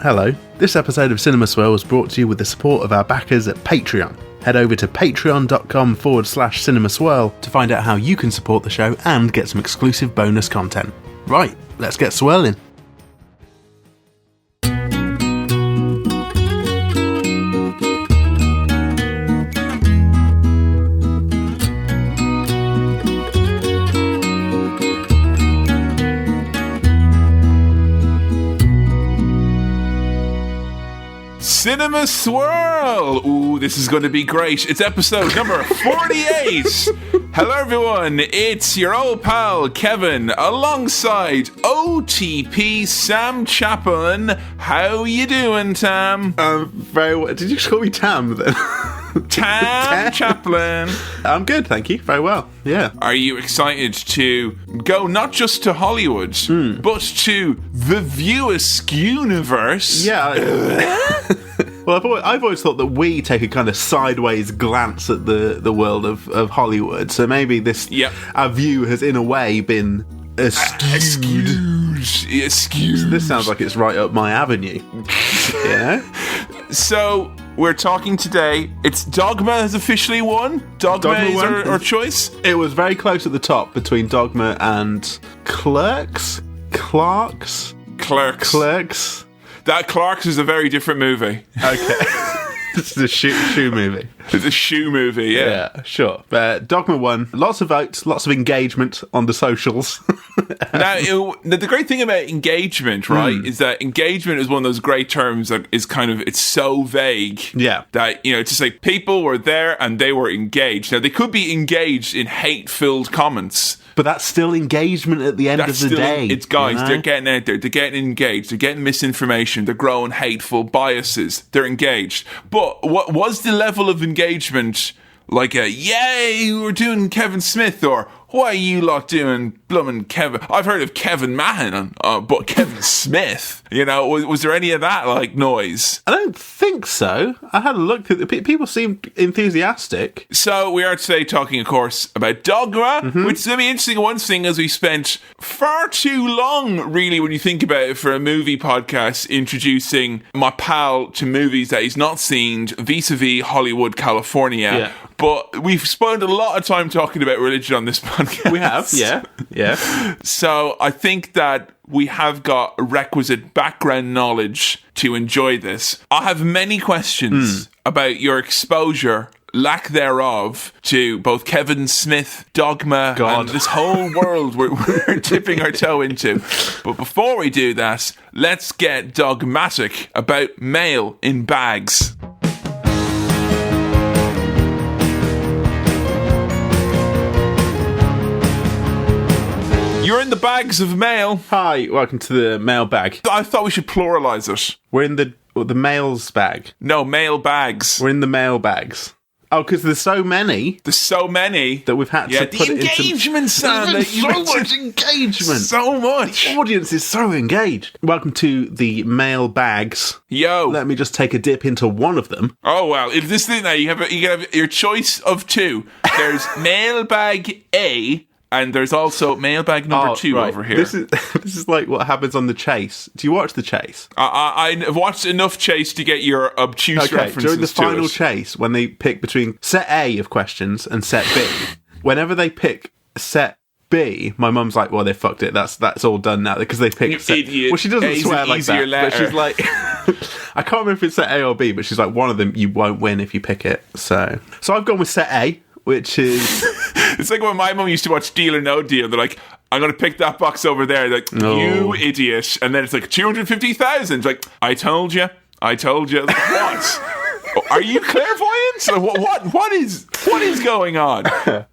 Hello. This episode of Cinema Swirl was brought to you with the support of our backers at Patreon. Head over to patreon.com/Cinema Swirl to find out how you can support the show and get some exclusive bonus content. Right, let's get swirling. Cinema Swirl! Ooh, this is going to be great. It's episode number 48. Hello, everyone. It's your old pal, Kevin, alongside OTP Sam Chaplin. How you doing, Tam? Very well. Did you just call me Tam then? Tam Chaplin. I'm good, thank you. Very well, yeah. Are you excited to go not just to Hollywood, but to the Viewisk universe? Yeah. Well, I've always thought that we take a kind of sideways glance at the world of Hollywood. So maybe our view has in a way been skewed. This sounds like it's right up my avenue. Yeah. So we're talking today. It's Dogma has officially won. Dogma is our choice. It was very close at the top between Dogma and Clerks. That Clerks is a very different movie. Okay. This is a shoe movie. It's a shoe movie, yeah. Sure. Dogma won. Lots of votes, lots of engagement on the socials. Now, the great thing about engagement, right, is that engagement is one of those great terms that is it's so vague. Yeah. That, to say people were there and they were engaged. Now, they could be engaged in hate-filled comments. But that's still engagement at the end of the day. It's guys, they're getting out there, they're getting engaged, they're getting misinformation, they're growing hateful biases, they're engaged. But what was the level of engagement like yay, we're doing Kevin Smith, or why are you lot doing bloomin' Kevin? I've heard of Kevin Mahan, but Kevin Smith, was there any of that noise? I don't think so. I had a look at it. People seemed enthusiastic. So we are today talking, of course, about Dogma, which is going to be interesting. One thing is we spent far too long, really, when you think about it, for a movie podcast, introducing my pal to movies that he's not seen vis-a-vis Hollywood, California. Yeah. But we've spent a lot of time talking about religion on this podcast. We have, yeah. So I think that we have got requisite background knowledge to enjoy this. I have many questions about your exposure, lack thereof, to both Kevin Smith, Dogma, and this whole world we're dipping our toe into. But before we do that, let's get dogmatic about mail in bags. You're in the bags of mail. Hi, welcome to the mail bag. I thought we should pluralise it. We're in the mail's bag. No, mail bags. We're in the mail bags. Oh, because there's so many. There's so many that we've had to put it into... engagement, Sam. There's so much engagement. So much. The audience is so engaged. Welcome to the mail bags. Yo. Let me just take a dip into one of them. Oh, wow. If this thing now, you can have your choice of two. There's mailbag A, and there's also mailbag number 2 over here. This is like what happens on The Chase. Do you watch The Chase? I've watched enough Chase to get your obtuse references during the final it. Chase, when they pick between set A of questions and set B, whenever they pick set B, my mum's like, well, they fucked it. That's all done now because they picked set... Idiot. Well, she doesn't swear like that, letter. but she's like... I can't remember if it's set A or B, but she's like, one of them you won't win if you pick it. So I've gone with set A, which is... It's like when my mum used to watch Deal or No Deal. They're like, I'm going to pick that box over there. They're like, you idiot. And then it's like 250,000. It's like, I told you. Like, what? Are you clairvoyant? What is going on?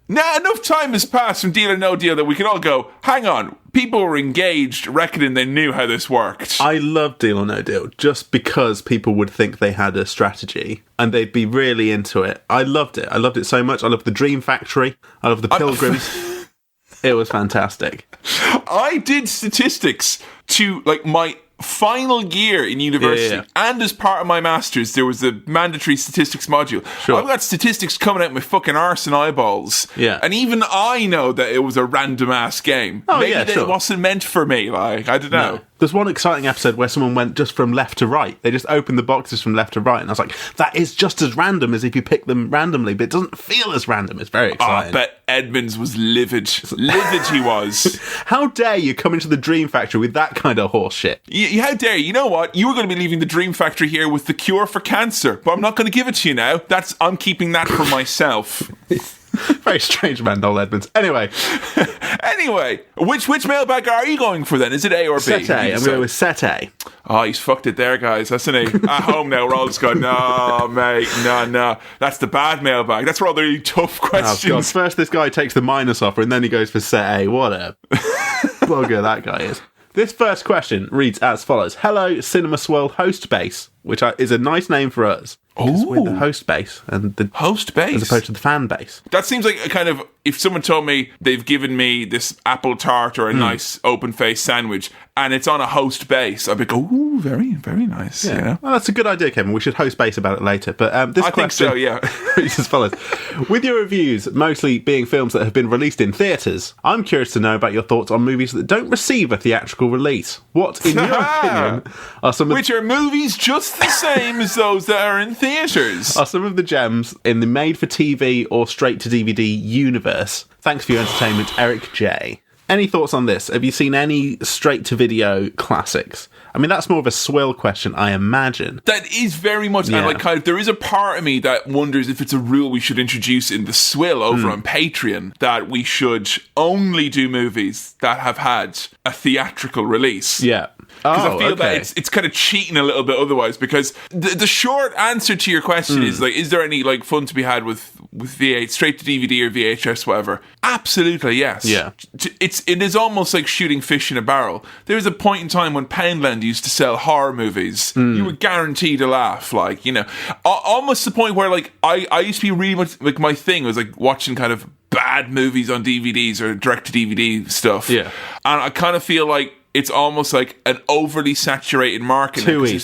Now, enough time has passed from Deal or No Deal that we can all go, hang on, people were engaged, reckoning they knew how this worked. I love Deal or No Deal just because people would think they had a strategy and they'd be really into it. I loved it. I loved it so much. I loved the Dream Factory. I loved the Pilgrims. It was fantastic. I did statistics to, like, my final year in university, and as part of my master's, there was a mandatory statistics module. I've got statistics coming out my fucking arse and eyeballs. Yeah. And even I know that it was a random ass game. Maybe it wasn't meant for me. Like, I don't know. No. There's one exciting episode where someone went just from left to right. They just opened the boxes from left to right, and I was like, that is just as random as if you pick them randomly, but it doesn't feel as random. It's very exciting. But Edmonds was livid. Livid he was. How dare you come into the Dream Factory with that kind of horse shit? How dare you? You know what? You were going to be leaving the Dream Factory here with the cure for cancer, but I'm not going to give it to you now. I'm keeping that for myself. Very strange man, Noel Edmonds. Anyway, which mailbag are you going for then? Is it A or B? Set A. I'm going with Set A. Oh, he's fucked it there, guys, hasn't he? At home now, we're all just going, no, mate, no. That's the bad mailbag. That's where all the really tough questions. Oh, God. First, this guy takes the minus offer, and then he goes for Set A. What a bugger that guy is. This first question reads as follows. Hello, Cinema Swirl Host Base, which is a nice name for us. Because we're the host base. And the host base? As opposed to the fan base. That seems like a kind of, if someone told me they've given me this apple tart or a nice open-faced sandwich, and it's on a host base, I'd be like, ooh, very, very nice. Yeah. You know? Well, that's a good idea, Kevin. We should host base about it later. But this I question think so, yeah. reads as follows. With your reviews mostly being films that have been released in theatres, I'm curious to know about your thoughts on movies that don't receive a theatrical release. What, in your opinion, are some of... Which are movies just the same as those that are in theatres? Are some of the gems in the made-for-TV or straight-to-DVD universe? Thanks for your entertainment, Eric J. Any thoughts on this? Have you seen any straight-to-video classics? I mean, that's more of a swill question, I imagine. That is very much, and like, kind of, there is a part of me that wonders if it's a rule we should introduce in the swill over on Patreon, that we should only do movies that have had a theatrical release. Yeah. Because I feel that it's kind of cheating a little bit otherwise, because the short answer to your question is, like, is there any, like, fun to be had with V8, straight to DVD or VHS, whatever? Absolutely, yes. Yeah. It is almost like shooting fish in a barrel. There was a point in time when Poundland used to sell horror movies. You were guaranteed a laugh, like, you know, almost the point where, like, I used to be really much, like, my thing was, like, watching kind of bad movies on DVDs or direct-to-DVD stuff. Yeah. And I kind of feel like it's almost like an overly saturated market. Too easy.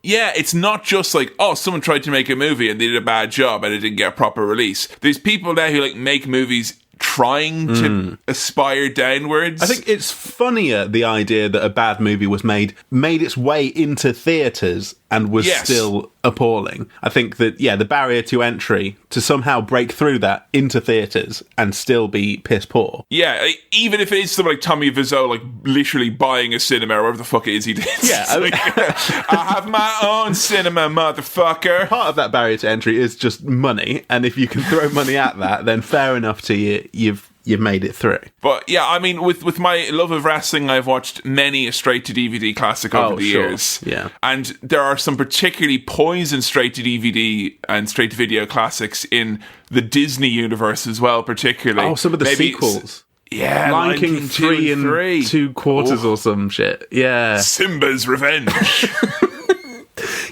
It's not just like, oh, someone tried to make a movie and they did a bad job and it didn't get a proper release. There's people now who, like, make movies trying to aspire downwards. I think it's funnier, the idea that a bad movie was made its way into theatres and was still appalling. I think that, the barrier to entry to somehow break through that into theatres and still be piss poor. Yeah, even if it is someone like Tommy Wiseau, like, literally buying a cinema or whatever the fuck it is he did. Yeah. I have my own cinema, motherfucker. Part of that barrier to entry is just money, and if you can throw money at that, then fair enough to you, you've made it through. But yeah, I mean, with my love of wrestling, I've watched many a straight-to-DVD classic over the years. Yeah. And there are some particularly poisoned straight-to-DVD and straight-to-video classics in the Disney universe as well, particularly. Oh, some of the sequels. Yeah, Lion King 3 and 3/4 or some shit. Yeah. Simba's Revenge.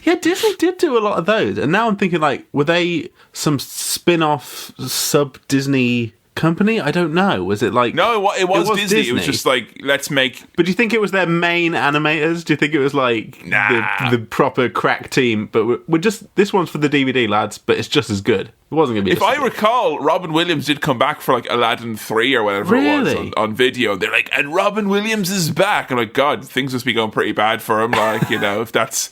Yeah, Disney did do a lot of those. And now I'm thinking, like, were they some spin-off sub-Disney company? I don't know. Was it like... No, it was Disney. It was just like, let's make... But do you think it was their main animators? Do you think it was like the proper crack team? But we're just... This one's for the DVD, lads, but it's just as good. It wasn't going to be... If I recall, Robin Williams did come back for, like, Aladdin 3 or whatever it was on video. They're like, and Robin Williams is back. I'm like, God, things must be going pretty bad for him. Like, you know, if that's...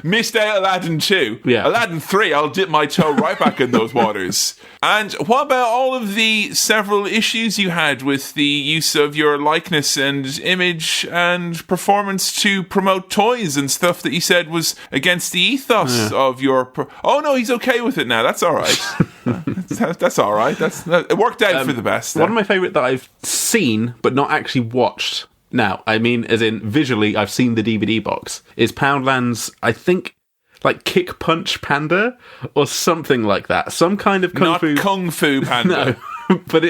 Missed out Aladdin 2. Yeah. Aladdin 3, I'll dip my toe right back in those waters. And what about all of the several issues you had with the use of your likeness and image and performance to promote toys and stuff that you said was against the ethos of your... Oh, no, he's okay with it now. That's all right. That's all right. It worked out for the best. One of my favourite that I've seen, but not actually watched... Now, I mean, as in visually, I've seen the DVD box, is Poundland's, I think, like Kick Punch Panda or something like that. Some kind of Kung Fu... Not Kung Fu Panda. No, but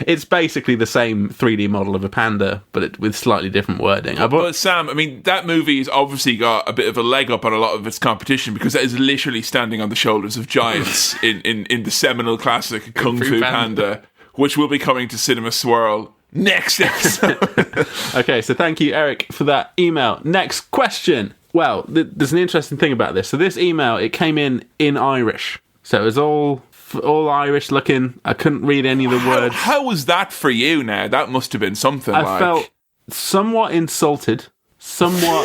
it's basically the same 3D model of a panda, but with slightly different wording. But Sam, I mean, that movie has obviously got a bit of a leg up on a lot of its competition because that is literally standing on the shoulders of giants in the seminal classic Kung Fu Panda, which will be coming to Cinema Swirl next episode. Okay, so thank you, Eric, for that email. Next question. Well, there's an interesting thing about this. So this email, it came in Irish. So it was all Irish looking. I couldn't read any of the words. How was that for you now? That must have been something I felt somewhat insulted. Somewhat...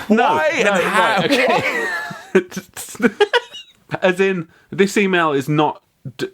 Why and how? Right, okay. As in, this email is not...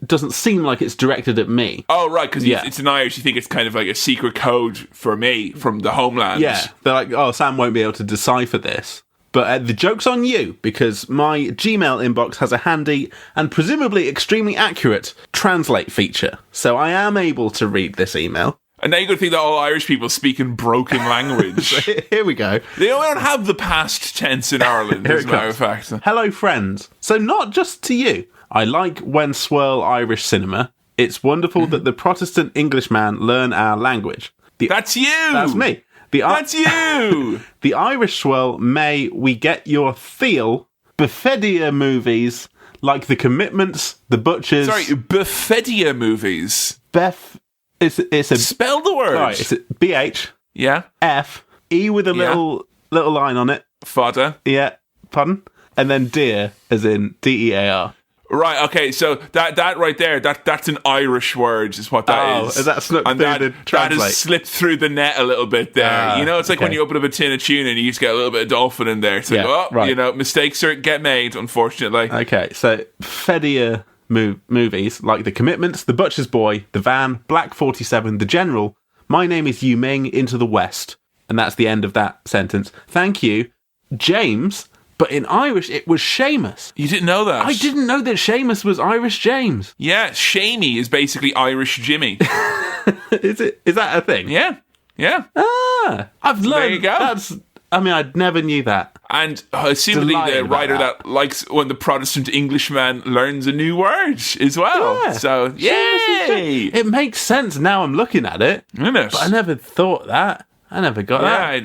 doesn't seem like it's directed at me. Oh, right, because it's in Irish. You think it's kind of like a secret code for me from the homeland. Yeah, they're like, oh, Sam won't be able to decipher this. But the joke's on you, because my Gmail inbox has a handy and presumably extremely accurate translate feature. So I am able to read this email. And now you're going to think that all Irish people speak in broken language. Here we go. They don't have the past tense in Ireland, as a matter of fact. Hello, friends. So not just to you. I like when swirl Irish cinema. It's wonderful that the Protestant Englishman learn our language. That's you! That's me. That's you! The Irish swirl, may we get your feel, Befedia movies, like The Commitments, The Butchers... Sorry, Befedia movies? It's a... Spell the word! Right, it's a B-H... Yeah? F... E with a little line on it. Fodder. Yeah, pardon? And then dear, as in D-E-A-R. Right, okay, so that right there, that's an Irish word, is what that is. Oh, is that snuck through the translate? That has slipped through the net a little bit there. It's like when you open up a tin of tuna and you just get a little bit of dolphin in there. It's like, right. Mistakes get made, unfortunately. Okay, so Fedia movies, like The Commitments, The Butcher's Boy, The Van, Black 47, The General, My Name is Yu Ming, Into the West. And that's the end of that sentence. Thank you, James... But in Irish, it was Seamus. You didn't know that? I didn't know that Seamus was Irish James. Yeah, Shamey is basically Irish Jimmy. Is that a thing? Yeah. I've learned. There you go. I never knew that. And assumedly the writer that likes when the Protestant Englishman learns a new word as well. Yeah. So, yay! It makes sense now I'm looking at it. Isn't it? But I never thought that. I never got that.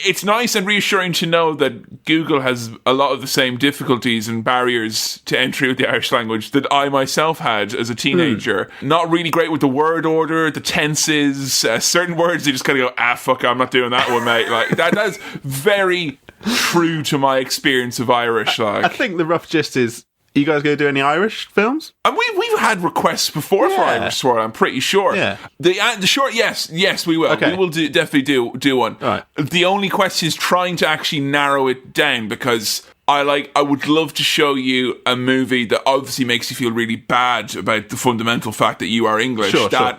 It's nice and reassuring to know that Google has a lot of the same difficulties and barriers to entry with the Irish language that I myself had as a teenager. Not really great with the word order, the tenses, certain words you just kind of go, fuck, I'm not doing that one, mate. Like that's very true to my experience of Irish. I think the rough gist is, you guys going to do any Irish films? And we've had requests before for Irish Swirl, I'm pretty sure. Yeah. The short, yes, we will. Okay. We will definitely do one. All right. The only question is trying to actually narrow it down, because I would love to show you a movie that obviously makes you feel really bad about the fundamental fact that you are English. Sure. A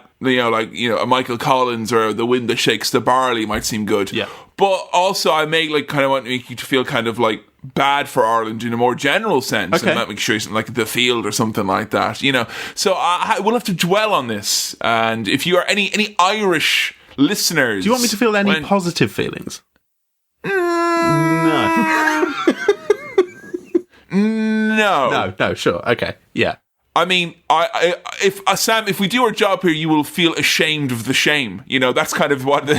Michael Collins or The Wind That Shakes the Barley might seem good. Yeah. But also I may kind of want to make you to feel kind of like bad for Ireland in a more general sense. Okay. And that makes sure something like The Field or something like that, So we'll have to dwell on this. And if you are any Irish listeners... Do you want me to feel any positive feelings? No. No, sure. Okay. Yeah. I mean, Sam, if we do our job here, you will feel ashamed of the shame. That's kind of what the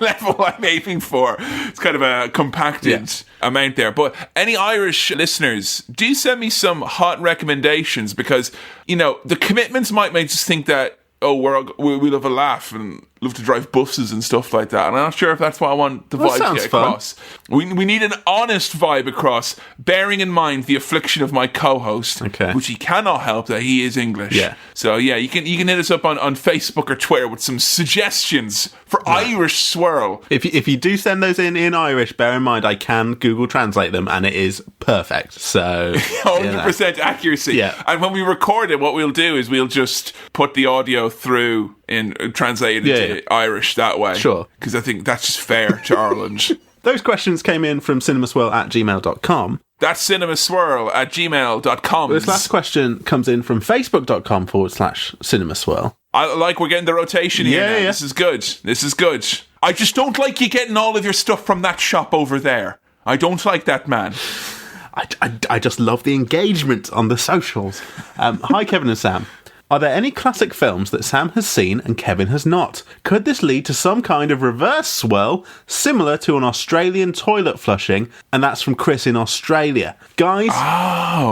level I'm aiming for. It's kind of a compacted amount there. But any Irish listeners, do send me some hot recommendations, because, The Commitments might make us think that, we love a laugh and love to drive buses and stuff like that. And I'm not sure if that's what I want the vibe to get across. We need an honest vibe across, bearing in mind the affliction of my co-host, which he cannot help that he is English. Yeah. So you can hit us up on Facebook or Twitter with some suggestions for Irish Swirl. If you do send those in Irish, bear in mind I can Google Translate them and it is perfect. So 100% accuracy. Yeah. And when we record it, what we'll do is we'll just put the audio through and translate it into Irish that way. Sure. Because I think that's just fair to Ireland. Those questions came in from cinemaswirl@gmail.com. That's cinemaswirl@gmail.com. This last question comes in from facebook.com/cinemaswirl. I like we're getting the rotation here now. Yeah. This is good. I just don't like you getting all of your stuff from that shop over there. I don't like that, man. I just love the engagement on the socials. Hi, Kevin and Sam. Are there any classic films that Sam has seen and Kevin has not? Could this lead to some kind of reverse swirl similar to an Australian toilet flushing? And that's from Chris in Australia. Guys,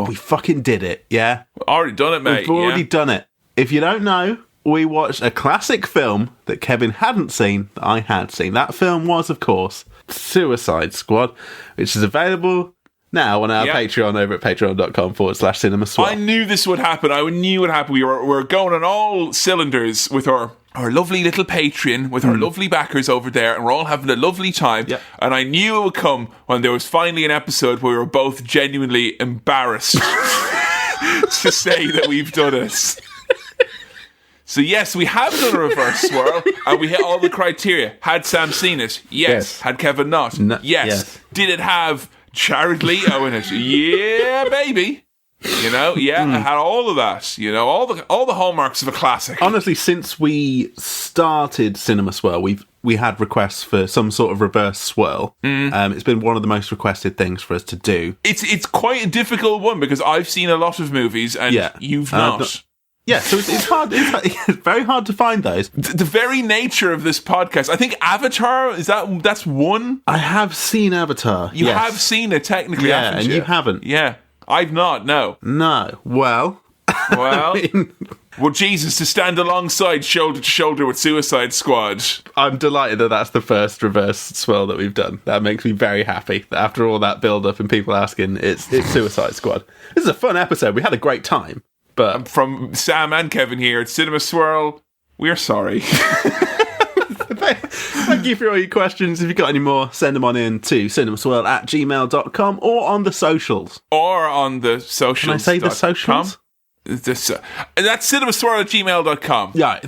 we fucking did it, yeah? We've already done it, mate. We've already done it. If you don't know, we watched a classic film that Kevin hadn't seen, that I had seen. That film was, of course, Suicide Squad, which is available now on our Patreon over at patreon.com/cinemaswirl. I knew this would happen. I knew it would happen. We were going on all cylinders with our lovely little Patreon, with our lovely backers over there, and we're all having a lovely time. Yep. And I knew it would come when there was finally an episode where we were both genuinely embarrassed to say that we've done it. So yes, we have done a reverse swirl, and we hit all the criteria. Had Sam seen it? Yes. Had Kevin not? Yes. Did it have Jared Leto in it? Yeah, baby. You know, I had all of that. You know, all the hallmarks of a classic. Honestly, since we started Cinema Swirl, we had requests for some sort of reverse swirl. It's been one of the most requested things for us to do. It's quite a difficult one because I've seen a lot of movies and you've not. Yeah, so it's hard. It's very hard to find those. The very nature of this podcast. I think Avatar that's one. I have seen Avatar. You have seen it technically, haven't you? And you haven't. Yeah, I've not. No. Well. Well, Jesus, to stand alongside shoulder to shoulder with Suicide Squad. I'm delighted that that's the first reverse swirl that we've done. That makes me very happy. That after all that build up and people asking, it's Suicide Squad. This is a fun episode. We had a great time. But from Sam and Kevin here at Cinema Swirl, we're sorry. Thank you for all your questions. If you've got any more, send them on in to cinemaswirl@gmail.com or on the socials. Or on the socials. Can I say the socials? That's cinemaswirl@gmail.com. Yeah.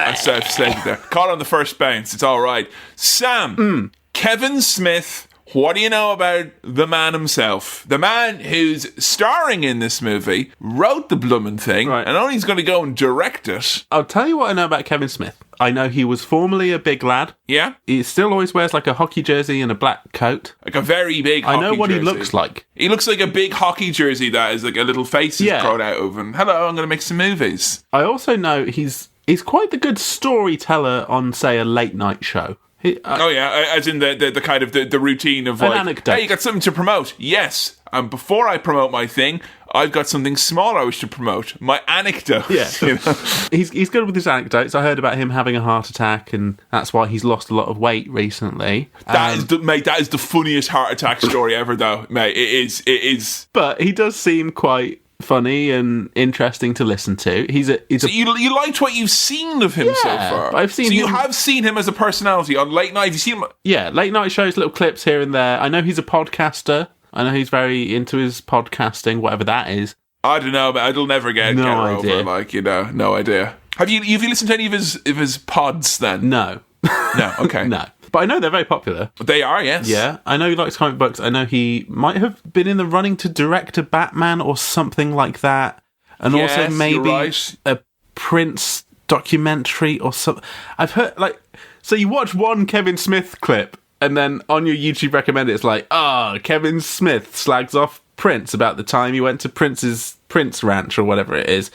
I said there. Call on the first bounce. It's all right. Sam, Kevin Smith. What do you know about the man himself? The man who's starring in this movie, wrote the bloomin' thing, and only he's going to go and direct it. I'll tell you what I know about Kevin Smith. I know he was formerly a big lad. Yeah? He still always wears like a hockey jersey and a black coat. Like a very big hockey jersey. I know what he looks like. He looks like a big hockey jersey that is like a little face is grown out of. And hello, I'm going to make some movies. I also know he's quite the good storyteller on, say, a late night show. As in the kind of the routine of like, anecdote. Hey, you got something to promote? Yes. And before I promote my thing, I've got something small I wish to promote. My anecdote. Yeah. You know? He's good with his anecdotes. I heard about him having a heart attack, and that's why he's lost a lot of weight recently. That is the funniest heart attack story ever, though, mate. It is. But he does seem quite funny and interesting to listen to. You liked what you've seen of him so far. I've seen. So you have seen him as a personality on late night. Have you seen him? Yeah, late night shows, little clips here and there. I know he's a podcaster. I know he's very into his podcasting, whatever that is. I don't know, but I'll never get over. Like, you know, no idea. Have you listened to any of his pods then? No. No. Okay. No. But I know they're very popular. They are, yes. Yeah, I know he likes comic books. I know he might have been in the running to direct a Batman or something like that. And also maybe a Prince documentary or something. I've heard, so you watch one Kevin Smith clip, and then on your YouTube recommended, it's like, Kevin Smith slags off Prince about the time he went to Prince's Prince Ranch or whatever it is.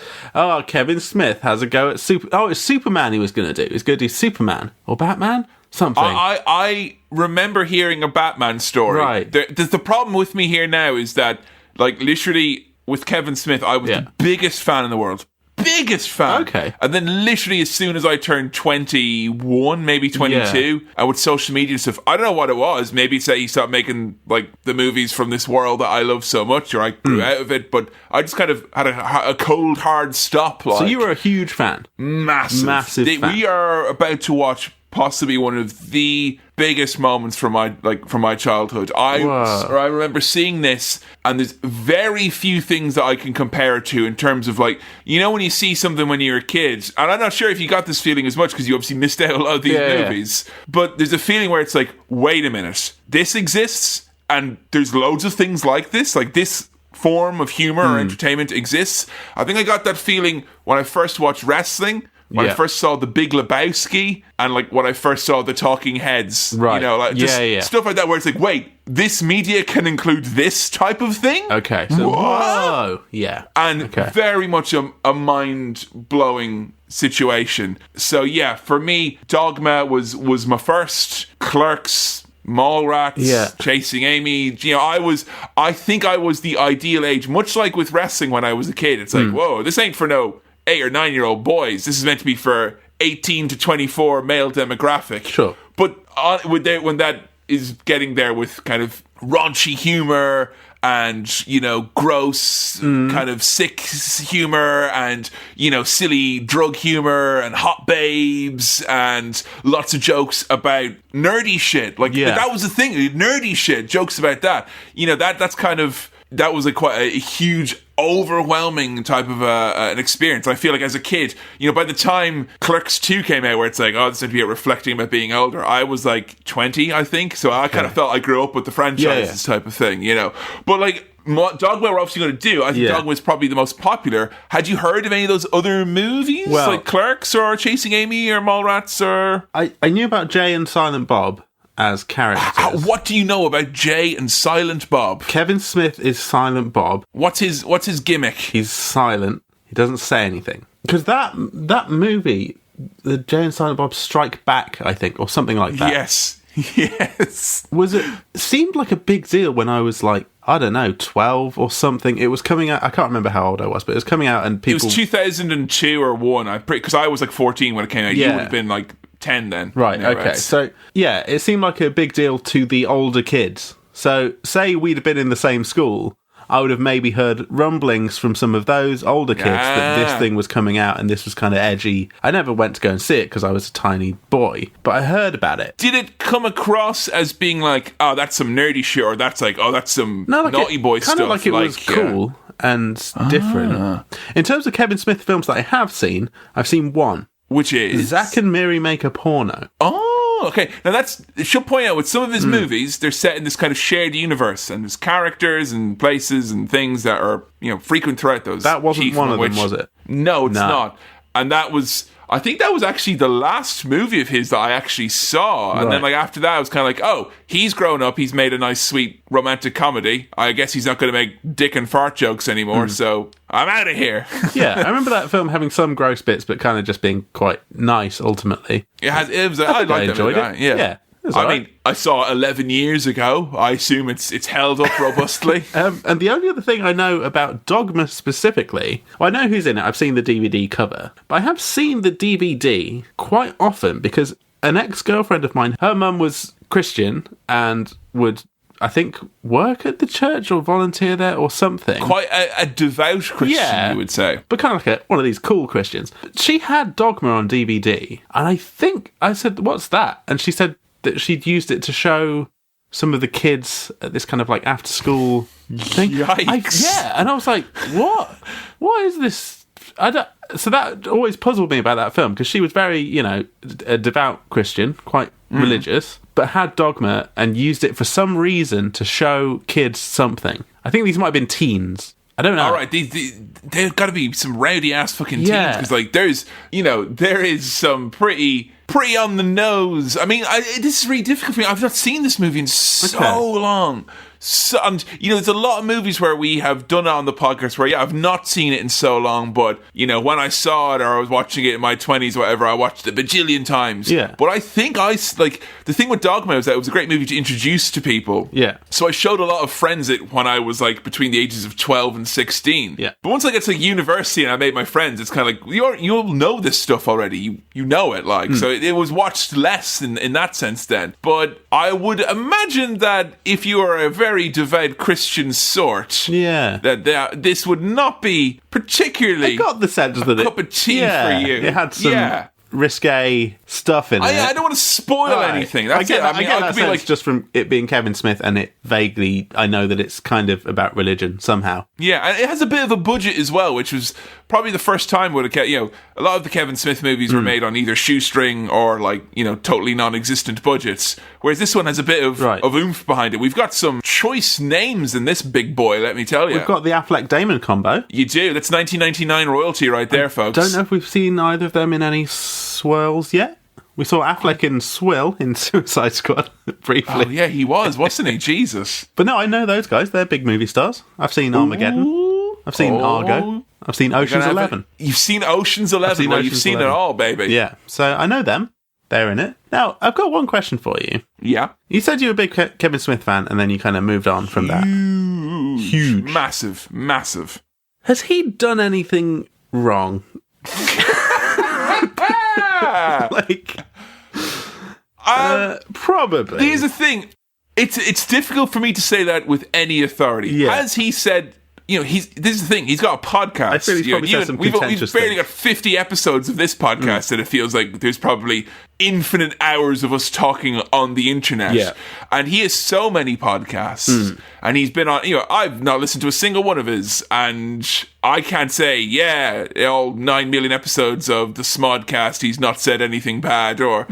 Kevin Smith has a go at it's Superman he was going to do. He was going to do Superman or Batman? Something. I remember hearing a Batman story. Right. The problem with me here now is that, like, literally with Kevin Smith, I was the biggest fan in the world. Biggest fan. Okay. And then literally as soon as I turned 21, maybe 22, and with social media stuff, I don't know what it was. Maybe say he stopped making, like, the movies from this world that I love so much, or I grew out of it, but I just kind of had a cold, hard stop. Like. So you were a huge fan. Massive fan. We are about to watch possibly one of the biggest moments from my childhood. I remember seeing this, and there's very few things that I can compare it to in terms of, like, you know, when you see something when you're a kid, and I'm not sure if you got this feeling as much because you obviously missed out a lot of these movies, but there's a feeling where it's like, wait a minute, this exists, and there's loads of things like this form of humor or entertainment exists. I think I got that feeling when I first watched wrestling. When I first saw The Big Lebowski, and like when I first saw The Talking Heads, right? You know, like just stuff like that, where it's like, wait, this media can include this type of thing. Okay, so whoa, yeah, and very much a mind blowing situation. So yeah, for me, Dogma was my first. Clerks. Mallrats, Chasing Amy. You know, I think I was the ideal age, much like with wrestling when I was a kid. It's like, whoa, this ain't for no 8 or 9-year-old boys. This is meant to be for 18 to 24 male demographic. Sure. But when that is getting there with kind of raunchy humor and, you know, gross kind of sick humor and, you know, silly drug humor and hot babes and lots of jokes about nerdy shit. Like that was the thing, nerdy shit, jokes about that. You know, that was quite a huge, overwhelming type of an experience. I feel like as a kid, you know, by the time Clerks 2 came out, where it's like, oh, this is going to be reflecting about being older, I was like 20, I think. So I kind of felt I grew up with the franchises type of thing, you know. But like, Dogma we're obviously going to do. I think Dogma is probably the most popular. Had you heard of any of those other movies? Like Clerks or Chasing Amy or Mallrats or... I knew about Jay and Silent Bob as characters. What do you know about Jay and Silent Bob? Kevin Smith is Silent Bob. What's his gimmick? He's silent. He doesn't say anything. Because that movie, the Jay and Silent Bob Strike Back, I think, or something like that. Yes. Seemed like a big deal when I was like, I don't know, 12 or something. It was coming out. I can't remember how old I was, but it was coming out and people... It was 2002 or 1. Because I was like 14 when it came out. You would have been like 10 then. Right, okay. So, yeah, it seemed like a big deal to the older kids. So, say we'd have been in the same school, I would have maybe heard rumblings from some of those older kids that this thing was coming out and this was kind of edgy. I never went to go and see it because I was a tiny boy, but I heard about it. Did it come across as being like, oh, that's some nerdy shit, or that's like, oh, that's some naughty boy stuff? Kind of like it was cool and different. In terms of Kevin Smith films that I have seen, I've seen one. Which is? Zack and Miri Make a Porno. Oh, okay. Now she'll point out with some of his movies, they're set in this kind of shared universe, and there's characters and places and things that are, you know, frequent throughout those. That wasn't one of them, was it? No, it's not. And I think that was actually the last movie of his that I actually saw. And then like after that, I was kind of like, oh, he's grown up. He's made a nice, sweet romantic comedy. I guess he's not going to make dick and fart jokes anymore. So I'm out of here. Yeah, I remember that film having some gross bits, but kind of just being quite nice ultimately. I enjoyed it. Yeah. I mean, I saw it 11 years ago. I assume it's held up robustly. And the only other thing I know about Dogma specifically, I know who's in it. I've seen the DVD cover, but I have seen the DVD quite often because an ex-girlfriend of mine, her mum was Christian and would, I think, work at the church or volunteer there or something. Quite a devout Christian, you would say. But kind of like one of these cool Christians. She had Dogma on DVD, and I said, what's that? And she said that she'd used it to show some of the kids at this kind of like after school thing. Yikes. And I was like, what is this? So that always puzzled me about that film, because she was very, you know, a devout Christian, quite religious, but had Dogma and used it for some reason to show kids something. I think these might have been teens. I don't know. All right, they've got to be some rowdy ass fucking teens, because like there is some pretty on the nose. I mean, this is really difficult for me. I've not seen this movie in so long. So, and you know, there's a lot of movies where we have done it on the podcast where I've not seen it in so long, but you know, when I saw it or I was watching it in my 20s or whatever, I watched it a bajillion times. Yeah. But I think the thing with Dogma was that it was a great movie to introduce to people. Yeah. So I showed a lot of friends it when I was like between the ages of 12 and 16. Yeah. But once I get to university and I made my friends, it's kind of like you'll know this stuff already. You know it, like so it was watched less in that sense then. But I would imagine that if you are a very devout Christian sort, that this would not be particularly. I got the sense that cup of tea for you. It had some risque stuff in it. I don't want to spoil anything. That's it. I get that sense like, just from it being Kevin Smith, and it vaguely, I know that it's kind of about religion somehow. Yeah, and it has a bit of a budget as well, which was probably the first time a lot of the Kevin Smith movies were made on either shoestring or like, you know, totally non-existent budgets, whereas this one has a bit of oomph behind it. We've got some choice names in this big boy, let me tell you. We've got the Affleck-Damon combo. You do. That's 1999 royalty right there, folks. Don't know if we've seen either of them in any swirls yet. We saw Affleck in Swill in Suicide Squad briefly. Oh yeah, he was, wasn't he? Jesus. But no, I know those guys. They're big movie stars. I've seen Armageddon. I've seen Argo. I've seen Ocean's 11. You've seen Ocean's 11. You've seen it all, baby. Yeah. So I know them. They're in it. Now, I've got one question for you. Yeah. You said you were a big Kevin Smith fan, and then you kind of moved on from that. Huge. Massive. Has he done anything wrong? Like, probably. Here's the thing. It's difficult for me to say that with any authority. Yeah. As he said, this is the thing. He's got a podcast. I feel he's probably said some contentious We've barely things. got 50 episodes of this podcast, and it feels like there's probably infinite hours of us talking on the internet. Yeah. And he has so many podcasts, and he's been on. I've not listened to a single one of his, and I can't say, all 9 million episodes of the Smodcast, he's not said anything bad. Or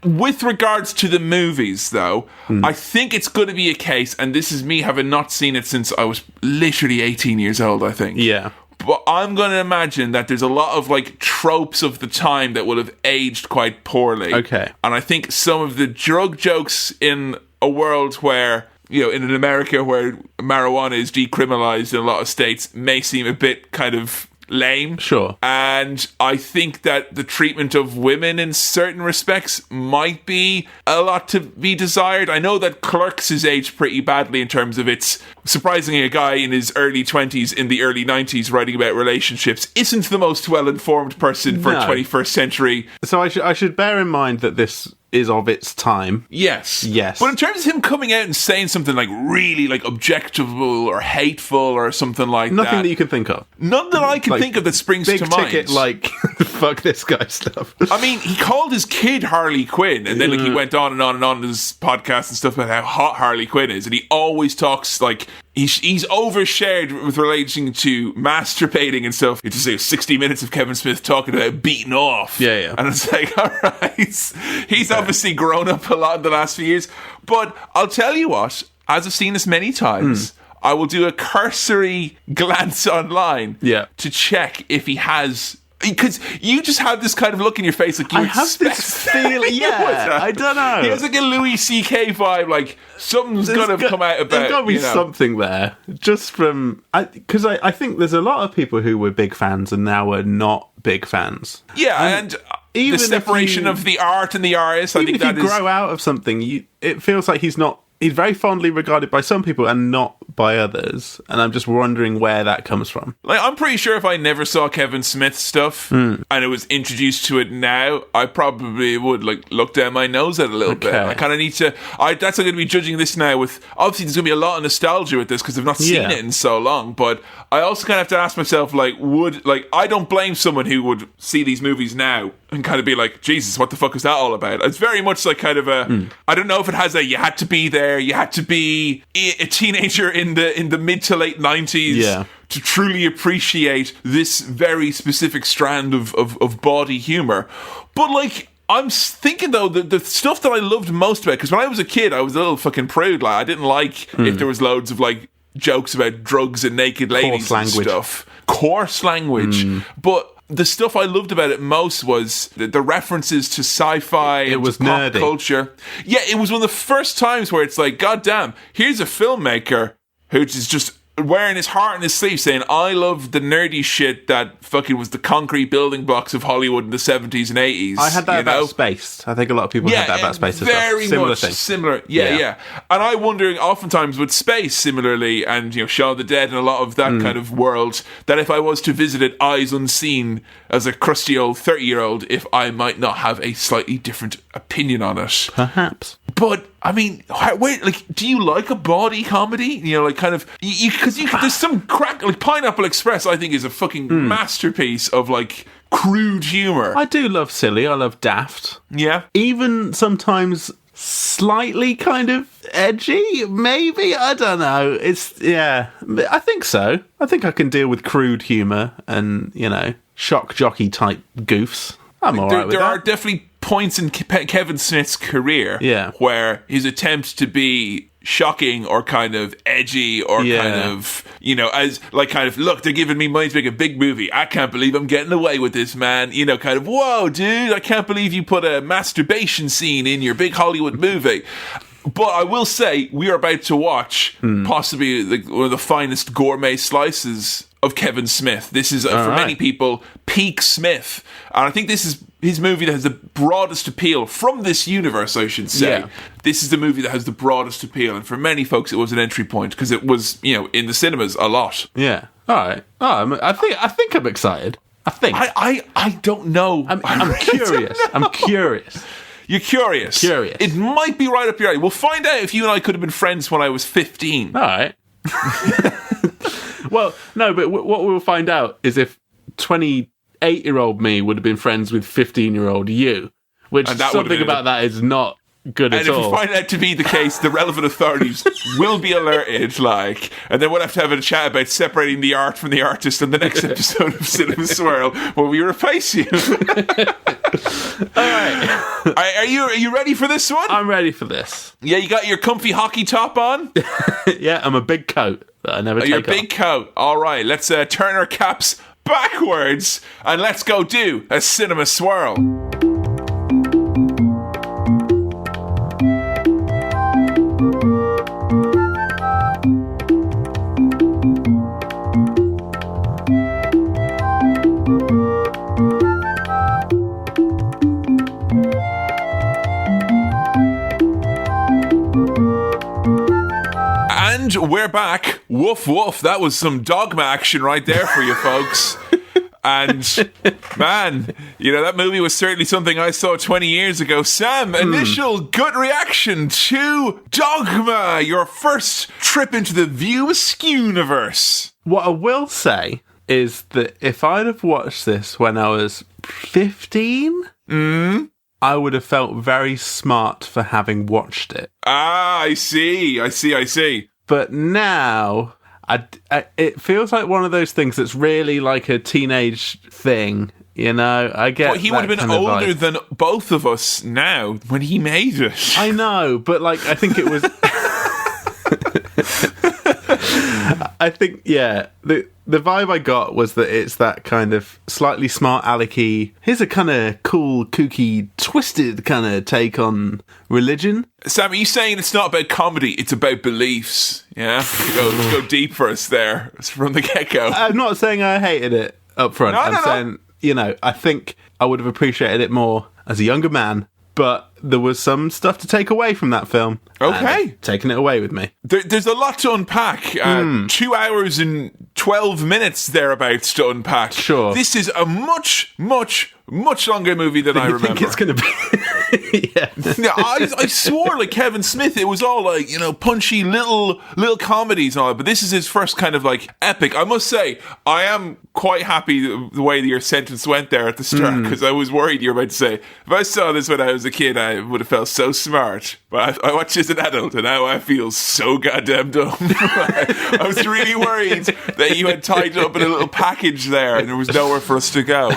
with regards to the movies, though, I think it's going to be a case, and this is me having not seen it since I was literally 18 years old, I think. Yeah. But I'm going to imagine that there's a lot of like tropes of the time that will have aged quite poorly. Okay. And I think some of the drug jokes in a world where, in an America where marijuana is decriminalized in a lot of states may seem a bit kind of lame. Sure. And I think that the treatment of women in certain respects might be a lot to be desired. I know that Clerks is aged pretty badly in terms of it's surprisingly a guy in his early 20s in the early 90s writing about relationships isn't the most well-informed person for 21st century. So I should bear in mind that this is of its time. Yes. Yes. But in terms of him coming out and saying something like really like objectionable or hateful or something like Nothing that you can think of. None that I can think of that springs to mind. Big ticket, like, fuck this guy stuff. I mean, he called his kid Harley Quinn, and then like he went on and on and on in his podcast and stuff about how hot Harley Quinn is, and he always talks like he's overshared with relation to masturbating and stuff. You just say 60 minutes of Kevin Smith talking about beating off. Yeah. And it's like, all right, he's obviously grown up a lot in the last few years. But I'll tell you what, as I've seen this many times, I will do a cursory glance online to check if he has. Because you just have this kind of look in your face, like you have this feeling. Yeah, I don't know. He has like a Louis C.K. vibe, like something's going to come out about. There's got to be something there, just from because I think there's a lot of people who were big fans and now are not big fans. Yeah, and even the separation of the art and the artist. I think that if you grow out of something, it feels like he's not. He's very fondly regarded by some people and not by others, and I'm just wondering where that comes from. Like, I'm pretty sure if I never saw Kevin Smith stuff and it was introduced to it now, I probably would like look down my nose at it a little bit. I kind of need to. That's I'm going to be judging this now with. Obviously, there's going to be a lot of nostalgia with this because I've not seen it in so long. But I also kind of have to ask myself, I don't blame someone who would see these movies now and kind of be like, Jesus, what the fuck is that all about? It's very much like kind of a. I don't know if it has a. You had to be there. You had to be a teenager in the mid to late 90s to truly appreciate this very specific strand of bawdy humour. But like, I'm thinking though the stuff that I loved most about, because when I was a kid I was a little fucking prude. Like, I didn't like if there was loads of like jokes about drugs and naked ladies and stuff. Coarse language. But the stuff I loved about it most was the references to sci-fi and to pop culture. Yeah, it was one of the first times where it's like, God damn, here's a filmmaker who is just wearing his heart in his sleeve saying, I love the nerdy shit that fucking was the concrete building blocks of Hollywood in the 70s and 80s. I had that about Space. I think a lot of people had that about Space as well. Very much similar. Yeah. And I wonder, oftentimes with Space, similarly, and Shaun of the Dead and a lot of that kind of world, that if I was to visit it eyes unseen as a crusty old 30-year-old, if I might not have a slightly different opinion on it. Perhaps. But I mean, do you like a bawdy comedy? Because there's some crack. Like Pineapple Express, I think, is a fucking masterpiece of like crude humor. I do love silly. I love daft. Yeah, even sometimes slightly kind of edgy. Maybe, I don't know. I think so. I think I can deal with crude humor and shock jockey type goofs. I'm all right with that. There are definitely points in Kevin Smith's career where his attempt to be shocking or kind of edgy or kind of, as like kind of, look, they're giving me money to make a big movie. I can't believe I'm getting away with this, man. Kind of, whoa, dude, I can't believe you put a masturbation scene in your big Hollywood movie. But I will say, we are about to watch possibly one of the finest gourmet slices of Kevin Smith. This is, for many people, peak Smith. And I think this is his movie that has the broadest appeal from this universe, I should say. Yeah. This is the movie that has the broadest appeal. And for many folks, it was an entry point because it was, in the cinemas a lot. Yeah. All right. I think I'm excited. I think. I don't know. I'm curious. I'm curious. You're curious. Curious. It might be right up your alley. We'll find out if you and I could have been friends when I was 15. All right. Well, no, but what we'll find out is if 28-year-old me would have been friends with 15-year-old you, which something about that is not good at all. And if we find that to be the case, the relevant authorities will be alerted, and then we'll have to have a chat about separating the art from the artist on the next episode of Cinema Swirl, where we replace you. All right. Are you ready for this one? I'm ready for this. Yeah, you got your comfy hockey top on? Yeah, I'm a big coat that I never take your off. big coat. All right, let's turn our caps backwards and let's go do a Cinema Swirl. And we're back. Woof, woof. That was some Dogma action right there for you folks. And, man, that movie was certainly something I saw 20 years ago. Sam, initial gut reaction to Dogma, your first trip into the View Askew-universe. What I will say is that if I'd have watched this when I was 15... I would have felt very smart for having watched it. Ah, I see. But now, it feels like one of those things that's really like a teenage thing, I get. But he would have been older than both of us now when he made it. I know, but I think it was... I think, yeah, the vibe I got was that it's that kind of slightly smart alecky, here's a kind of cool, kooky, twisted kind of take on religion. Sam, are you saying it's not about comedy, it's about beliefs? Yeah? Let's go deep for us there. It's from the get-go. I'm not saying I hated it up front. I'm saying, I think I would have appreciated it more as a younger man, but there was some stuff to take away from that film. Okay. Taking it away with me. There's a lot to unpack. 2 hours and 12 minutes thereabouts to unpack. Sure. This is a much, much, much longer movie than I remember. I think it's going to be... Yeah. Yeah, I swore like Kevin Smith, it was all like, punchy little comedies and all that, but this is his first kind of like epic. I must say, I am quite happy the way that your sentence went there at the start, because I was worried you were about to say, if I saw this when I was a kid, I would have felt so smart. But I watched this as an adult, and now I feel so goddamn dumb. I was really worried that you had tied it up in a little package there, and there was nowhere for us to go.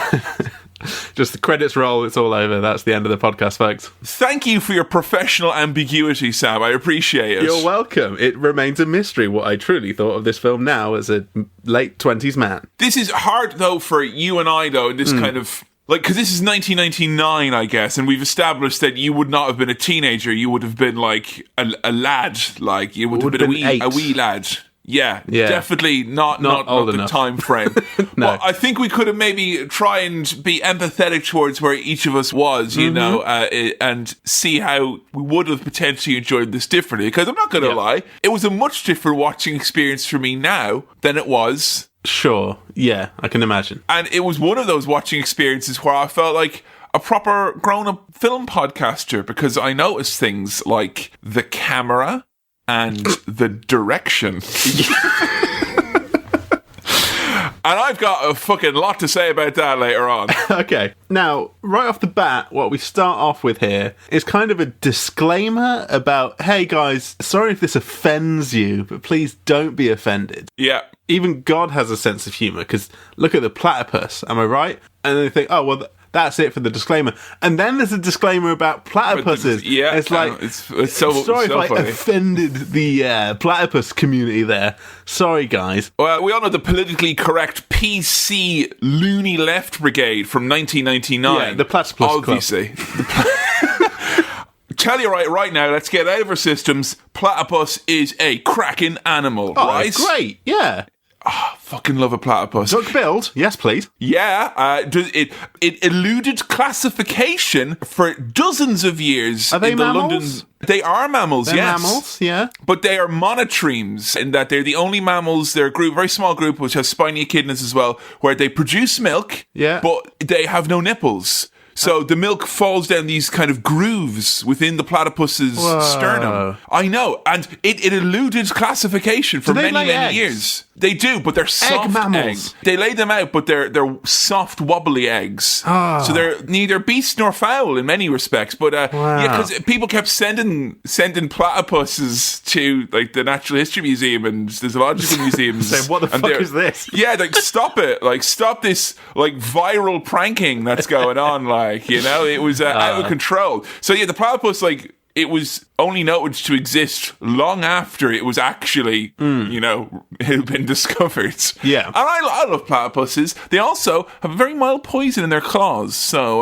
Just the credits roll, it's all over. That's the end of the podcast, folks. Thank you for your professional ambiguity, Sam. I appreciate it. You're welcome. It remains a mystery what I truly thought of this film now as a late 20s man. This is hard, though, for you and I, though, in this kind of... because this is 1999, I guess, and we've established that you would not have been a teenager. You would have been, like, a lad. Like, you would have been a wee lad. Yeah, definitely not the time frame. No. Well, I think we could have maybe try and be empathetic towards where each of us was, and see how we would have potentially enjoyed this differently. Because I'm not going to lie, it was a much different watching experience for me now than it was. Sure, yeah, I can imagine. And it was one of those watching experiences where I felt like a proper grown-up film podcaster, because I noticed things like the camera and the direction. And I've got a fucking lot to say about that later on. Okay. Now, right off the bat, what we start off with here is kind of a disclaimer about, hey guys, sorry if this offends you, but please don't be offended. Yeah. Even God has a sense of humour, because look at the platypus, am I right? And then they think, oh, well, that's it for the disclaimer. And then there's a disclaimer about platypuses. Yeah. It's like, it's so sorry so if I funny. offended the platypus community there. Sorry, guys. Well, we all know the politically correct PC Loony Left Brigade from 1999. Yeah, the platypus obviously. Tell you right now, let's get out of our systems. Platypus is a cracking animal, right? Great, yeah. Fucking love a platypus. Duck-billed? Yes, please. Yeah, it eluded classification for dozens of years. Are they in the mammals? London. They are mammals, They're yes. mammals, yeah. But they are monotremes in that they're the only mammals, they're a group, very small group, which has spiny echidnas as well, where they produce milk, but they have no nipples. So the milk falls down these kind of grooves within the platypus's sternum. I know, and it eluded classification for many years. They do, but they're soft eggs. They lay them out, but they're soft, wobbly eggs. So they're neither beast nor fowl in many respects. But because people kept sending platypuses to like the Natural History Museum and the Zoological Museums. So what the fuck is this? Yeah, like stop it! Like stop this like viral pranking that's going on. Like it was out of control. So yeah, the platypus it was only noted to exist long after it was actually, it had been discovered. Yeah. And I love platypuses. They also have a very mild poison in their claws. So,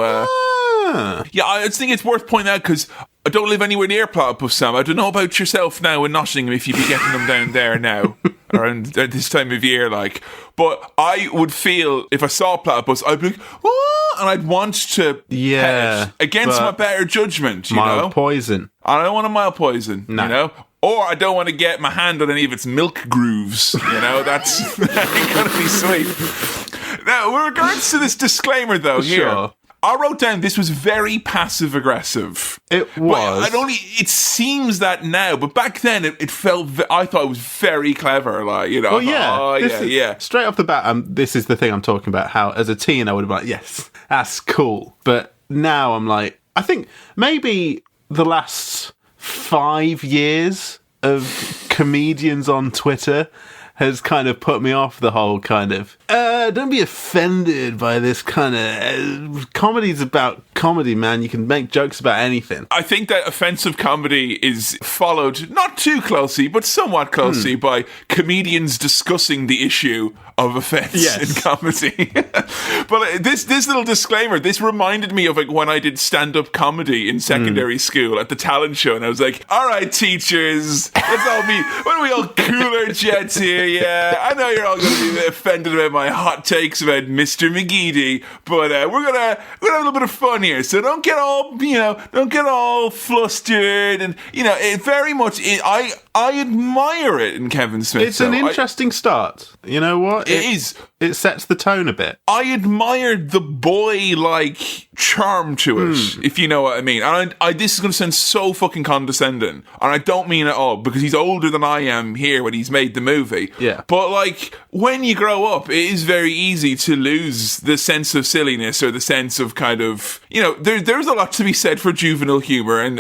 yeah, I just think it's worth pointing out because I don't live anywhere near platypus, Sam. I don't know about yourself now in Nottingham if you'd be getting them down there now. Around this time of year, but I would feel if I saw a platypus, I'd be like, oh, and I'd want to pet it against my better judgment, you know. Poison. I don't want a mild poison, you know. Or I don't want to get my hand on any of its milk grooves, That's gonna be sweet. Now, with regards to this disclaimer, though, here. I wrote down this was very passive aggressive. It was. But it seems that now, but back then it felt. I thought it was very clever. Well, yeah. Straight off the bat, this is the thing I'm talking about. How as a teen I would have been like, yes, that's cool. But now I'm like, I think maybe the last 5 years of comedians on Twitter has kind of put me off the whole kind of, don't be offended by this kind of, comedy's about comedy, man. You can make jokes about anything. I think that offensive comedy is followed, not too closely, but somewhat closely by comedians discussing the issue of offense in comedy. But this little disclaimer, this reminded me of when I did stand-up comedy in secondary school at the talent show, and I was like, all right, teachers, let's all be, what are we all cooler jets here? Yeah, I know you're all going to be offended about my hot takes about Mr. McGeady, but we're gonna have a little bit of fun here. So don't get all flustered, and it very much. I admire it in Kevin Smith. It's an interesting start. You know what? It is. It sets the tone a bit. I admired the boy-like charm to it, if you know what I mean. And this is going to sound so fucking condescending, and I don't mean it at all, because he's older than I am here when he's made the movie. Yeah. But, when you grow up, it is very easy to lose the sense of silliness or the sense of kind of, there's a lot to be said for juvenile humour and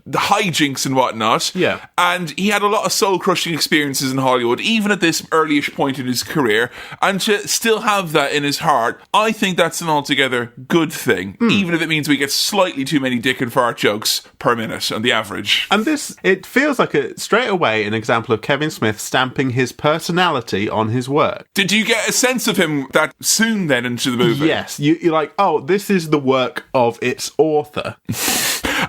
the hijinks and whatnot. Yeah. And he had a lot of soul-crushing experiences in Hollywood, even at this early-ish point in his career, and to still have that in his heart, I think that's an altogether good thing, even if it means we get slightly too many dick and fart jokes per minute on the average. And it feels like straight away an example of Kevin Smith stamping his personality on his work. Did you get a sense of him that soon then into the movie? Yes. You're like, oh, this is the work of its author.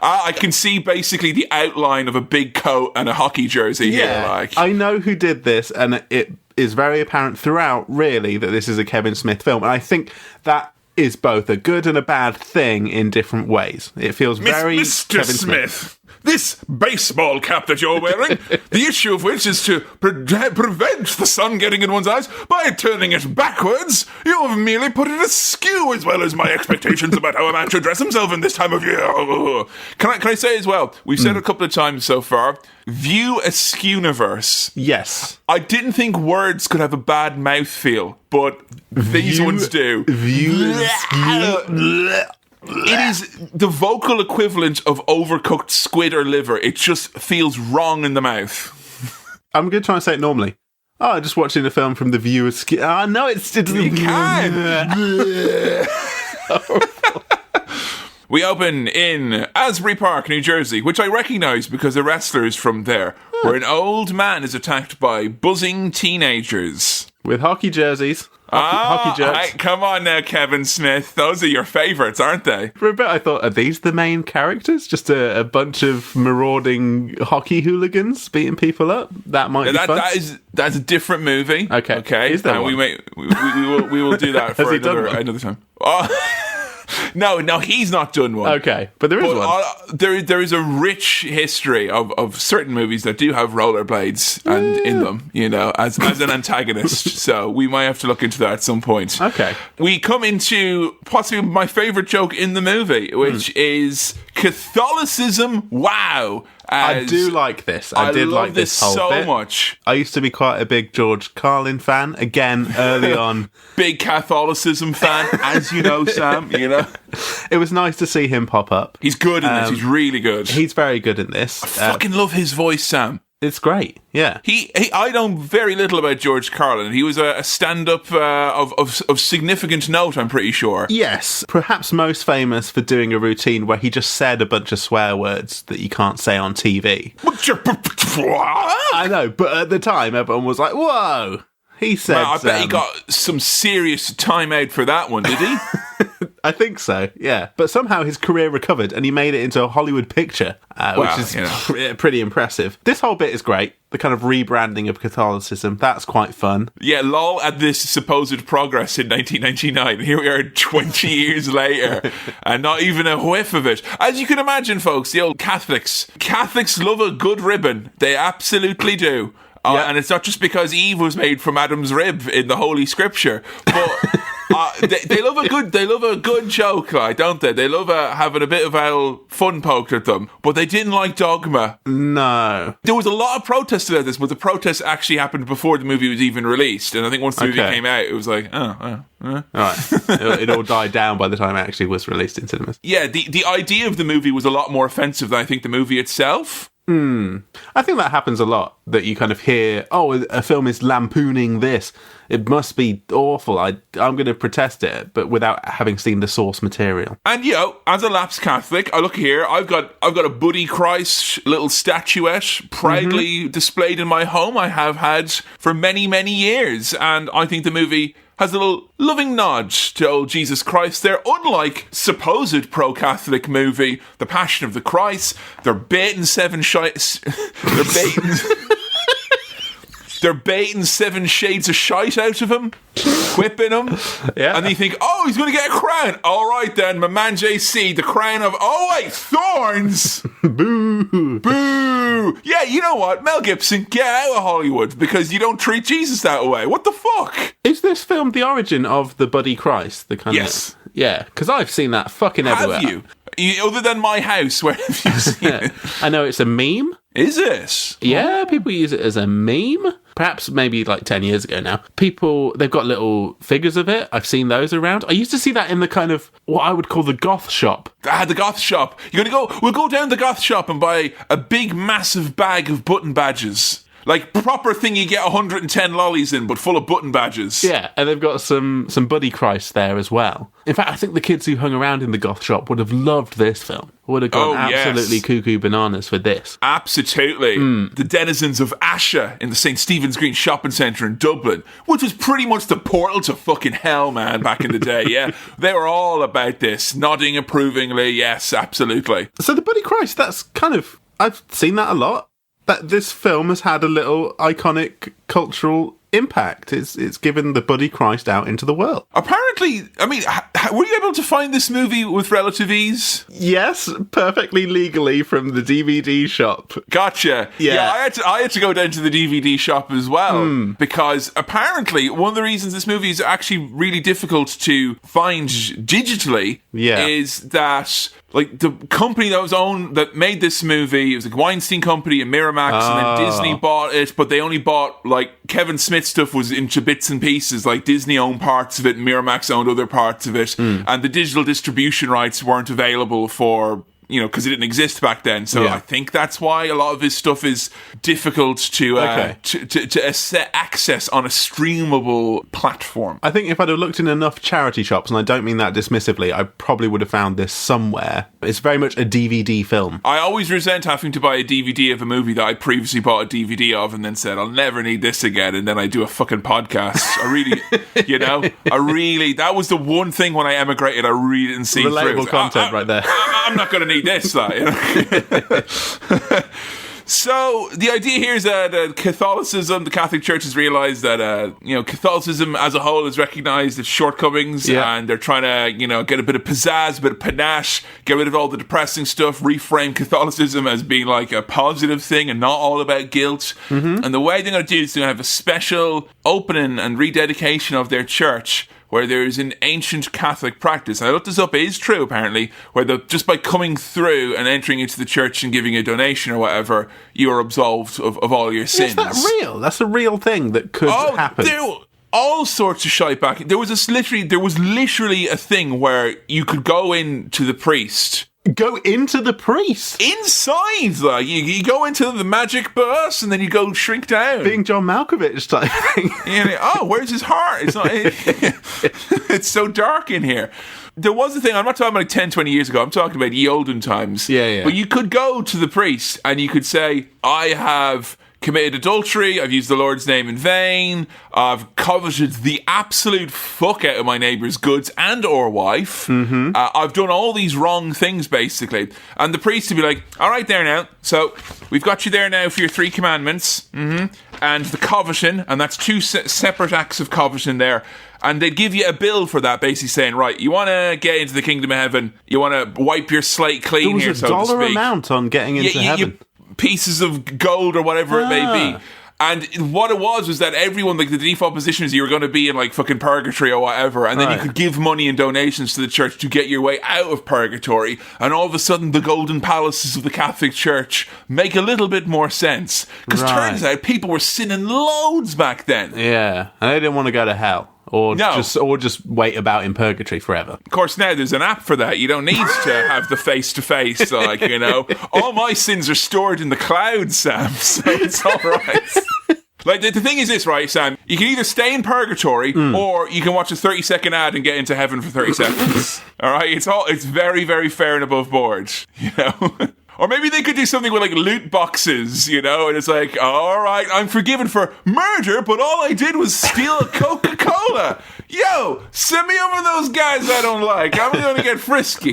I can see basically the outline of a big coat and a hockey jersey here. I know who did this, and it is very apparent throughout, really, that this is a Kevin Smith film. And I think that is both a good and a bad thing in different ways. It feels very Mr. Kevin Smith. This baseball cap that you're wearing, the issue of which is to prevent the sun getting in one's eyes by turning it backwards, you have merely put it askew, as well as my expectations about how a man should dress himself in this time of year. Can I say as well, we've said it a couple of times so far, view askew-niverse. Yes. I didn't think words could have a bad mouthfeel, but these ones do. View askew. It is the vocal equivalent of overcooked squid or liver. It just feels wrong in the mouth. I'm going to try and say it normally. Oh, just watching a film from the view askew. Oh, no, it's... You can! We open in Asbury Park, New Jersey, which I recognise because the wrestler is from there, where an old man is attacked by buzzing teenagers. with hockey jerseys. Hockey jerks. Come on now, Kevin Smith. Those are your favourites, aren't they? For a bit, I thought, are these the main characters? Just a bunch of marauding hockey hooligans beating people up? That might be fun. That's a different movie. Okay. Is there one? We will do that for another time. No, he's not done one. Okay, but there is one. There is a rich history of certain movies that do have rollerblades in them, as an antagonist. So we might have to look into that at some point. Okay. We come into possibly my favourite joke in the movie, which is Catholicism. Wow. I do like this. I did like this whole so bit. much. I used to be quite a big George Carlin fan. Again, early on. Big Catholicism fan, as you know, Sam. It was nice to see him pop up. He's good in this. He's really good. He's very good in this. I fucking love his voice, Sam. It's great, yeah. I know very little about George Carlin. He was a stand-up of significant note, I'm pretty sure. Yes, perhaps most famous for doing a routine where he just said a bunch of swear words that you can't say on TV. I know, but at the time, everyone was like, whoa! He said... Well, I bet he got some serious time out for that one, did he? I think so, yeah. But somehow his career recovered and he made it into a Hollywood picture, which is pretty impressive. This whole bit is great. The kind of rebranding of Catholicism, that's quite fun. Yeah, lol at this supposed progress in 1999. Here we are 20 years later and not even a whiff of it. As you can imagine, folks, the old Catholics love a good ribbon. They absolutely do. And it's not just because Eve was made from Adam's rib in the Holy Scripture, but they love a good joke, like, don't they? They love having a bit of fun poked at them. But they didn't like Dogma. No. There was a lot of protests about this, but the protests actually happened before the movie was even released. And I think once the movie came out, it was like, Right. It all died down by the time it actually was released in cinemas. Yeah, the idea of the movie was a lot more offensive than I think the movie itself. I think that happens a lot, that you kind of hear, a film is lampooning this. It must be awful. I'm going to protest it, but without having seen the source material. And, as a lapsed Catholic, I look here, I've got a Buddy Christ little statuette proudly displayed in my home. I have had for many, many years. And I think the movie has a little loving nod to old Jesus Christ there. Unlike supposed pro-Catholic movie, The Passion of the Christ, they're baiting They're baiting 7 shades of shite out of him, whipping him, and you think, he's going to get a crown. All right then, my man JC, the crown of, thorns! Boo! Boo! Yeah, you know what, Mel Gibson, get out of Hollywood, because you don't treat Jesus that way. What the fuck? Is this film the origin of the Buddy Christ? The kind Yes. Yeah, because I've seen that fucking everywhere. Have you? Other than My House, where have you seen it? I know it's a meme. Is it? Yeah, people use it as a meme. Perhaps maybe like 10 years ago now. They've got little figures of it. I've seen those around. I used to see that in the kind of what I would call the goth shop. The goth shop. We'll go down the goth shop and buy a big, massive bag of button badges. Like, proper thing you get 110 lollies in, but full of button badges. Yeah, and they've got some Buddy Christ there as well. In fact, I think the kids who hung around in the goth shop would have loved this film. Would have gone absolutely cuckoo bananas for this. Absolutely. The denizens of Asha in the St. Stephen's Green Shopping Centre in Dublin, which was pretty much the portal to fucking hell, man, back in the day, yeah. They were all about this, nodding approvingly, yes, absolutely. So the Buddy Christ, that's kind of... I've seen that a lot. That this film has had a little iconic cultural impact. It's given the Buddy Christ out into the world. Apparently, I mean, were you able to find this movie with relative ease? Yes, perfectly legally from the DVD shop. Gotcha. Yeah, I had to go down to the DVD shop as well, because apparently one of the reasons this movie is actually really difficult to find digitally is that... Like, the company that made this movie, it was like Weinstein Company and Miramax, and then Disney bought it, but they only bought, like, Kevin Smith stuff was into bits and pieces. Like, Disney owned parts of it, and Miramax owned other parts of it, and the digital distribution rights weren't available for because it didn't exist back then. So I think that's why a lot of his stuff is difficult to access on a streamable platform. I think if I'd have looked in enough charity shops, and I don't mean that dismissively, I probably would have found this somewhere. It's very much a DVD film. I always resent having to buy a DVD of a movie that I previously bought a DVD of and then said, I'll never need this again, and then I do a fucking podcast. That was the one thing when I emigrated I really didn't see relatable through. Content right there. I'm not going to need this. So the idea here is that Catholicism, the Catholic Church has realised that Catholicism as a whole has recognised its shortcomings, and they're trying to get a bit of pizzazz, a bit of panache, get rid of all the depressing stuff, reframe Catholicism as being like a positive thing and not all about guilt. Mm-hmm. And the way they're going to do is they're going to have a special opening and rededication of their church, where there is an ancient Catholic practice. And I looked this up, it is true apparently, where just by coming through and entering into the church and giving a donation or whatever, you are absolved of all your sins. Is that real? That's a real thing that could happen. All sorts of shite back. There was literally a thing where you could go in to the priest. Go into the priest? Inside, like, you go into the magic bus and then you go shrink down. Being John Malkovich type thing. Where's his heart? It's not. It's so dark in here. There was a thing, I'm not talking about like 10, 20 years ago, I'm talking about ye olden times. Yeah. But you could go to the priest and you could say, I have committed adultery, I've used the Lord's name in vain, I've coveted the absolute fuck out of my neighbour's goods and or wife, I've done all these wrong things basically. And the priest would be like, all right there now, so we've got you there now for your 3 commandments, and the coveting, and that's 2 separate acts of coveting there. And they'd give you a bill for that, basically saying, right, you want to get into the kingdom of heaven, you want to wipe your slate clean here, so to speak. There was a dollar amount on getting into heaven. Pieces of gold or whatever it may be. And what it was that everyone, like, the default position is you were going to be in like fucking purgatory or whatever, and then you could give money and donations to the church to get your way out of purgatory, and all of a sudden the golden palaces of the Catholic Church make a little bit more sense. Because turns out people were sinning loads back then. Yeah, and they didn't want to go to hell. Or just wait about in purgatory forever. Of course, now there's an app for that. You don't need to have the face-to-face, All my sins are stored in the cloud, Sam, so it's all right. Like, the thing is this, right, Sam? You can either stay in purgatory, or you can watch a 30-second ad and get into heaven for 30 seconds. All right? It's very, very fair and above board, Or maybe they could do something with, like, loot boxes, and it's like, all right, I'm forgiven for murder, but all I did was steal a Coca-Cola. Yo, send me over those guys I don't like. I'm going to get frisky.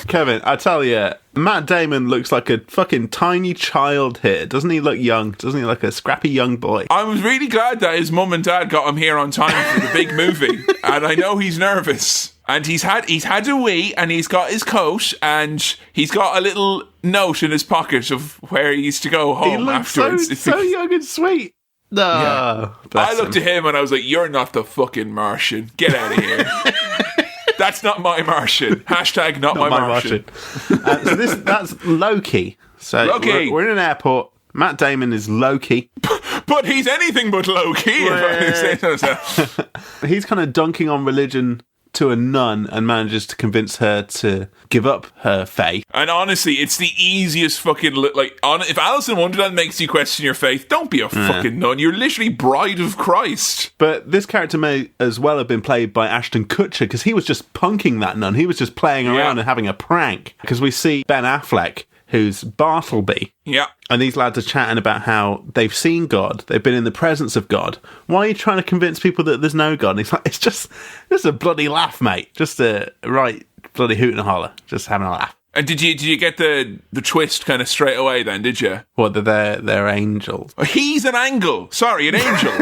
Kevin, I tell you, Matt Damon looks like a fucking tiny child here. Doesn't he look young? Doesn't he look like a scrappy young boy? I was really glad that his mum and dad got him here on time for the big movie, and I know he's nervous. And he's had a wee, and he's got his coat, and he's got a little note in his pocket of where he used to go home afterwards. So young and sweet. No, yeah. I looked at him and I was like, "You're not the fucking Martian. Get out of here." That's not my Martian. Hashtag not my Martian. So that's Loki. So Loki. We're in an airport. Matt Damon is Loki. But he's anything but Loki. He's kind of dunking on religion to a nun and manages to convince her to give up her faith. And honestly, it's the easiest fucking... if Alice in Wonderland makes you question your faith, don't be a fucking nun. You're literally bride of Christ. But this character may as well have been played by Ashton Kutcher, because he was just punking that nun. He was just playing around and having a prank. Because we see Ben Affleck, who's Bartleby. Yeah. And these lads are chatting about how they've seen God. They've been in the presence of God. Why are you trying to convince people that there's no God? And he's like, it's just a bloody laugh, mate. Just a right bloody hoot and holler. Just having a laugh. And did you get the twist kind of straight away then, did you? What, that they're angels? He's an angel. Sorry, an angel.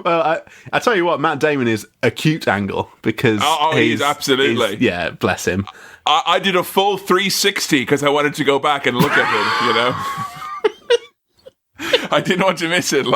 Well, I tell you what, Matt Damon is a cute angle, because he's absolutely. Yeah, bless him. I did a full 360 because I wanted to go back and look at him, I didn't want to miss it,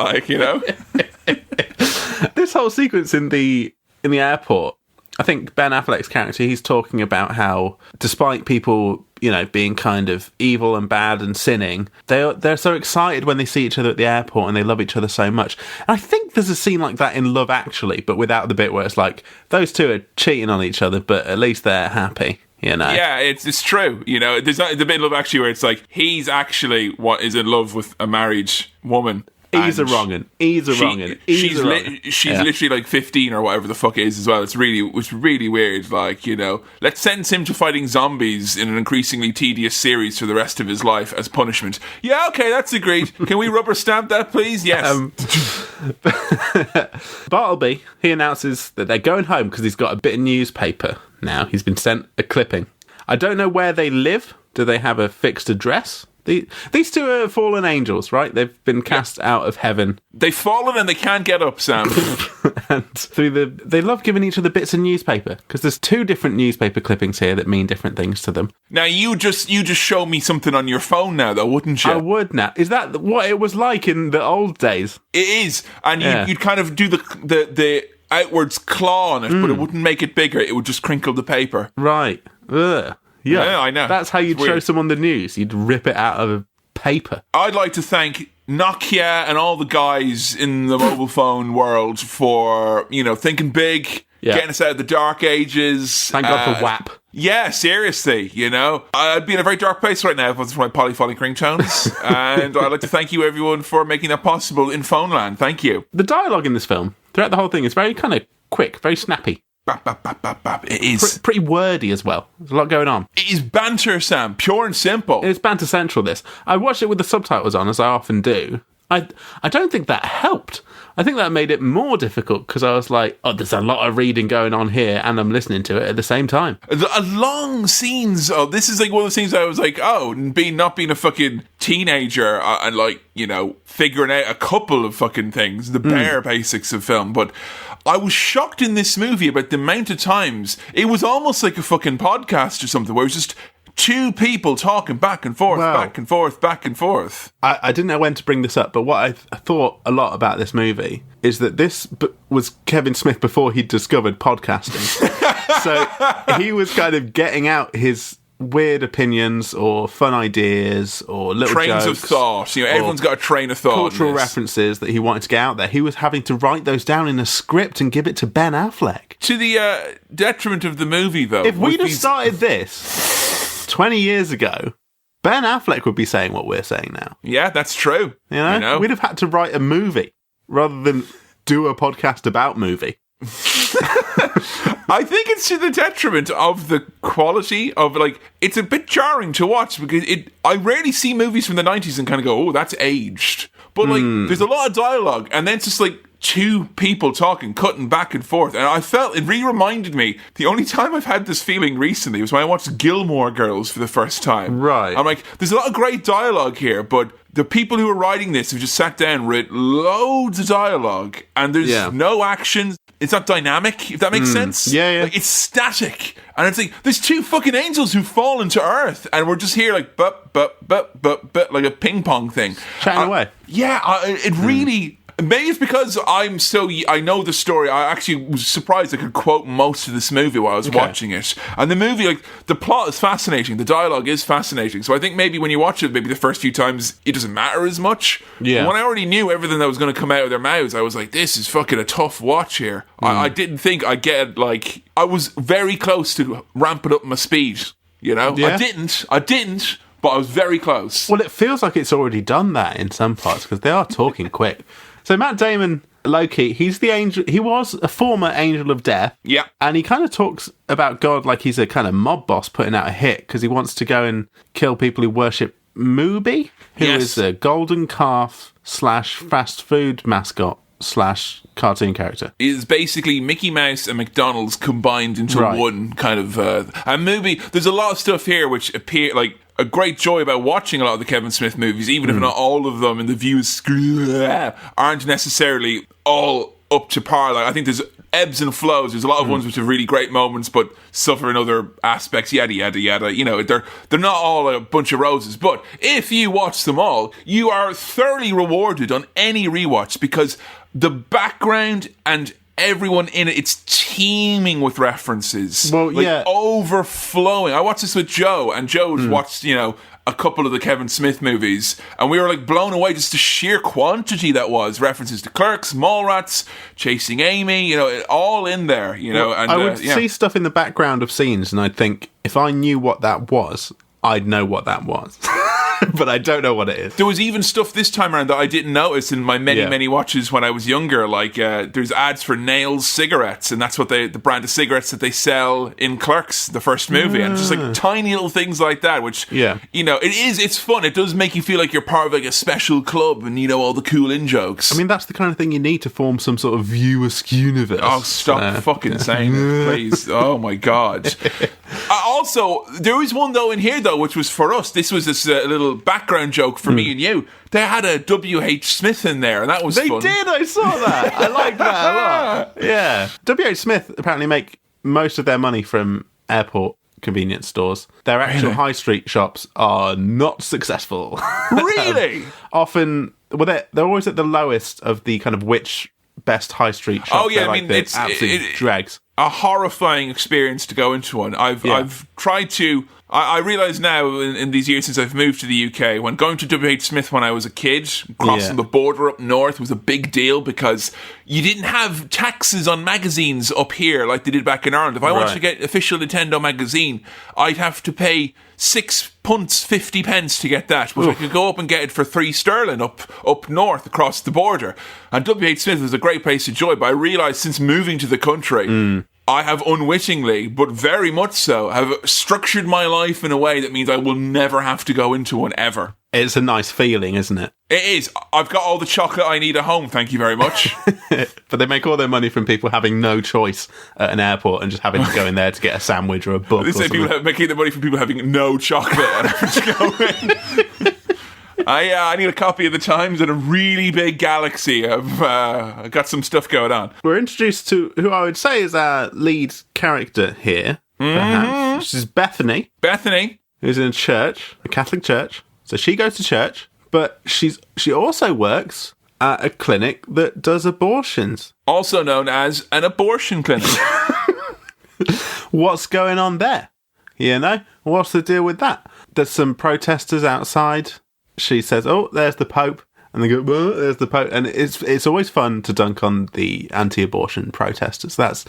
This whole sequence in the airport, I think Ben Affleck's character, he's talking about how, despite people, being kind of evil and bad and sinning, they're so excited when they see each other at the airport and they love each other so much. And I think there's a scene like that in Love Actually, but without the bit where it's like, those two are cheating on each other, but at least they're happy. you know? Yeah, it's true. You know, there's not the bit of love actually where it's like he's actually what is in love with a married woman. He's a wrongin'. She's literally like 15 or whatever the fuck it is as well. It's really weird. Like, you know, let's send him to fighting zombies in an increasingly tedious series for the rest of his life as punishment. Yeah, okay, that's agreed. Can we rubber stamp that, please? Yes. Bartleby, he announces that they're going home because he's got a bit of newspaper now. He's been sent a clipping. I don't know where they live. Do they have a fixed address? These two are fallen angels, right? They've been cast out of heaven. They've fallen and they can't get up, Sam. And they love giving each other bits of newspaper because there's two different newspaper clippings here that mean different things to them. Now you just show me something on your phone now, though, wouldn't you? I would now. Is that what it was like in the old days? It is, and you'd kind of do the outwards claw on it, but it wouldn't make it bigger. It would just crinkle the paper. Right. Ugh. Yeah, I know. That's how you'd show someone the news. You'd rip it out of a paper. I'd like to thank Nokia and all the guys in the mobile phone world for, you know, thinking big, getting us out of the dark ages. Thank God for WAP. Yeah, seriously, you know. I'd be in a very dark place right now if it wasn't for my polyphonic ringtones. And I'd like to thank you, everyone, for making that possible in Phoneland. Thank you. The dialogue in this film, throughout the whole thing, is very kind of quick, very snappy. Bap, bap, bap, bap, bap. It is. Pretty wordy as well. There's a lot going on. It is banter, Sam. Pure and simple. It's banter central, this. I watched it with the subtitles on, as I often do. I don't think that helped. I think that made it more difficult because I was like, oh, there's a lot of reading going on here and I'm listening to it at the same time. A long scenes of this is like one of those things I was like, oh, not being a fucking teenager and like, you know, figuring out a couple of fucking things, the bare basics of film. But I was shocked in this movie about the amount of times it was almost like a fucking podcast or something where it was just two people talking back and forth, back and forth, back and forth. I didn't know when to bring this up, but what I thought a lot about this movie is that this was Kevin Smith before he'd discovered podcasting. So he was kind of getting out his weird opinions or fun ideas or little trains jokes of thought. You know, everyone's got a train of thought. Cultural references that he wanted to get out there. He was having to write those down in a script and give it to Ben Affleck. To the detriment of the movie, though. If we'd have started this 20 years ago, Ben Affleck would be saying what we're saying now. Yeah, that's true. You know? We'd have had to write a movie rather than do a podcast about movie. I think it's to the detriment of the quality of, like, it's a bit jarring to watch because I rarely see movies from the 90s and kind of go, oh, that's aged. But, like, there's a lot of dialogue and then it's just, like, two people talking, cutting back and forth. And I felt, it really reminded me, the only time I've had this feeling recently was when I watched Gilmore Girls for the first time. Right. I'm like, there's a lot of great dialogue here, but the people who are writing this have just sat down, wrote loads of dialogue, and there's no action. It's not dynamic, if that makes sense. Yeah. Like, it's static. And it's like, there's two fucking angels who fall into Earth, and we're just here like, like a ping pong thing. Chatting away. Yeah, it really... Maybe it's because I know the story. I actually was surprised I could quote most of this movie while I was watching it. And the movie, like, the plot is fascinating. The dialogue is fascinating. So I think maybe when you watch it, maybe the first few times, it doesn't matter as much. Yeah. But when I already knew everything that was going to come out of their mouths, I was like, this is fucking a tough watch here. I didn't think I'd get, like... I was very close to ramping up my speed, you know? Yeah. I didn't, but I was very close. Well, it feels like it's already done that in some parts because they are talking quick. So Matt Damon, Loki, he's the angel. He was a former angel of death. Yeah. And he kind of talks about God like he's a kind of mob boss putting out a hit because he wants to go and kill people who worship Mubi, who is a golden calf / fast food mascot / cartoon character. Is basically Mickey Mouse and McDonald's combined into one kind of... and Mubi, there's a lot of stuff here which appear like... A great joy about watching a lot of the Kevin Smith movies, even if not all of them, and the views aren't necessarily all up to par. Like, I think there's ebbs and flows. There's a lot of ones which have really great moments, but suffer in other aspects. Yada yada yada. You know, they're not all a bunch of roses. But if you watch them all, you are thoroughly rewarded on any rewatch because the background and everyone in it, it's teeming with references. Well, overflowing. I watched this with Joe, and Joe watched, you know, a couple of the Kevin Smith movies, and we were like blown away just the sheer quantity that was. References to Clerks, Mallrats, Chasing Amy, all in there, Well, and I would see stuff in the background of scenes, and I'd think, if I knew what that was, I'd know what that was. But I don't know what it is. There was even stuff this time around that I didn't notice in my many watches when I was younger. Like there's ads for Nails cigarettes, and that's what the brand of cigarettes that they sell in Clerks, the first movie, and just like tiny little things like that. Which it's fun. It does make you feel like you're part of like a special club, and all the cool in jokes. I mean, that's the kind of thing you need to form some sort of view-esque universe. Oh, stop fucking saying it, please! Oh my god. Also, there was one though in here though, which was for us. This was this little background joke for me and you. They had a W.H. Smith in there, and that was fun. They did, I saw that. I liked that a lot. Yeah. W.H. Smith apparently make most of their money from airport convenience stores. Their actual high street shops are not successful. Really? Often, they're always at the lowest of the kind of which best high street shops. Oh yeah, I mean, it's absolute dregs. A horrifying experience to go into one. I've tried to. I realise now, in these years since I've moved to the UK, when going to W.H. Smith when I was a kid, crossing the border up north was a big deal because you didn't have taxes on magazines up here like they did back in Ireland. If I wanted to get official Nintendo magazine, I'd have to pay £6.50 to get that, but I could go up and get it for £3 up north across the border. And W.H. Smith was a great place to join, but I realised since moving to the country, I have unwittingly, but very much so, have structured my life in a way that means I will never have to go into one ever. It's a nice feeling, isn't it? It is. I've got all the chocolate I need at home, thank you very much. But they make all their money from people having no choice at an airport and just having to go in there to get a sandwich or a book. They say people making the money from people having no chocolate and having to go in. I need a copy of the Times and a really big galaxy. I've got some stuff going on. We're introduced to who I would say is our lead character here, perhaps. Which is Bethany. Bethany. Who's in a church, a Catholic church. So she goes to church, but she also works at a clinic that does abortions. Also known as an abortion clinic. What's going on there? What's the deal with that? There's some protesters outside. She says, "Oh, there's the Pope," and they go, "Oh, there's the Pope," and it's always fun to dunk on the anti-abortion protesters. That's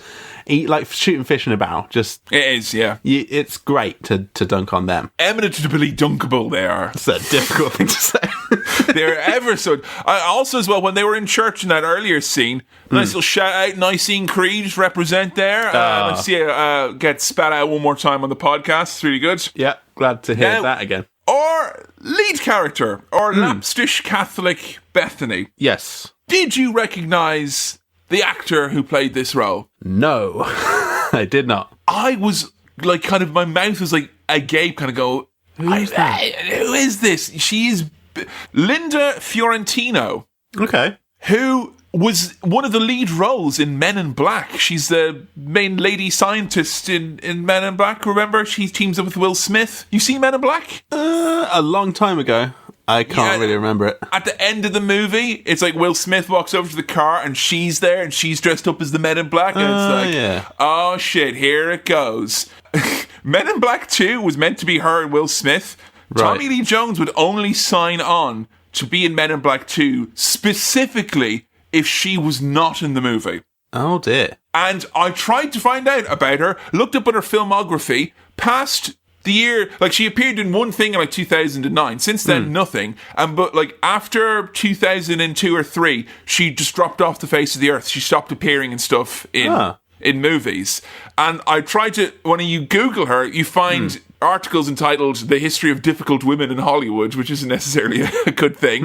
like shooting fish in a barrel. Just it is, yeah. It's great to dunk on them. Eminently dunkable they are. It's a difficult thing to say. They're ever so. Also, as well, when they were in church in that earlier scene, nice little shout out, Nicene Creed represent there. Let's see it get spat out one more time on the podcast. It's really good. Yeah, glad to hear that again. Or lead character, or lapstish Catholic Bethany. Yes. Did you recognise the actor who played this role? No, I did not. I was like, kind of, my mouth was like agape, kind of go, who is this? She is Linda Fiorentino. Okay. Who was one of the lead roles in Men in Black. She's the main lady scientist in Men in Black, remember? She teams up with Will Smith. You seen Men in Black? A long time ago. I can't really remember it. At the end of the movie, it's like Will Smith walks over to the car and she's there and she's dressed up as the Men in Black. And it's like, oh shit, here it goes. Men in Black 2 was meant to be her and Will Smith. Right. Tommy Lee Jones would only sign on to be in Men in Black 2 specifically if she was not in the movie. Oh dear. And I tried to find out about her, looked up at her filmography, past the year, like she appeared in one thing in like 2009. Since then, nothing. But like after 2002 or 3, she just dropped off the face of the earth. She stopped appearing in stuff in movies. And I tried to, when you Google her, you find articles entitled "The History of Difficult Women in Hollywood," which isn't necessarily a good thing.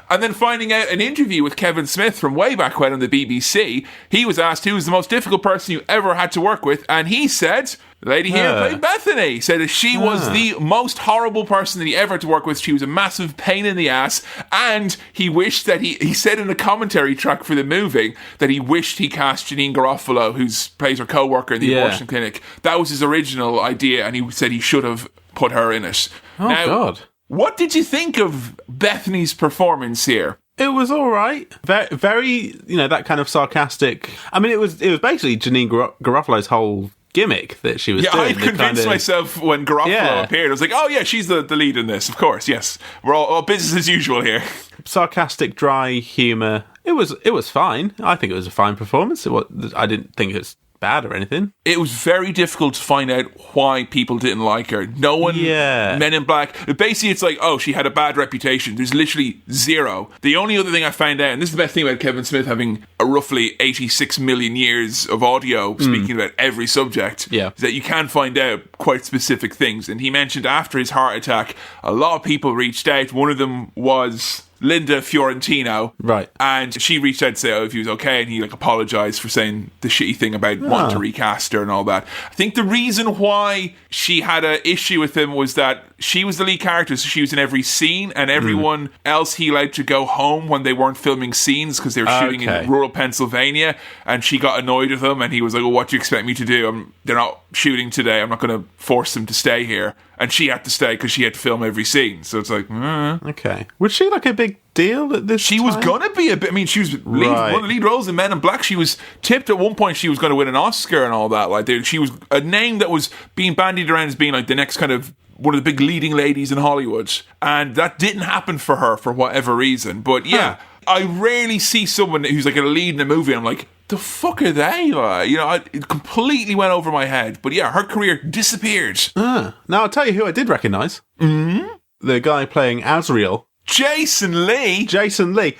And then finding out an interview with Kevin Smith from way back when on the BBC, he was asked who was the most difficult person you ever had to work with, and he said, the lady here played Bethany. He said that she was the most horrible person that he ever had to work with. She was a massive pain in the ass, and he wished that he said in a commentary track for the movie that he wished he cast Janine Garofalo, who plays her co-worker in the abortion clinic. That was his original idea, and he said he should have put her in it. Now, God. What did you think of Bethany's performance here? It was all right. Very, that kind of sarcastic. I mean, it was basically Janine Garofalo's whole gimmick that she was doing. I convinced myself when Garofalo appeared. I was like, oh yeah, she's the lead in this, of course, yes. We're all business as usual here. Sarcastic, dry humour. It was fine. I think it was a fine performance. I didn't think it was bad or anything. It was very difficult to find out why people didn't like her. No one, Men in Black, basically it's like, oh, she had a bad reputation. There's literally zero. The only other thing I found out, and this is the best thing about Kevin Smith having a roughly 86 million years of audio speaking about every subject, is that you can find out quite specific things. And he mentioned after his heart attack, a lot of people reached out. One of them was Linda Fiorentino. Right. And she reached out to say, if he was okay, and he apologised for saying the shitty thing about wanting to recast her and all that. I think the reason why she had an issue with him was that she was the lead character, so she was in every scene, and everyone else he allowed to go home when they weren't filming scenes because they were shooting in rural Pennsylvania, and she got annoyed with him, and he was like, what do you expect me to do? They're not shooting today. I'm not going to force them to stay here. And she had to stay because she had to film every scene. So it's like, okay. Was she a big deal at this She time? was going to be a bit. I mean, she was one of the lead roles in Men in Black. She was tipped at one point she was going to win an Oscar and all that. She was a name that was being bandied around as being the next kind of one of the big leading ladies in Hollywood. And that didn't happen for her for whatever reason. But I rarely see someone who's a lead in a movie and I'm like, the fuck are they? It completely went over my head. But her career disappeared. Now, I'll tell you who I did recognise. The guy playing Azrael. Jason Lee. Do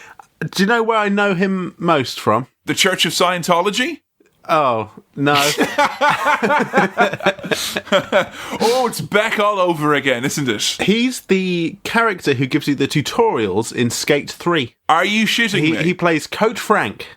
you know where I know him most from? The Church of Scientology? Oh, no. It's Beck all over again, isn't it? He's the character who gives you the tutorials in Skate 3. Are you shitting me? He plays Coach Frank.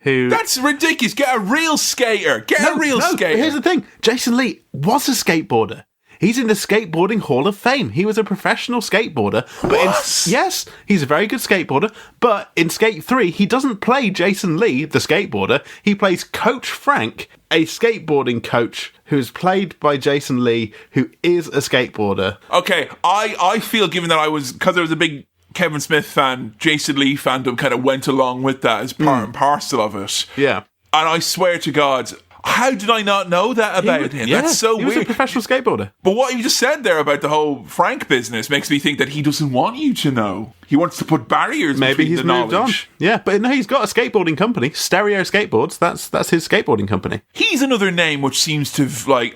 That's ridiculous. Get a real skater. Skater. Here's the thing. Jason Lee was a skateboarder. He's in the Skateboarding Hall of Fame. He was a professional skateboarder. But yes, he's a very good skateboarder. But in Skate 3, he doesn't play Jason Lee, the skateboarder. He plays Coach Frank, a skateboarding coach who's played by Jason Lee, who is a skateboarder. Okay, I feel, given that because I was a big Kevin Smith fan, Jason Lee fandom kind of went along with that as part and parcel of it. Yeah. And I swear to God, how did I not know that about him? That's so weird. He was a professional skateboarder. But what you just said there about the whole Frank business makes me think that he doesn't want you to know. He wants to put barriers between the knowledge. Moved on. Yeah, but no, he's got a skateboarding company, Stereo Skateboards. That's his skateboarding company. He's another name which seems to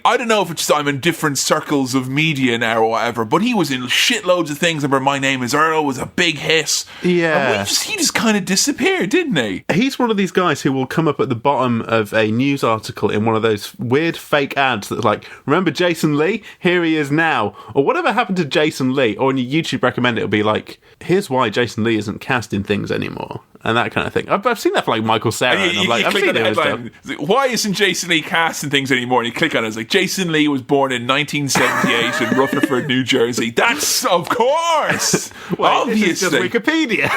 I don't know if it's I'm in different circles of media now or whatever, but he was in shitloads of things. Remember, My Name Is Earl was a big hit. Yeah. And he just kind of disappeared, didn't he? He's one of these guys who will come up at the bottom of a news article in one of those weird fake ads that's like, remember Jason Lee? Here he is now. Or whatever happened to Jason Lee? Or in your YouTube recommend, it'll be like, here's why Jason Lee isn't cast in things anymore. And that kind of thing. I've seen that for Michael Cera. And I'm like, I've seen the headline. Why isn't Jason Lee cast in things anymore? And you click on it, it's like, Jason Lee was born in 1978 in Rutherford, New Jersey. That's, of course! Obviously. This is just Wikipedia.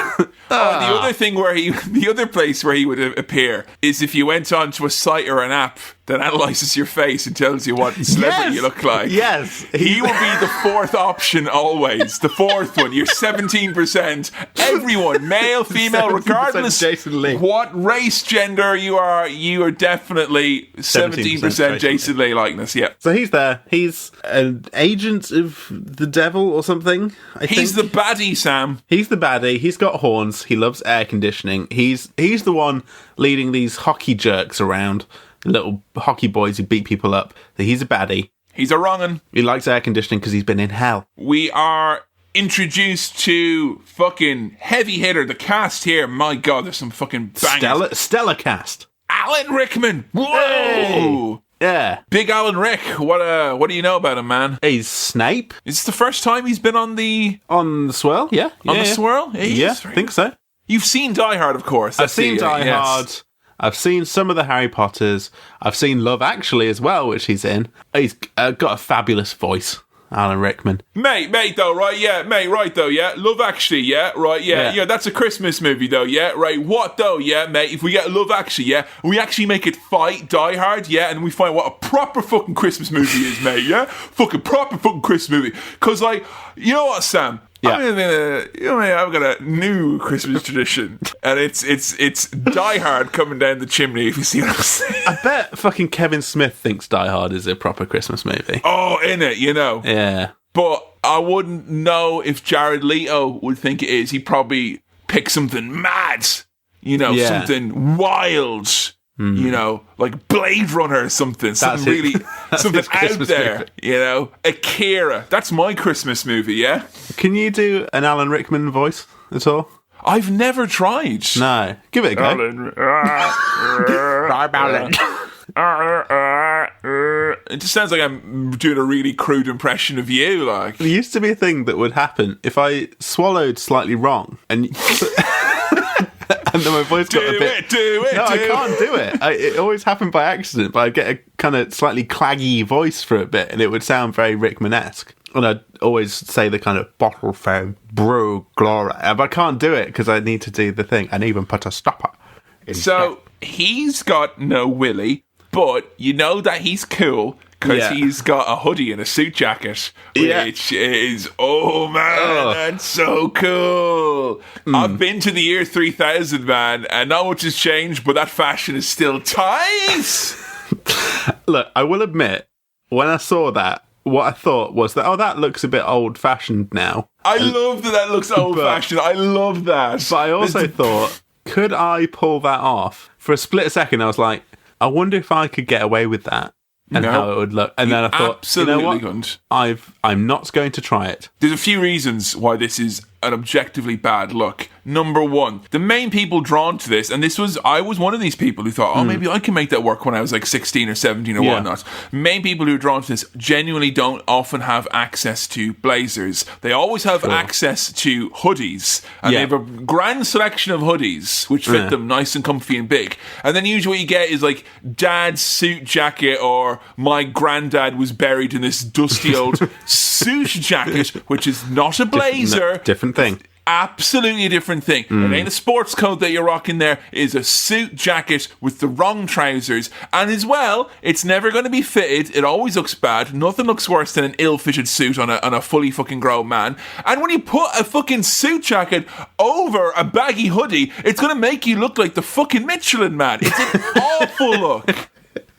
The other place where he would appear is if you went onto a site or an app that analyses your face and tells you what celebrity you look like. Yes. He will be the fourth option always. The fourth one. You're 17%. Everyone, male, female, regardless Jason Lee. What race, gender you are definitely 17% Jason Lee likeness. Yeah. So he's there. He's an agent of the devil or something, He's the baddie, Sam. He's the baddie. He's got horns. He loves air conditioning. He's the one leading these hockey jerks around. Little hockey boys who beat people up. He's a baddie. He's a wrong'un. He likes air conditioning because he's been in hell. We are introduced to fucking heavy hitter. The cast here, my God, there's some fucking bangers. Stellar cast. Alan Rickman. Whoa! Hey. Yeah. Big Alan Rick. What do you know about him, man? He's Snape. Is this the first time he's been on the swirl? Yeah. On the swirl? Yeah, I think so. You've seen Die Hard, of course. I've seen Die Hard. I've seen some of the Harry Potters. I've seen Love Actually as well, which he's in. He's got a fabulous voice, Alan Rickman. Mate, though, right? Yeah, mate, right, though, yeah? Love Actually, yeah? Right, yeah. Yeah, that's a Christmas movie, though, yeah? Right, what, though, yeah, mate? If we get Love Actually, yeah? And we actually make it fight Die Hard, yeah? And we find what a proper fucking Christmas movie is, mate, yeah? Fucking proper fucking Christmas movie. Because, you know what, Sam? Yeah. I've got a new Christmas tradition, and it's Die Hard coming down the chimney. If you see what I'm saying. I bet fucking Kevin Smith thinks Die Hard is a proper Christmas movie. Oh, in it, Yeah. But I wouldn't know if Jared Leto would think it is. He'd probably pick something mad, something wild. Like Blade Runner or something. Something really, something out there, movie. Akira. That's my Christmas movie, yeah? Can you do an Alan Rickman voice at all? I've never tried. No. Give it a go. Alan. It just sounds like I'm doing a really crude impression of you, like. There used to be a thing that would happen if I swallowed slightly wrong and... And then my voice got a bit... I can't do it. It always happened by accident, but I'd get a kind of slightly claggy voice for a bit, and it would sound very Rickman-esque. And I'd always say the kind of bottle foam, brew, glory. But I can't do it, because I need to do the thing, and even put a stopper. So, he's got no willy, but you know that he's cool... Because he's got a hoodie and a suit jacket, which is, that's so cool. I've been to the year 3000, man, and not much has changed, but that fashion is still tight. Look, I will admit, when I saw that, what I thought was that, that looks a bit old-fashioned now. I love that looks old-fashioned. I love that. But I also thought, could I pull that off? For a split second, I was like, I wonder if I could get away with that. And how it would look. And then I thought, absolutely couldn't. I'm not going to try it. There's a few reasons why this is an objectively bad look. Number one, the main people drawn to this, and I was one of these people who thought, maybe I can make that work when I was like 16 or 17 or whatnot. Main people who are drawn to this genuinely don't often have access to blazers. They always have access to hoodies, and they have a grand selection of hoodies which fit them nice and comfy and big. And then usually what you get is like dad's suit jacket, or my granddad was buried in this dusty old suit jacket, which is not a blazer. Different thing. Absolutely a different thing. It ain't a sports coat that you're rocking there. It is a suit jacket with the wrong trousers. And as well, it's never going to be fitted. It always looks bad. Nothing looks worse than an ill-fitted suit on a fully fucking grown man. And when you put a fucking suit jacket over a baggy hoodie, it's going to make you look like the fucking Michelin Man. It's an awful look.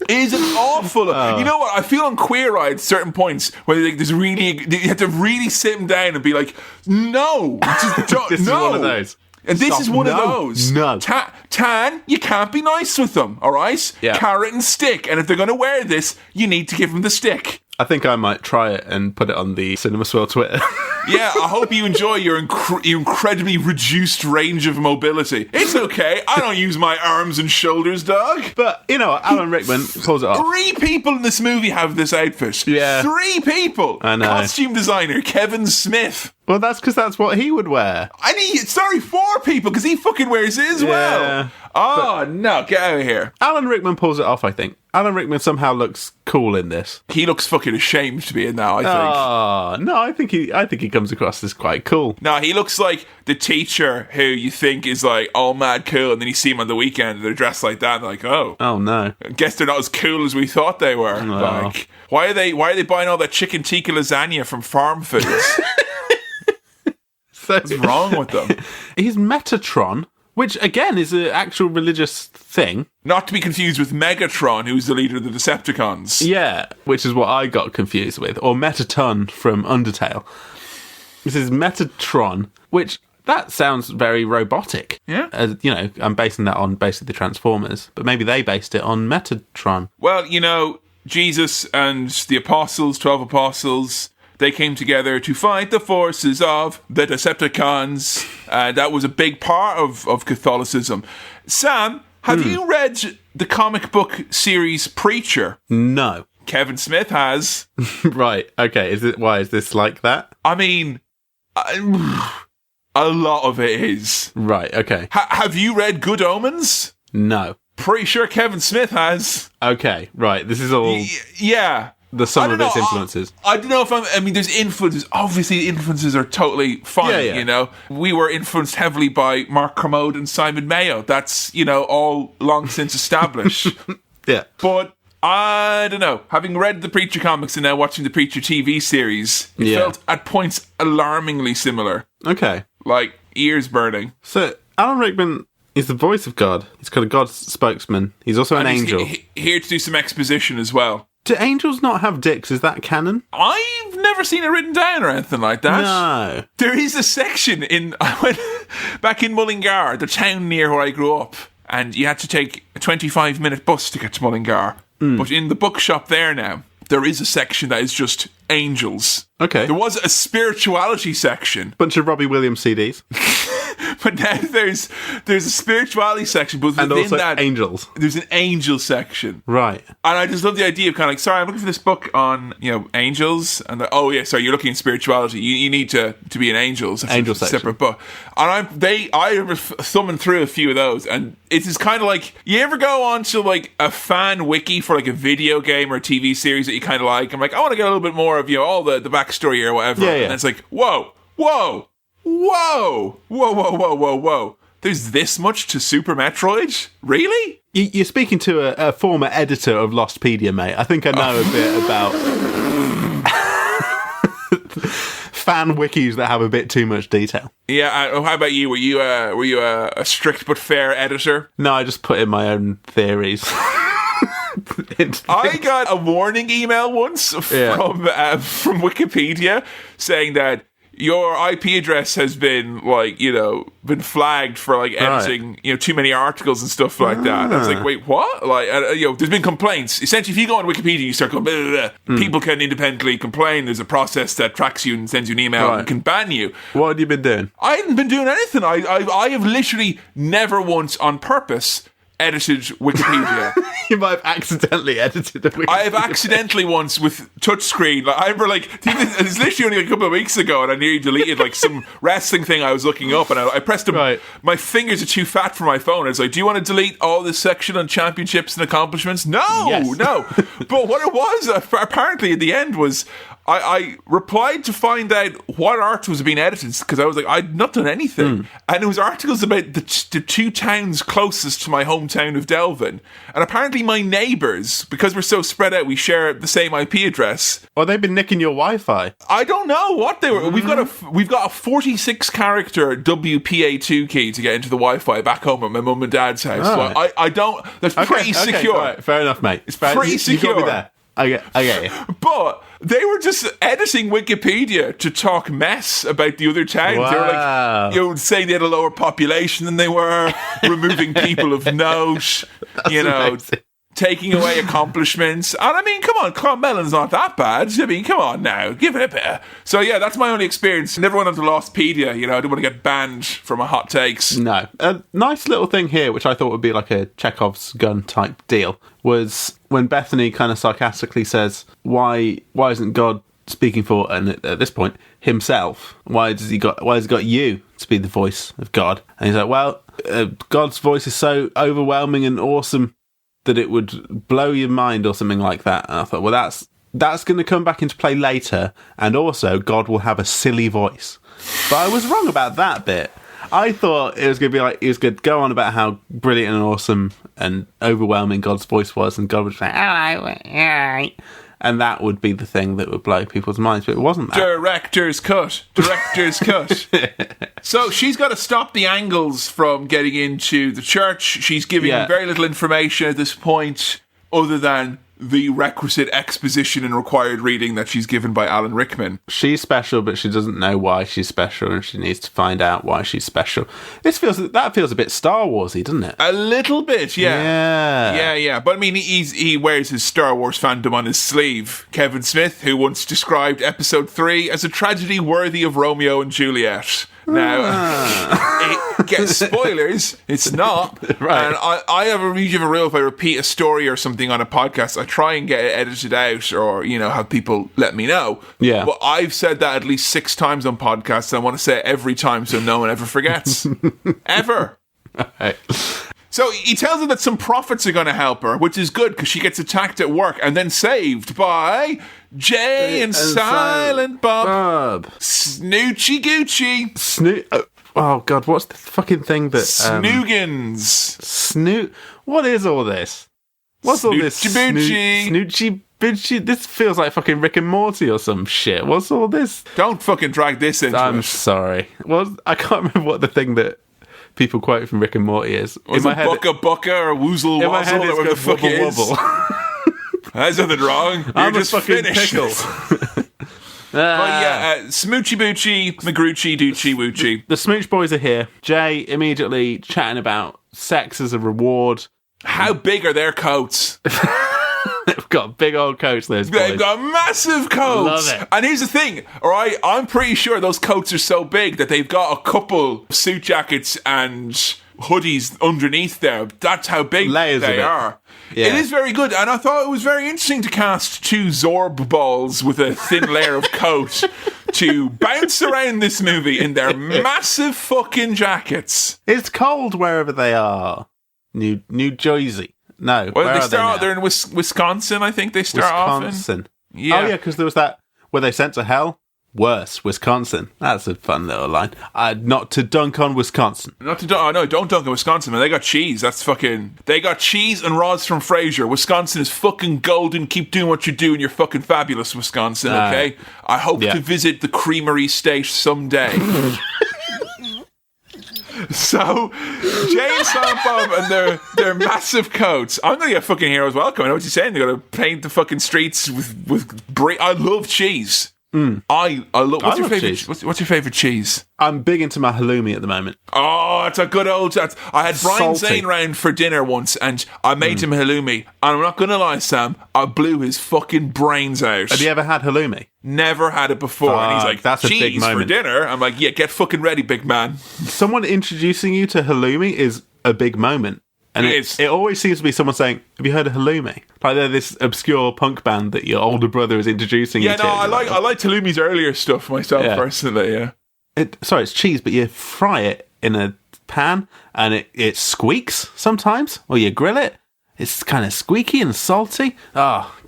It is an awful look. You know what? I feel on Queer Eye at certain points where you have to really sit him down and be like, no, just don't, this is one of those. And this is one of those. No. Tan, you can't be nice with them, all right? Yeah. Carrot and stick. And if they're going to wear this, you need to give them the stick. I think I might try it and put it on the Cinema Swirl Twitter. Yeah, I hope you enjoy your incredibly reduced range of mobility. It's okay. I don't use my arms and shoulders, dog. But, Alan Rickman pulls it off. 3 people in this movie have this outfit. Yeah. 3 people. I know. Costume designer Kevin Smith. Well, that's because that's what he would wear. 4 people, because he fucking wears it as well. Oh, no, get out of here. Alan Rickman pulls it off, I think. Alan Rickman somehow looks cool in this. He looks fucking ashamed to be in that, I think. Oh, no, I think he comes across as quite cool. No, he looks like the teacher who you think is like all mad cool, and then you see him on the weekend and they're dressed like that, and they're like, oh. Oh, no. I guess they're not as cool as we thought they were. Oh. Like, why are they buying all that chicken tikka lasagna from Farm Foods? What's wrong with them? He's Metatron, which, again, is an actual religious thing. Not to be confused with Megatron, who's the leader of the Decepticons. Yeah, which is what I got confused with. Or Metaton from Undertale. This is Metatron, which, that sounds very robotic. Yeah. I'm basing that on basically the Transformers, but maybe they based it on Metatron. Well, Jesus and the apostles, 12 apostles... They came together to fight the forces of the Decepticons. That was a big part of Catholicism. Sam, have you read the comic book series Preacher? No. Kevin Smith has. Right, okay. Why is this like that? I mean, a lot of it is. Right, okay. Have you read Good Omens? No. Pretty sure Kevin Smith has. Okay, right. This is all... Yeah. The sum of its influences. I don't know if there's influences. Obviously, the influences are totally fine, We were influenced heavily by Mark Kermode and Simon Mayo. That's, all long since established. Yeah. But I don't know. Having read the Preacher comics and now watching the Preacher TV series, it felt at points alarmingly similar. Okay. Like, ears burning. So, Alan Rickman is the voice of God. He's kind of God's spokesman. He's also an angel. He's here to do some exposition as well. Do angels not have dicks? Is that canon? I've never seen it written down or anything like that. No. There is a section I went back in Mullingar, the town near where I grew up, and you had to take a 25-minute bus to get to Mullingar. But in the bookshop there now, there is a section that is just angels. Okay. There was a spirituality section. Bunch of Robbie Williams CDs. But now there's a spirituality section, but within and also that, angels. There's an angel section. Right. And I just love the idea of kind of like, sorry, I'm looking for this book on, angels. And sorry, you're looking at spirituality. You need to be an angel. So angel it's a section. separate book. And I remember thumbing through a few of those. And it is kind of like, you ever go on to like a fan wiki for like a video game or a TV series that you kind of like? I'm like, I want to get a little bit more of, all the backstory or whatever. Yeah. And it's like, whoa. There's this much to Super Metroid? Really? You're speaking to a former editor of Lostpedia, mate. I think I know a bit about fan wikis that have a bit too much detail. Yeah, how about you? Were you a strict but fair editor? No, I just put in my own theories. I got a warning email once from Wikipedia saying that your IP address has been been flagged for editing too many articles and stuff like that. And I was like, wait, what? There's been complaints. Essentially, if you go on Wikipedia, you start going, blah, blah, blah. People can independently complain. There's a process that tracks you and sends you an email and can ban you. What have you been doing? I haven't been doing anything. I have literally never once on purpose edited Wikipedia. You might have accidentally edited the Wikipedia. I have accidentally once with touchscreen. I remember it's literally only a couple of weeks ago, and I nearly deleted some wrestling thing I was looking up, and I pressed them. Right. My fingers are too fat for my phone. It's like, do you want to delete all this section on championships and accomplishments? No. But what it was apparently in the end was, I replied to find out what art was being edited, because I was like, I'd not done anything. And it was articles about the two towns closest to my hometown of Delvin. And apparently my neighbours, because we're so spread out, we share the same IP address. Well, they've been nicking your Wi-Fi. I don't know what they were. We've got a 46 character WPA2 key to get into the Wi-Fi back home at my mum and dad's house. Right. So I don't. That's pretty secure. Right, fair enough, mate. It's pretty secure. You got me there. I get you. But they were just editing Wikipedia to talk mess about the other towns. Wow. They were saying they had a lower population than they were, removing people of note, amazing. Taking away accomplishments. And I mean, come on, Clonmelon's not that bad. I mean, come on now, give it a bit. So yeah, that's my only experience. Never went on to Lostpedia, I didn't want to get banned for my hot takes. No. A nice little thing here, which I thought would be like a Chekhov's gun type deal, was when Bethany kind of sarcastically says, why isn't God speaking for, and at this point, himself? Why has he got you to be the voice of God? And he's like, well, God's voice is so overwhelming and awesome that it would blow your mind, or something like that. And I thought, well, that's going to come back into play later, and also God will have a silly voice. But I was wrong about that bit. I thought it was going to be he was going to go on about how brilliant and awesome and overwhelming God's voice was, and God would say, all right. And that would be the thing that would blow people's minds, but it wasn't that. Director's cut. So she's got to stop the Angles from getting into the church. She's giving very little information at this point, other than the requisite exposition and required reading that she's given by Alan Rickman. She's special, but she doesn't know why she's special, and she needs to find out why she's special. That feels a bit Star Warsy, doesn't it? A little bit, yeah. Yeah. But I mean, he wears his Star Wars fandom on his sleeve. Kevin Smith, who once described Episode 3 as a tragedy worthy of Romeo and Juliet. Now, it gets spoilers. It's not. Right. And I have a rule if I repeat a story or something on a podcast, I try and get it edited out, or, have people let me know. Yeah. But I've said that at least 6 times on podcasts, and I want to say it every time so no one ever forgets. Ever. Right. So he tells her that some prophets are going to help her, which is good because she gets attacked at work and then saved by Jay and Silent Bob. Snoochie Gucci. Oh, God, what's the fucking thing that... Snoogans. What is all this? What's all this Snoochie Boochie? This feels like fucking Rick and Morty or some shit. What's all this? Don't fucking drag this into I'm it. sorry. Well, I can't remember what the thing that people quote from Rick and Morty is. Was it Bucka Bucka or Woozle in my head Wazzle or whatever the fuck it is? Wobble. There's nothing wrong. I'm just a fucking finished. pickle. But yeah, Smoochie Boochie, Magrucci, Doochie, Woochie. The Smooch Boys are here. Jay immediately chatting about sex as a reward. How big are their coats? They've got big old coats, those boys. They've got massive coats. Love it. And here's the thing, all right? I'm pretty sure those coats are so big that they've got a couple suit jackets and hoodies underneath there. That's how big Layers they of it. are. Yeah. It is very good, and I thought it was very interesting to cast two Zorb balls with a thin layer of coat to bounce around this movie in their massive fucking jackets. It's cold wherever they are. New Jersey. No, Well, where they are start out they there in Wisconsin, I think they start off in. Wisconsin. Yeah. Oh, yeah, because there was that, were they sent to hell? Worse, Wisconsin. That's a fun little line. Not to dunk on Wisconsin. Not to dunk. Oh, no, don't dunk in Wisconsin, man. They got cheese. That's fucking. They got cheese and rods from Frasier. Wisconsin is fucking golden. Keep doing what you're doing. You're fucking fabulous, Wisconsin. Okay. I hope to visit the Creamery State someday. So, Jay and Silent Bob and their massive coats. I'm gonna get fucking Heroes Welcome. I know what you're saying. They're gonna paint the fucking streets with I love cheese. I love. What's your favorite? Cheese. What's your favorite cheese? I'm big into my halloumi at the moment. Oh, it's a good old. I had Brian Salty. Zane round for dinner once, and I made him halloumi. And I'm not gonna lie, Sam, I blew his fucking brains out. Have you ever had halloumi? Never had it before, and he's like, that's a cheese big for moment. dinner. I'm like, yeah, get fucking ready, big man. Someone introducing you to halloumi is a big moment. And It is. it always seems to be someone saying, have you heard of halloumi? Like they're this obscure punk band that your older brother is introducing you Yeah, to. no, I like halloumi's earlier stuff myself, Yeah. personally, yeah. It's cheese, but you fry it in a pan and it squeaks sometimes, or you grill it. It's kind of squeaky and salty.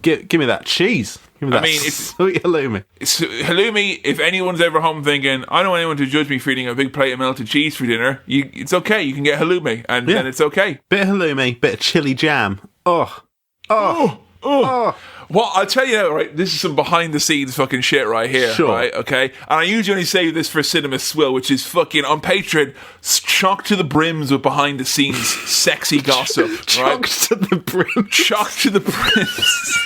Give me that cheese. Give me that sweet halloumi. It's halloumi, if anyone's ever home thinking, I don't want anyone to judge me for eating a big plate of melted cheese for dinner, it's okay, you can get halloumi, and it's okay. Bit of halloumi, bit of chili jam. Oh. Well, I'll tell you now, right, this is some behind-the-scenes fucking shit right here, Sure. right, okay? And I usually only say this for Cinema Swill, which is fucking, on Patreon, chocked to the brims with behind-the-scenes sexy gossip, right? Chocked to the brim. Chocked to the brims.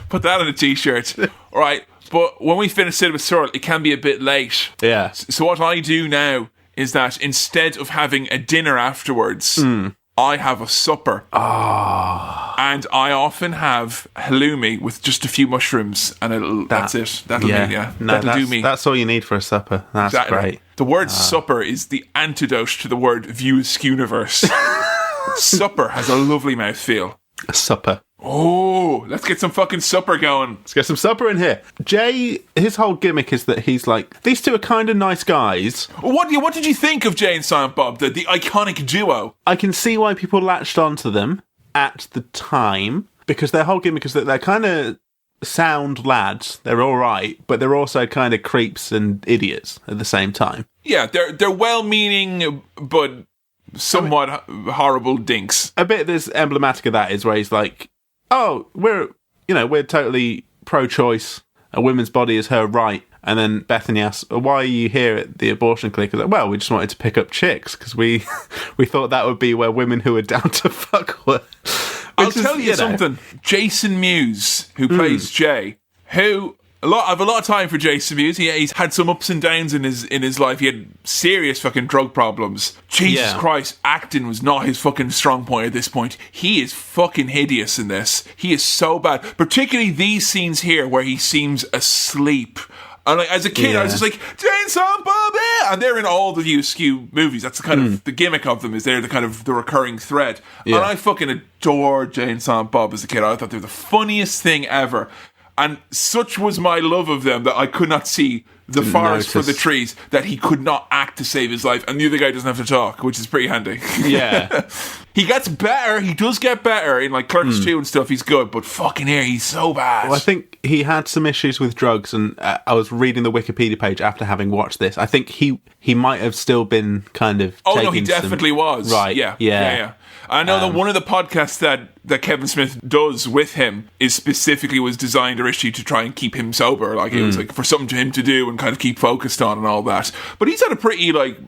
Put that on a t-shirt. All right, but when we finish Cinema Swirl, it can be a bit late. Yeah. So what I do now is that instead of having a dinner afterwards, I have a supper. And I often have halloumi with just a few mushrooms, and that's it. That'll do me. That's all you need for a supper. That's great. The word supper is the antidote to the word view universe. Supper has a lovely mouthfeel. A supper. Oh, let's get some fucking supper going. Let's get some supper in here. Jay, his whole gimmick is that he's like, these two are kind of nice guys. What did you think of Jay and Silent Bob, the iconic duo? I can see why people latched onto them at the time, because their whole gimmick is that they're kind of sound lads. They're all right, but they're also kind of creeps and idiots at the same time. Yeah, they're well-meaning, but somewhat horrible dinks. A bit that's emblematic of that is where he's like, oh, we're totally pro-choice. A woman's body is her right. And then Bethany asks, why are you here at the abortion clinic? Like, well, we just wanted to pick up chicks because we thought that would be where women who were down to fuck were. I'll tell you something. Jason Mewes, who plays Jay, I have a lot of time for Jason Mewes. He's had some ups and downs in his life. He had serious fucking drug problems. Jesus Christ, acting was not his fucking strong point at this point. He is fucking hideous in this. He is so bad. Particularly these scenes here where he seems asleep. And like, as a kid, I was just like, Jane, Silent Bob, yeah! And they're in all the USQ movies. That's the kind of the gimmick of them, is they're the kind of the recurring thread. Yeah. And I fucking adored Jane, Silent Bob as a kid. I thought they were the funniest thing ever. And such was my love of them that I could not see the forest for the trees, that he could not act to save his life. And the other guy doesn't have to talk, which is pretty handy. Yeah. He gets better. He does get better in like Clerks 2 and stuff. He's good, but fucking here, he's so bad. Well, I think he had some issues with drugs, and I was reading the Wikipedia page after having watched this. I think he might have still been kind of. Oh no, he definitely was. Right. Yeah. I know that one of the podcasts that Kevin Smith does with him is specifically was designed or issued to try and keep him sober. Like it was like for something to him to do and kind of keep focused on and all that. But he's had a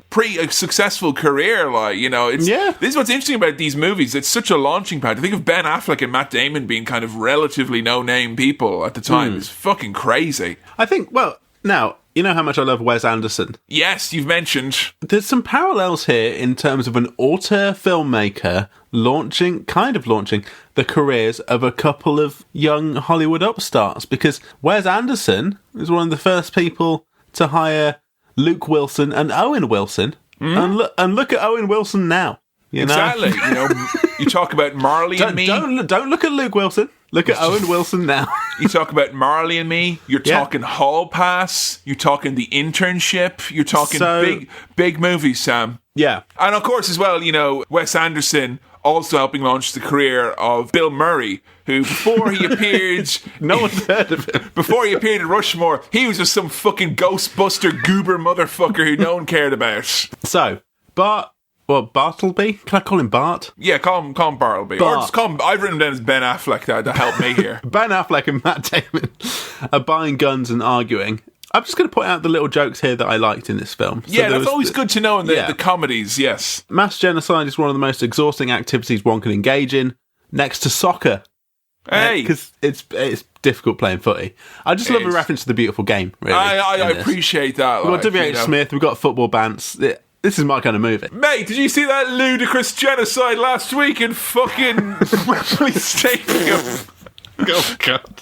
pretty successful career. Like, you know, this is what's interesting about these movies. It's such a launching pad. To think of Ben Affleck and Matt Damon being kind of relatively no-name people at the time is fucking crazy. I think, well, now, you know how much I love Wes Anderson? Yes, you've mentioned. There's some parallels here in terms of an auteur filmmaker launching the careers of a couple of young Hollywood upstarts, because Wes Anderson is one of the first people to hire Luke Wilson and Owen Wilson. And look at Owen Wilson now. Exactly. You know, you talk about Marley and Me. Don't look at Luke Wilson. Look at Owen Wilson now. You talk about Marley and Me. You're talking Hall Pass. You're talking The Internship. You're talking big movies, Sam. Yeah. And of course, as well, you know, Wes Anderson also helping launch the career of Bill Murray, who before he appeared... No one's heard of him. Before he appeared in Rushmore, he was just some fucking Ghostbuster goober motherfucker who no one cared about. So, Bartleby? Can I call him Bart? Yeah, call him Bartleby. Bart. Or just call him... I've written him down as Ben Affleck to help me here. Ben Affleck and Matt Damon are buying guns and arguing. I'm just going to point out the little jokes here that I liked in this film. So that's always good to know in the comedies, yes. Mass genocide is one of the most exhausting activities one can engage in, next to soccer. Hey! Because it's difficult playing footy. I just love a reference to the beautiful game, really. I appreciate that. We've got W.H. Smith, we've got football bants. This is my kind of movie. Mate, did you see that ludicrous genocide last week in fucking Wembley Stadium? Oh, God.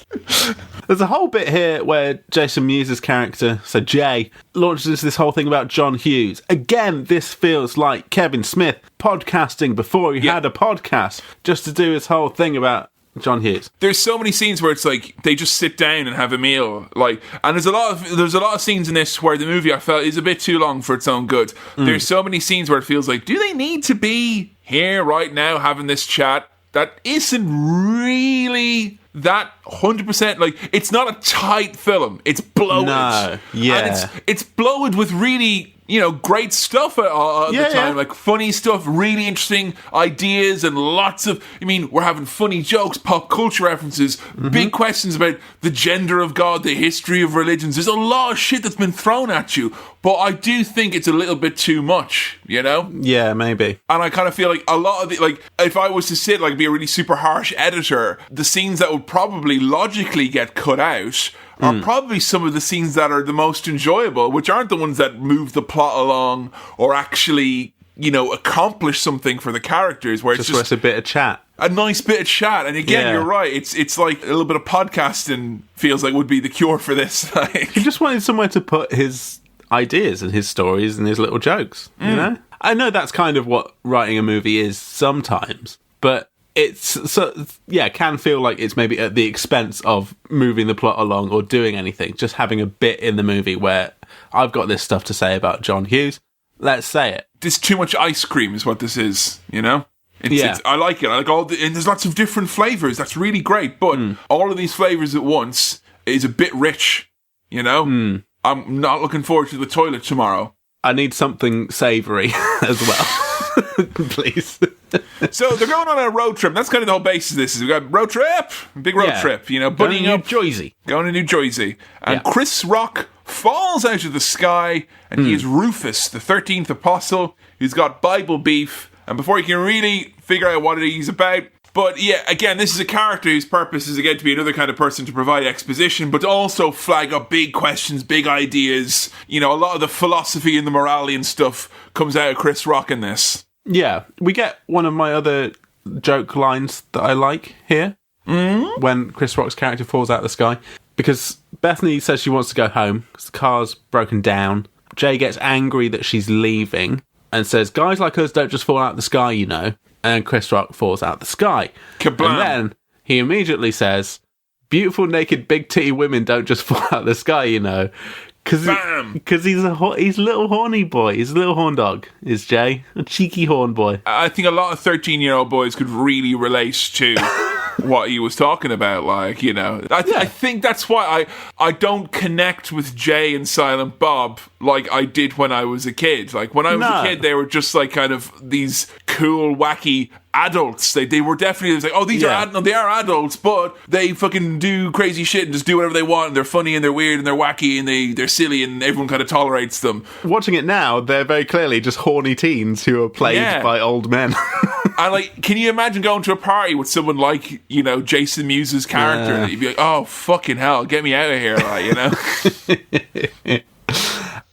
There's a whole bit here where Jason Mewes' character, so Jay, launches this whole thing about John Hughes. Again, this feels like Kevin Smith podcasting before he had a podcast, just to do his whole thing about John Hughes. There's so many scenes where it's like they just sit down and have a meal, like, and there's a lot of scenes in this where the movie I felt is a bit too long for its own good. There's so many scenes where it feels like, do they need to be here right now having this chat? That isn't really that 100%, like, it's not a tight film. It's bloated. No, yeah. And it's bloated with really, you know, great stuff at the time. Like, funny stuff, really interesting ideas, and lots of, I mean, we're having funny jokes, pop culture references, big questions about the gender of God, the history of religions. There's a lot of shit that's been thrown at you, but I do think it's a little bit too much, you know? Yeah, maybe. And I kind of feel like a lot of the, like, if I was to sit, like, be a really super harsh editor, the scenes that would probably logically get cut out are probably some of the scenes that are the most enjoyable, which aren't the ones that move the plot along or actually, you know, accomplish something for the characters, where it's just a bit of chat. A nice bit of chat. And again, you're right, it's like a little bit of podcasting feels like would be the cure for this. He just wanted somewhere to put his ideas and his stories and his little jokes, you know? I know that's kind of what writing a movie is sometimes, but can feel like it's maybe at the expense of moving the plot along or doing anything. Just having a bit in the movie where I've got this stuff to say about John Hughes. Let's say it. This too much ice cream is what this is, you know? I like it. I like and there's lots of different flavours. That's really great. But all of these flavours at once is a bit rich, you know? I'm not looking forward to the toilet tomorrow. I need something savoury as well. Please. So they're going on a road trip. That's kind of the whole basis of this. We've got road trip, big road trip, you know, buddying up. Going to New Jersey. And Chris Rock falls out of the sky, and he is Rufus, the 13th apostle, who's got Bible beef. And before you can really figure out what he's about, but yeah, again, this is a character whose purpose is, again, to be another kind of person to provide exposition, but to also flag up big questions, big ideas. You know, a lot of the philosophy and the morality and stuff comes out of Chris Rock in this. Yeah, we get one of my other joke lines that I like here, when Chris Rock's character falls out of the sky, because Bethany says she wants to go home because the car's broken down. Jay gets angry that she's leaving and says, guys like us don't just fall out of the sky, you know. And Chris Rock falls out the sky. Kablam. And then he immediately says, beautiful, naked, big titty women don't just fall out the sky, you know. Because he's a little horny boy. He's a little horn dog, is Jay. A cheeky horn boy. I think a lot of 13-year-old boys could really relate to what he was talking about, like, you know. I think that's why I don't connect with Jay and Silent Bob like I did when I was a kid. Like, when I was a kid, they were just, like, kind of these cool, wacky adults. They were definitely like, oh, they are adults, but they fucking do crazy shit and just do whatever they want, and they're funny and they're weird and they're wacky and they're silly and everyone kind of tolerates them. Watching it now, they're very clearly just horny teens who are played by old men. And, like, can you imagine going to a party with someone like, you know, Jason Mewes' character? Yeah. You'd be like, oh, fucking hell, get me out of here, like, you know?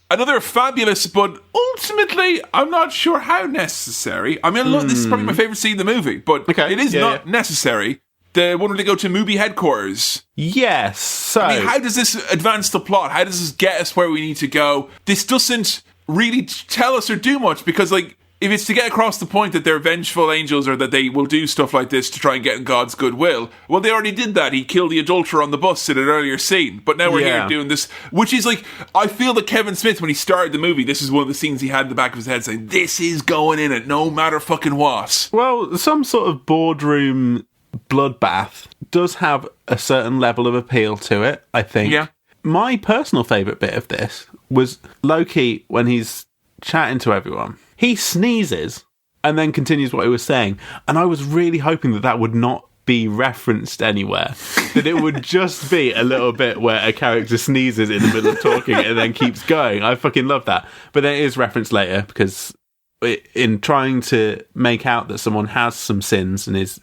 Another fabulous, but ultimately, I'm not sure how necessary. I mean, look, this is probably my favourite scene in the movie, but it is not necessary. The one where they go to movie headquarters. Yes. So, I mean, how does this advance the plot? How does this get us where we need to go? This doesn't really tell us or do much, because, like, if it's to get across the point that they're vengeful angels or that they will do stuff like this to try and get in God's goodwill, well, they already did that. He killed the adulterer on the bus in an earlier scene. But now we're here doing this, which is like, I feel that Kevin Smith, when he started the movie, this is one of the scenes he had in the back of his head saying, this is going in it, no matter fucking what. Well, some sort of boardroom bloodbath does have a certain level of appeal to it, I think. Yeah. My personal favourite bit of this was Loki when he's chatting to everyone. He sneezes and then continues what he was saying. And I was really hoping that would not be referenced anywhere. That it would just be a little bit where a character sneezes in the middle of talking and then keeps going. I fucking love that. But then it is referenced later, because in trying to make out that someone has some sins and is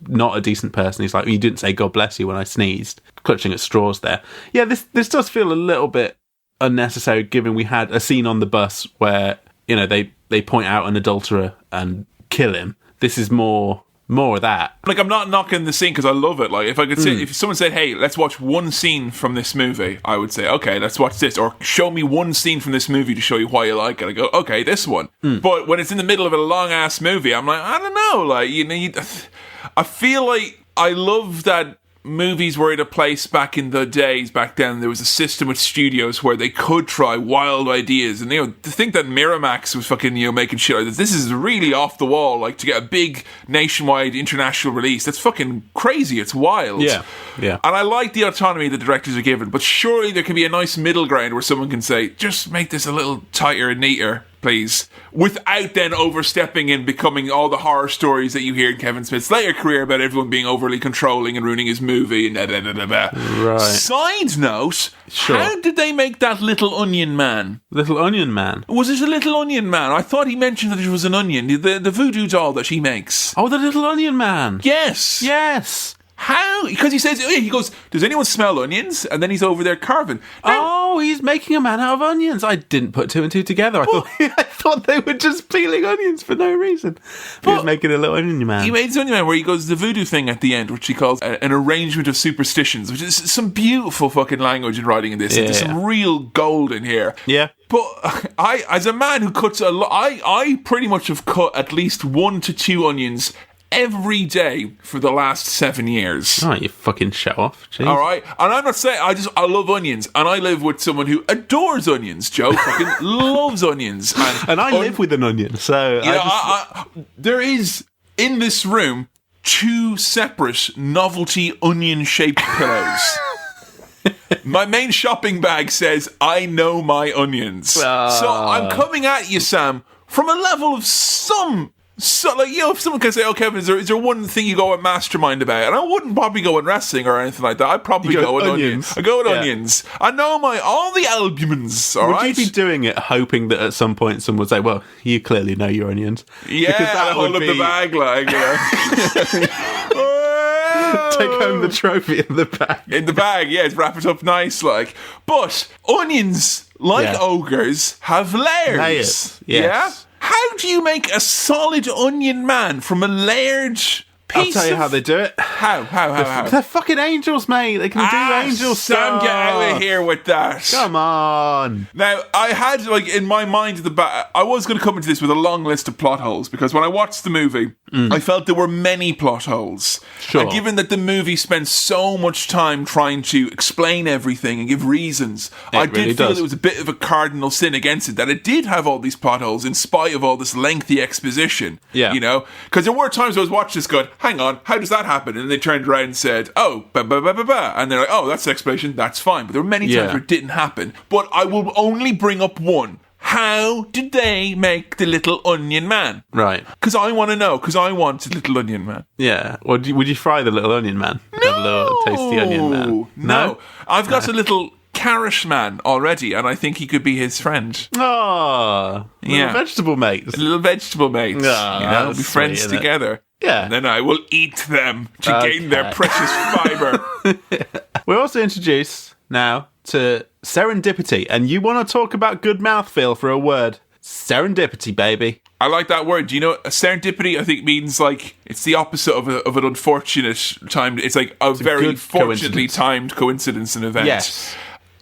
not a decent person, he's like, you didn't say God bless you when I sneezed, clutching at straws there. Yeah, this does feel a little bit unnecessary, given we had a scene on the bus where, you know, they point out an adulterer and kill him. This is more of that. Like, I'm not knocking the scene because I love it. Like, if I could say, if someone said, hey, let's watch one scene from this movie, I would say, okay, let's watch this. Or show me one scene from this movie to show you why you like it. I go, okay, this one. But when it's in the middle of a long-ass movie, I'm like, I don't know. Like, you know, I feel like I love that movies were in a place back in the days, back then, there was a system with studios where they could try wild ideas. And, you know, to think that Miramax was fucking, you know, making shit like this is really off the wall. Like, to get a big nationwide international release, that's fucking crazy. It's wild. Yeah. And I like the autonomy the directors are given, but surely there can be a nice middle ground where someone can say, just make this a little tighter and neater, please, without then overstepping and becoming all the horror stories that you hear in Kevin Smith's later career about everyone being overly controlling and ruining his movie and Right. Side note, how did they make that Little Onion Man? Little Onion Man? Was it a Little Onion Man? I thought he mentioned that it was an onion, the voodoo doll that she makes. Oh, the Little Onion Man. Yes. How? Because he goes, does anyone smell onions? And then he's over there carving. Now, he's making a man out of onions. I didn't put two and two together. I thought they were just peeling onions for no reason. He was making a little onion man. He made his onion man where he goes the voodoo thing at the end, which he calls an arrangement of superstitions, which is some beautiful fucking language and writing in this. There's some real gold in here. Yeah. But I, as a man who cuts a lot, I pretty much have cut at least 1 to 2 onions every day for the last 7 years. Oh, you fucking show off. Jeez. All right? And I'm not saying, I love onions. And I live with someone who adores onions. Joe fucking loves onions. And I live with an onion, so... there is, in this room, 2 separate novelty onion-shaped pillows. My main shopping bag says, I know my onions. So I'm coming at you, Sam, from a level of some... So, like, you know, if someone can say, oh, Kevin, is there one thing you go and mastermind about? And I wouldn't probably go in wrestling or anything like that. I'd probably go with onions. I go with onions. I know all the albumins, all right? Would you be doing it hoping that at some point someone would say, well, you clearly know your onions? Yeah, because that hold up the bag, like, you know. Take home the trophy in the bag. In the bag, yes, wrap it up nice, like. But onions, like ogres, have layers. Yes. Yeah? How do you make a solid onion man from a layered piece? I'll tell you how they do it. How? They're fucking angels, mate. They can do angel Sam, stuff. get out of here with that. Come on. Now, I had, like, in my mind, I was going to come into this with a long list of plot holes, because when I watched the movie, I felt there were many plot holes. Sure. And given that the movie spends so much time trying to explain everything and give reasons, I did feel it was a bit of a cardinal sin against it, that it did have all these plot holes in spite of all this lengthy exposition. Yeah. You know? Because there were times I was watching this going, hang on, how does that happen? And they turned around and said, oh, ba ba ba ba ba. And they're like, oh, that's the explanation, that's fine. But there were many times where it didn't happen. But I will only bring up one. How did they make the little onion man? Right. Because I want to know, because I want a little onion man. Yeah. Would you fry the little onion man? No! Have a little tasty onion man? No. I've got a little Carish man already, and I think he could be his friend. Oh, little vegetable mates. Little vegetable mates. Oh, we'll be friends together. Yeah. And then I will eat them to gain their precious fibre. We're also introduced now to serendipity, and you want to talk about good mouthfeel for a word. Serendipity, baby. I like that word. Do you know, a serendipity, I think, means like, it's the opposite of an unfortunate time. It's like a very fortunately timed coincidence and event. Yes.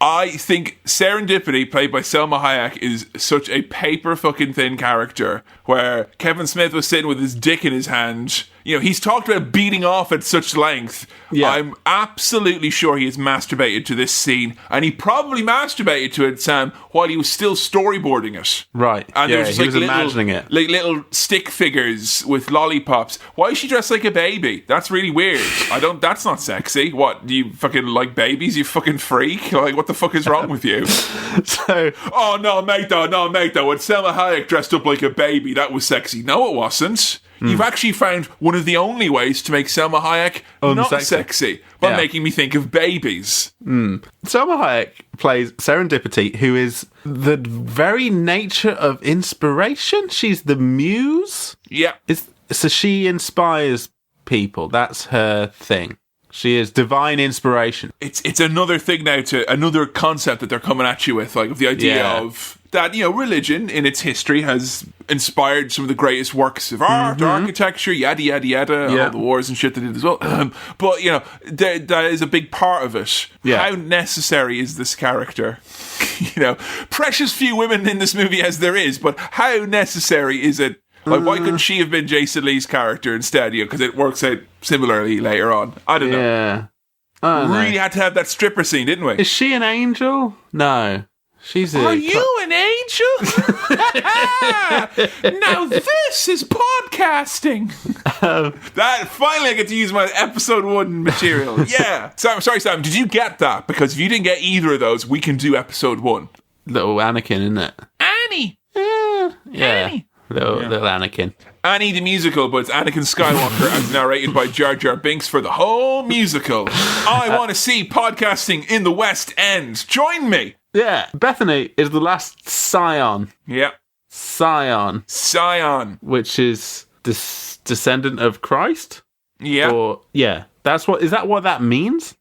I think Serendipity, played by Selma Hayek, is such a paper fucking thin character, where Kevin Smith was sitting with his dick in his hand. You know, he's talked about beating off at such length. Yeah. I'm absolutely sure he has masturbated to this scene, and he probably masturbated to it, Sam, while he was still storyboarding it. Right. And he was imagining it. Like little stick figures with lollipops. Why is she dressed like a baby? That's really weird. That's not sexy. What, do you fucking like babies, you fucking freak? Like, what the fuck is wrong with you? Oh, no, mate, though. When Selma Hayek dressed up like a baby, that was sexy. No, it wasn't. You've actually found one of the only ways to make Selma Hayek not sexy by making me think of babies. Selma Hayek plays Serendipity, who is the very nature of inspiration. She's the muse. Yeah. So she inspires people. That's her thing. She is divine inspiration. It's another thing now, to another concept that they're coming at you with, like, of the idea of that, you know, religion in its history has inspired some of the greatest works of art, architecture, yada, yada, yada, all the wars and shit they did as well. But, you know, that is a big part of it. Yeah. How necessary is this character? You know, precious few women in this movie as there is, but how necessary is it? Like, why couldn't she have been Jason Lee's character instead? You know, because it works out similarly later on. I don't know. Yeah. We really had to have that stripper scene, didn't we? Is she an angel? No. Are you an angel? Now this is podcasting. That finally I get to use my episode 1 material. Yeah. Sorry, Sam. Did you get that? Because if you didn't get either of those, we can do episode 1. Little Anakin, isn't it? Annie. Yeah. Annie. Little Anakin. Annie the musical, but it's Anakin Skywalker as narrated by Jar Jar Binks for the whole musical. I want to see podcasting in the West End. Join me. Yeah. Bethany is the last scion. Yeah. Scion. Which is descendant of Christ? Yeah. Is that what that means?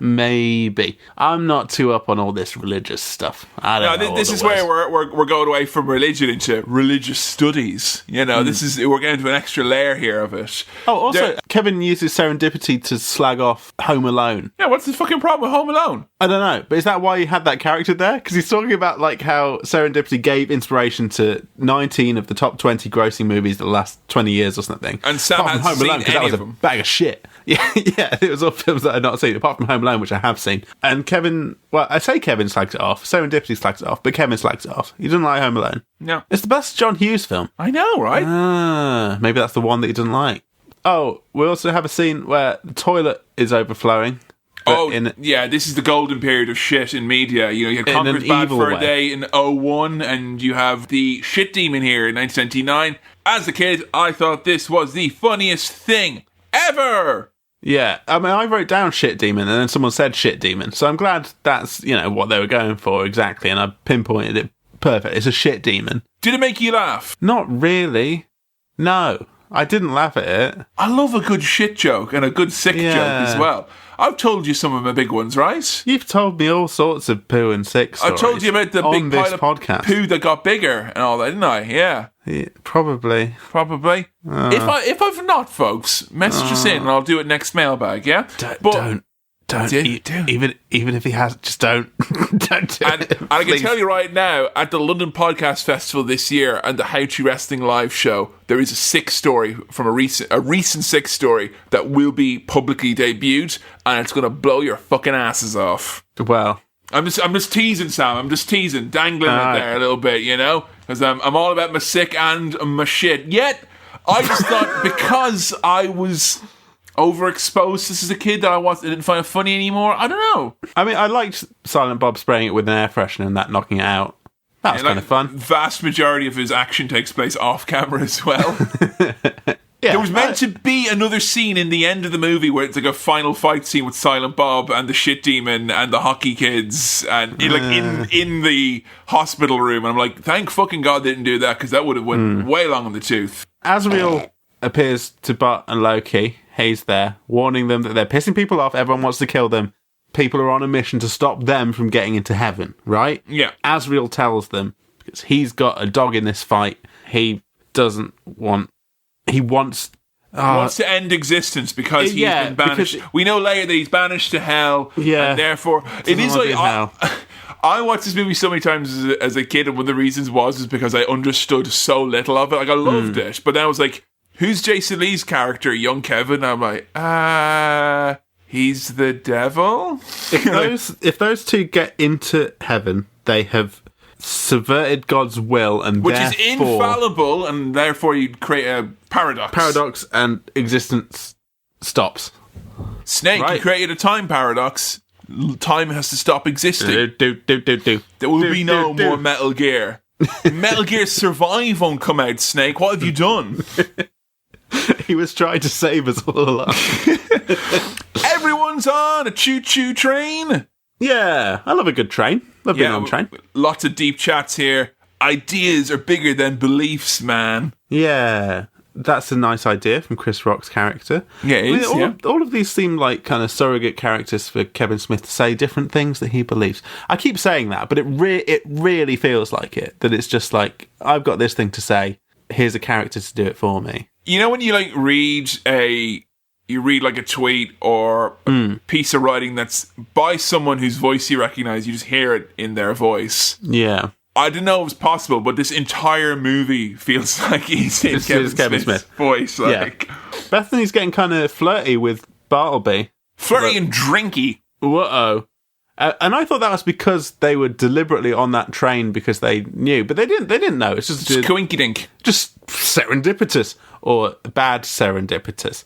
Maybe. I'm not too up on all this religious stuff. I don't know. This is where we're going away from religion into religious studies. You know, we're getting to an extra layer here of it. Oh, also, Kevin uses serendipity to slag off Home Alone. Yeah, what's the fucking problem with Home Alone? I don't know, but is that why you had that character there? Because he's talking about like how serendipity gave inspiration to 19 of the top 20 grossing movies the last 20 years or something. And Sam hasn't Home Alone, seen that was of a them. bag of shit. Yeah, it was all films that I'd not seen, apart from Home Alone, which I have seen. And Kevin, well, I say Kevin slags it off, Serendipity slags it off, but Kevin slags it off. He doesn't like Home Alone. No. It's the best John Hughes film. I know, right? Maybe that's the one that he doesn't like. Oh, we also have a scene where the toilet is overflowing. This is the golden period of shit in media. You know, you had Conquer's Bad Fur Day in 2001, and you have the Shit Demon here in 1999. As a kid, I thought this was the funniest thing ever! Yeah, I mean, I wrote down Shit Demon, and then someone said Shit Demon, so I'm glad that's, you know, what they were going for exactly, and I pinpointed it perfect. It's a shit demon. Did it make you laugh? Not really. No, I didn't laugh at it. I love a good shit joke and a good sick joke as well. I've told you some of my big ones, right? You've told me all sorts of poo and sick stories. I told you about the big pile of podcast. Poo that got bigger and all that, didn't I? Yeah. Probably. If I've not, folks, message us in and I'll do it next mailbag, yeah? Don't Don't even if he has, just don't don't do and, it. And I can tell you right now, at the London Podcast Festival this year and the How to Wrestling live show, there is a Sick story from a recent Sick story that will be publicly debuted, and it's going to blow your fucking asses off. Well, I'm just teasing, Sam. I'm just teasing, dangling it there a little bit, you know, because I'm all about my sick and my shit. Yet I just thought because I was overexposed this as a kid that I didn't find it funny anymore. I don't know. I mean, I liked Silent Bob spraying it with an air freshener and that knocking it out. That was kind of fun. Vast majority of his action takes place off camera as well. Yeah, there was meant to be another scene in the end of the movie where it's like a final fight scene with Silent Bob and the shit demon and the hockey kids and in the hospital room. And I'm like, thank fucking God they didn't do that, because that would have went way long in the tooth. Asriel appears to Bart and Loki. He's there, warning them that they're pissing people off. Everyone wants to kill them. People are on a mission to stop them from getting into heaven, right? Yeah. Asriel tells them, because he's got a dog in this fight, he wants to end existence because he's been banished. We know later that he's banished to hell. Yeah. And therefore, it is like... I watched this movie so many times as a kid, and one of the reasons is because I understood so little of it. Like, I loved it. But then I was like, who's Jason Lee's character, young Kevin? And I'm like, he's the devil? If those two get into heaven, they have subverted God's will, and which is infallible, and therefore you'd create a paradox and existence stops. Snake, you created a time paradox. Time has to stop existing. There will be no more Metal Gear. Metal Gear Survive won't come out, Snake. What have you done? He was trying to save us all along. Everyone's on a choo-choo train. Yeah, I love a good train. Love being on a train. Lots of deep chats here. Ideas are bigger than beliefs, man. Yeah, that's a nice idea from Chris Rock's character. Yeah, it is. All of these seem like kind of surrogate characters for Kevin Smith to say different things that he believes. I keep saying that, but it really feels like it. That it's just like, I've got this thing to say. Here's a character to do it for me. You know when you read a tweet or a piece of writing that's by someone whose voice you recognize, you just hear it in their voice. Yeah. I didn't know it was possible, but this entire movie feels like he's in Kevin Smith's voice. Like, Bethany's getting kind of flirty with Bartleby. Flirty and drinky. Whoa. And I thought that was because they were deliberately on that train because they knew, but they didn't know. It's just coinkydink. Just serendipitous, or bad serendipitous.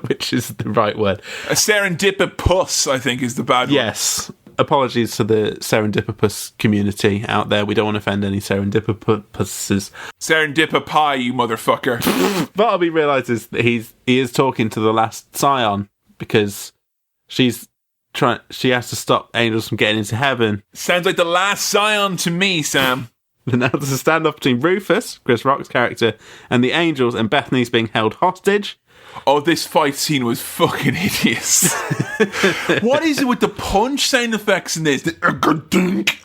Which is the right word. A serendipipus, I think, is the bad one. Yes. Apologies to the serendipitous community out there. We don't want to offend any serendipipuses. Serendipipie, you motherfucker. Bartleby realises that he is talking to the last scion because she has to stop angels from getting into heaven. Sounds like the last scion to me, Sam. And now there's a standoff between Rufus, Chris Rock's character, and the angels, and Bethany's being held hostage. Oh, this fight scene was fucking hideous. What is it with the punch sound effects in this?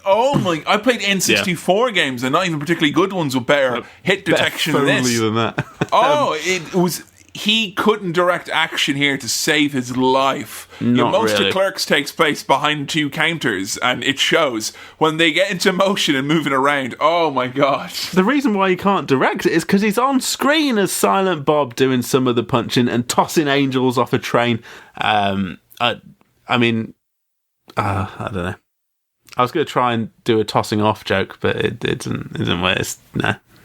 Oh my... I played N64 games, and not even particularly good ones with better hit detection than this. Than that. It was... He couldn't direct action here to save his life. Most of Clerks takes place behind two counters, and it shows. When they get into motion and moving around, oh my god. The reason why he can't direct it is because he's on screen as Silent Bob doing some of the punching and tossing angels off a train. I don't know. I was going to try and do a tossing off joke, but it didn't work.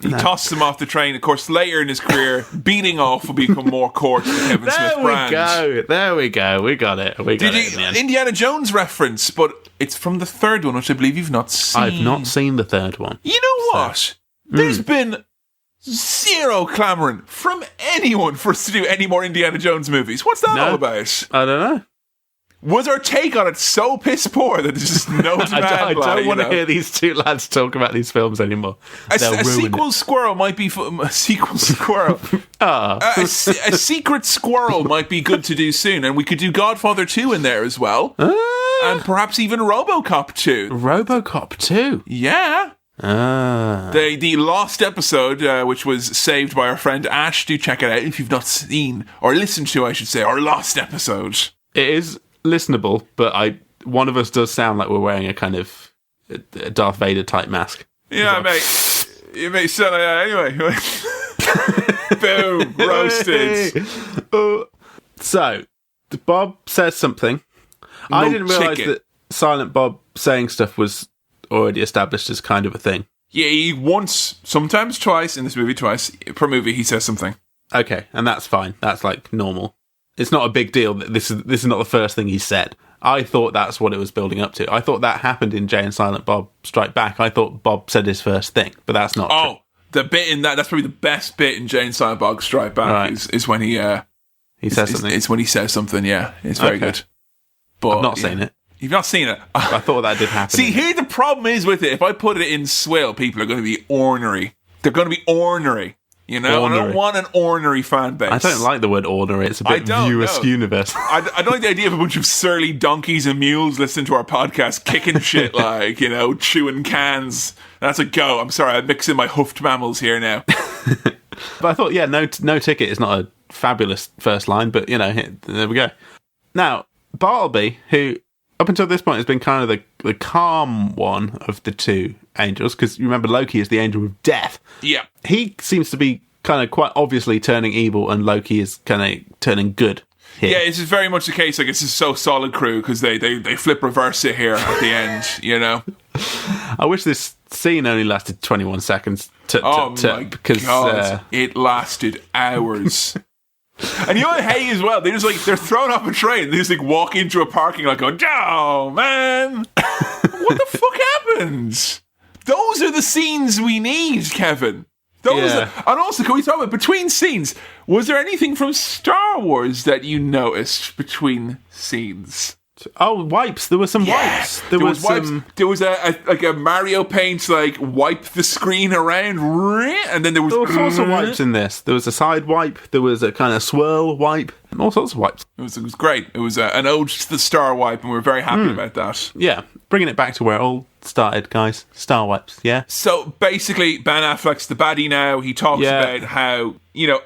He tossed them off the train. Of course, later in his career, beating off will become more core to the Kevin Smith brand. There we go. We got it. Indiana Jones reference, but it's from the third one, which I believe you've not seen. I've not seen the third one. You know what? There's been zero clamouring from anyone for us to do any more Indiana Jones movies. What's that all about? I don't know. Was our take on it so piss poor that there's just no demand? I don't want to hear these two lads talk about these films anymore. A sequel squirrel might be a sequel squirrel. A secret squirrel might be good to do soon, and we could do Godfather 2 in there as well, and perhaps even RoboCop 2. RoboCop 2, yeah. The lost episode, which was saved by our friend Ash. Do check it out if you've not seen, or listened to, I should say, our lost episode. It is listenable, but one of us does sound like we're wearing a kind of Darth Vader type mask. Yeah, mate. You may sound like that anyway. Boom, roasted. So, Bob says something. I didn't realise that Silent Bob saying stuff was already established as kind of a thing. Yeah, he once, sometimes twice, in this movie twice, per movie he says something. Okay, and that's fine. That's like normal. It's not a big deal. This is not the first thing he said. I thought that's what it was building up to. I thought that happened in Jay and Silent Bob Strike Back. I thought Bob said his first thing, but that's not true. The bit in that's probably the best bit in Jay and Silent Bob Strike Back is when he says something. It's when he says something, yeah. It's very good. But I've not seen it. You've not seen it? I thought that did happen. See, here the problem is with it. If I put it in swill, people are going to be ornery. They're going to be ornery. You know, ornery. I don't want an ornery fan base. I don't like the word ornery. It's a bit viewer's universe. I don't like the idea of a bunch of surly donkeys and mules listening to our podcast, kicking shit like, chewing cans. That's a go. I'm sorry, I'm mixing my hoofed mammals here now. But I thought, no ticket is not a fabulous first line, but, there we go. Now, Bartleby, who up until this point has been kind of the calm one of the two angels, because you remember Loki is the angel of death. Yeah. He seems to be kind of quite obviously turning evil, and Loki is kind of turning good here. Yeah, this is very much the case. Like, it's a so solid crew, because they flip reverse it here at the end, I wish this scene only lasted 21 seconds. Because it lasted hours. And you know what I hate as well? They're thrown off a train. They just walk into a parking lot going, "Oh, man. What the fuck happened?" Those are the scenes we need, Kevin. And also, can we talk about between scenes? Was there anything from Star Wars that you noticed between scenes? Oh, wipes. There were some wipes. There was wipes. There was a Mario Paint wipe the screen around, and then there was all sorts of wipes in this. There was a side wipe. There was a kind of swirl wipe. All sorts of wipes. It was great. It was an ode to the Star Wipe, and we're very happy about that. Yeah, bringing it back to where it all started, guys. Star wipes. Yeah. So basically, Ben Affleck's the baddie now. He talks about how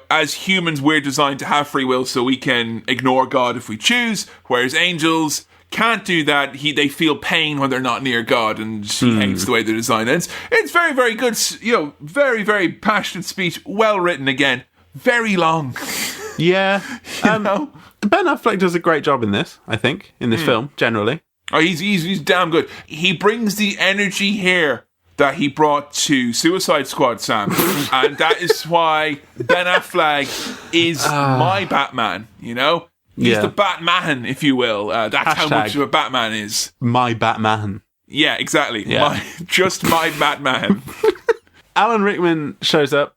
as humans we're designed to have free will, so we can ignore God if we choose, whereas angels can't do that. They feel pain when they're not near God, and he hates the way they're designed. And it's very, very good. Very, very passionate speech. Well written again. Very long. Yeah. Ben Affleck does a great job in this, I think, in this film, generally. Oh, he's damn good. He brings the energy here that he brought to Suicide Squad, Sam. And that is why Ben Affleck is my Batman, He's the Batman, if you will. That's how much of a Batman is. My Batman. Yeah, exactly. Yeah. Just my Batman. Alan Rickman shows up.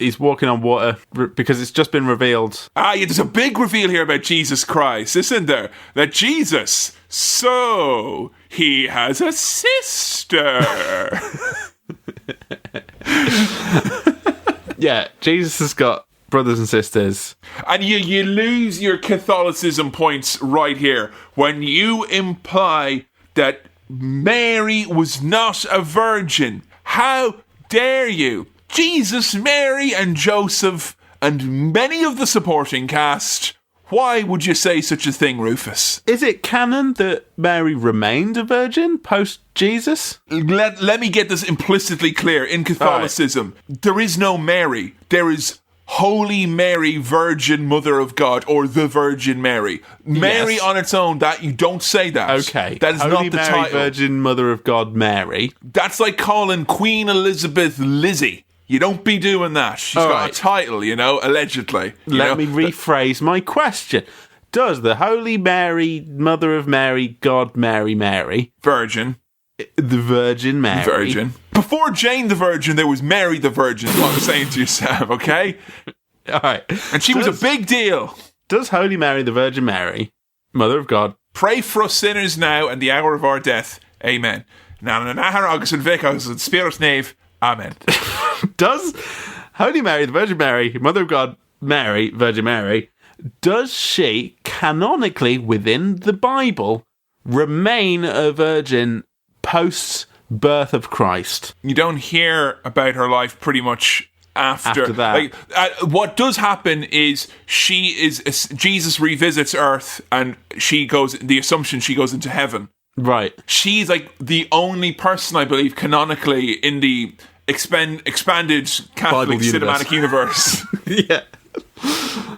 He's walking on water because it's just been revealed. There's a big reveal here about Jesus Christ, isn't there? That Jesus, so he has a sister. Yeah, Jesus has got brothers and sisters. And you lose your Catholicism points right here when you imply that Mary was not a virgin. How dare you? Jesus, Mary, and Joseph, and many of the supporting cast. Why would you say such a thing, Rufus? Is it canon that Mary remained a virgin post-Jesus? Let me get this implicitly clear. In Catholicism, there is no Mary. There is Holy Mary, Virgin Mother of God, or the Virgin Mary. Mary on its own, that you don't say that. Okay. That is Holy not the Mary, title. Virgin Mother of God, Mary. That's like calling Queen Elizabeth Lizzie. You don't be doing that. She's got a title, allegedly. Let me rephrase my question. Does the Holy Mary, Mother of Mary, God Mary, Virgin. The Virgin Mary. Virgin. Before Jane the Virgin, there was Mary the Virgin, is what I'm saying to you, Sam, okay? All right. And she was a big deal. Does Holy Mary, the Virgin Mary, Mother of God, pray for us sinners now and the hour of our death. Amen. Now, August and Vic, and Spirit Knave. Amen. Does Holy Mary, the Virgin Mary, Mother of God, Mary, Virgin Mary, does she, canonically within the Bible, remain a virgin post birth of Christ. You don't hear about her life pretty much after that. Like, what does happen is Jesus revisits Earth, and the assumption she goes into heaven. Right. She's like the only person, I believe, canonically in the expanded Catholic cinematic universe. Yeah.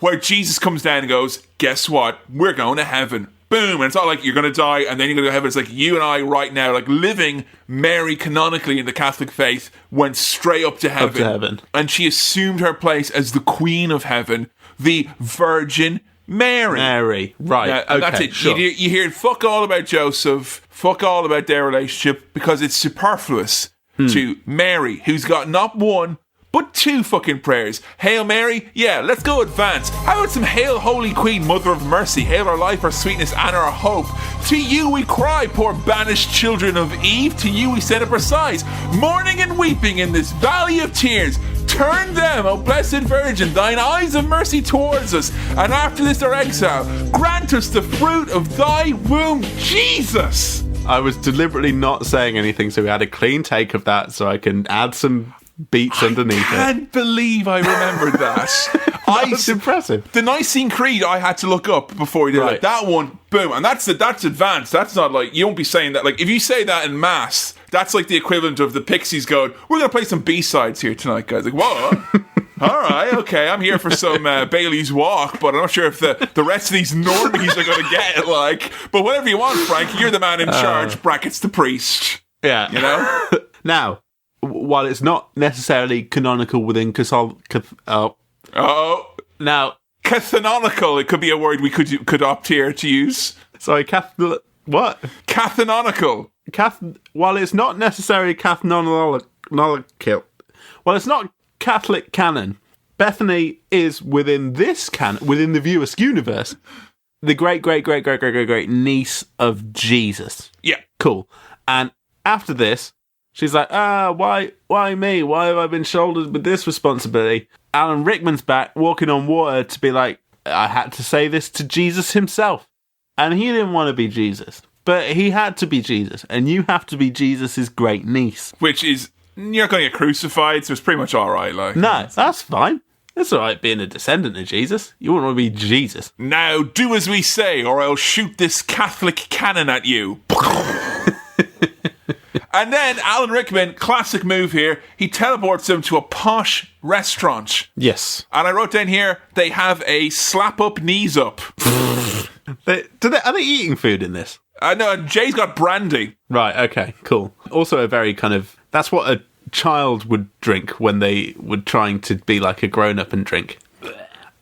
Where Jesus comes down and goes, guess what? We're going to heaven. Boom. And it's not like you're going to die and then you're going to go to heaven. It's like you and I right now, like living Mary canonically in the Catholic faith, went straight up to heaven. Up to heaven. And she assumed her place as the Queen of Heaven, the Virgin Mary. Mary. Right. And okay, that's it. Sure. You hear fuck all about Joseph, fuck all about their relationship, because it's superfluous to Mary, who's got not one, but two fucking prayers. Hail Mary, yeah, let's go advance. How about some Hail Holy Queen, Mother of Mercy, hail our life, our sweetness, and our hope. To you we cry, poor banished children of Eve, to you we send up our sighs, mourning and weeping in this valley of tears. Turn them, O blessed Virgin, thine eyes of mercy towards us, and after this our exile, grant us the fruit of thy womb, Jesus. I was deliberately not saying anything, so we had a clean take of that, so I can add some beats underneath it. I can't believe I remembered that. That's impressive. The Nicene Creed I had to look up before we did it. That one, boom, and that's advanced. That's not like, you won't be saying that. Like, if you say that in Mass, that's like the equivalent of the Pixies going, we're going to play some B-sides here tonight, guys. Like, what? All right, okay, I'm here for some Bailey's Walk, but I'm not sure if the rest of these normies are going to get it, like. But whatever you want, Frank, you're the man in charge, brackets the priest. Yeah. You know? Now, while it's not necessarily canonical within now, Cathanonical, it could be a word we could opt here to use. Sorry, what? Cathanonical. While it's not necessarily canonical, well, it's not Catholic canon, Bethany is within this canon, within the View Askew universe, the great niece of Jesus. Yeah. Cool. And after this, she's like, why me? Why have I been shouldered with this responsibility? Alan Rickman's back, walking on water to be like, I had to say this to Jesus himself. And he didn't want to be Jesus. But he had to be Jesus. And you have to be Jesus' great niece. Which is, you're going to get crucified, so it's pretty much alright. Like. No, that's fine. It's alright being a descendant of Jesus. You wouldn't want to be Jesus. Now, do as we say, or I'll shoot this Catholic cannon at you. And then Alan Rickman, classic move here, he teleports them to a posh restaurant. Yes. And I wrote down here, they have a slap up, knees up. Are they eating food in this? No, Jay's got brandy. Right, okay, cool. Also a very kind of, that's what a child would drink when they were trying to be like a grown-up and drink.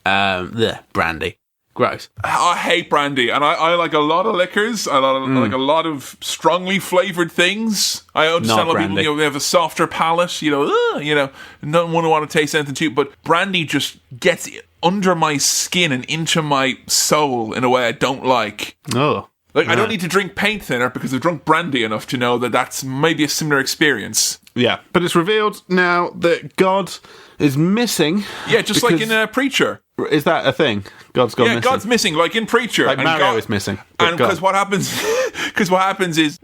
Brandy. Gross. I hate brandy, and I like a lot of liquors. I like a lot of strongly flavored things. I understand a lot of people, they have a softer palate. Don't want to taste anything too. But brandy just gets under my skin and into my soul in a way I don't like. Oh, like I don't need to drink paint thinner because I've drunk brandy enough to know that that's maybe a similar experience. Yeah, but it's revealed now that God is missing. Yeah, just like in Preacher. Is that a thing? God's gone missing. Yeah, God's missing, like in Preacher. Like Mario is missing. And because what happens is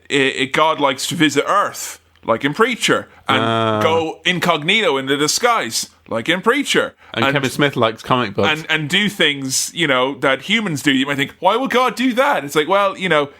God likes to visit Earth, like in Preacher, and go incognito into disguise, like in Preacher. And Kevin Smith likes comic books. And do things, that humans do. You might think, why would God do that? It's like, well,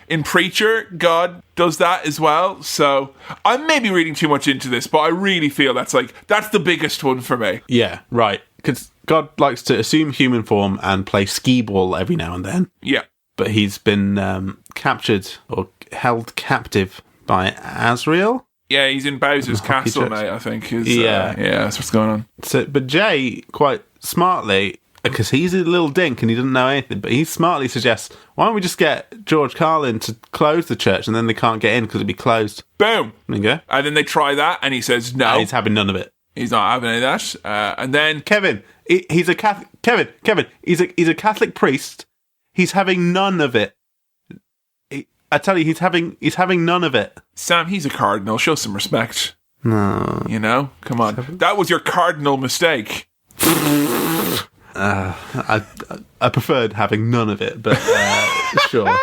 in Preacher, God does that as well. So I may be reading too much into this, but I really feel that's the biggest one for me. Yeah, right. Because God likes to assume human form and play skee ball every now and then. Yeah. But he's been captured or held captive by Azrael. Yeah, he's in Bowser's castle, mate, I think. Yeah, that's what's going on. So, but Jay, quite smartly, because he's a little dink and he doesn't know anything, but he smartly suggests, why don't we just get George Carlin to close the church and then they can't get in because it'll be closed. Boom. There you go. And then they try that and he says no. He's having none of it. He's not having any of that. And then Kevin, he's a Catholic. Kevin, he's a Catholic priest. He's having none of it. I tell you, he's having none of it. Sam, he's a cardinal. Show some respect. No, come on. That was your cardinal mistake. I preferred having none of it, but sure.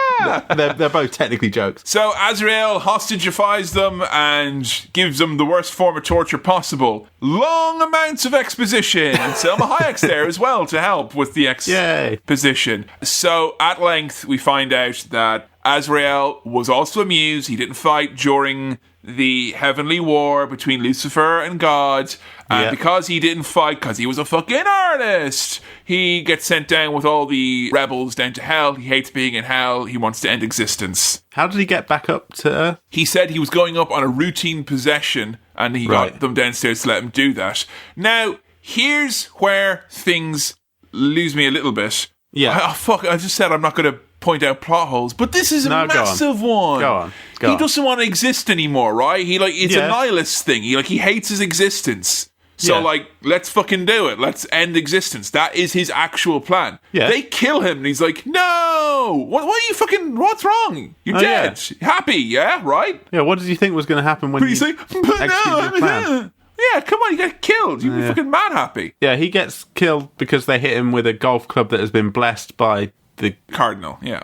They're both technically jokes. So Azrael hostagifies them and gives them the worst form of torture possible. Long amounts of exposition. And Selma Hayek's there as well to help with the exposition. So at length, we find out that Azrael was also amused. He didn't fight during the heavenly war between Lucifer and God. And because he didn't fight, because he was a fucking artist, he gets sent down with all the rebels down to hell. He hates being in hell. He wants to end existence. How did he get back up to Earth? He said he was going up on a routine possession, and he got them downstairs to let him do that. Now, here's where things lose me a little bit. Yeah. I just said I'm not going to point out plot holes, but this is a massive one. Go on. He doesn't want to exist anymore, right? It's a nihilist thing. He hates his existence. So, let's fucking do it. Let's end existence. That is his actual plan. Yeah. They kill him, and he's like, no! What are you fucking... What's wrong? You're dead. Yeah. Happy, yeah? Right? Yeah, what did you think was going to happen when he's like, but no, plan? Yeah, come on, you get killed. You'd be fucking mad happy. Yeah, he gets killed because they hit him with a golf club that has been blessed by the... Cardinal, yeah.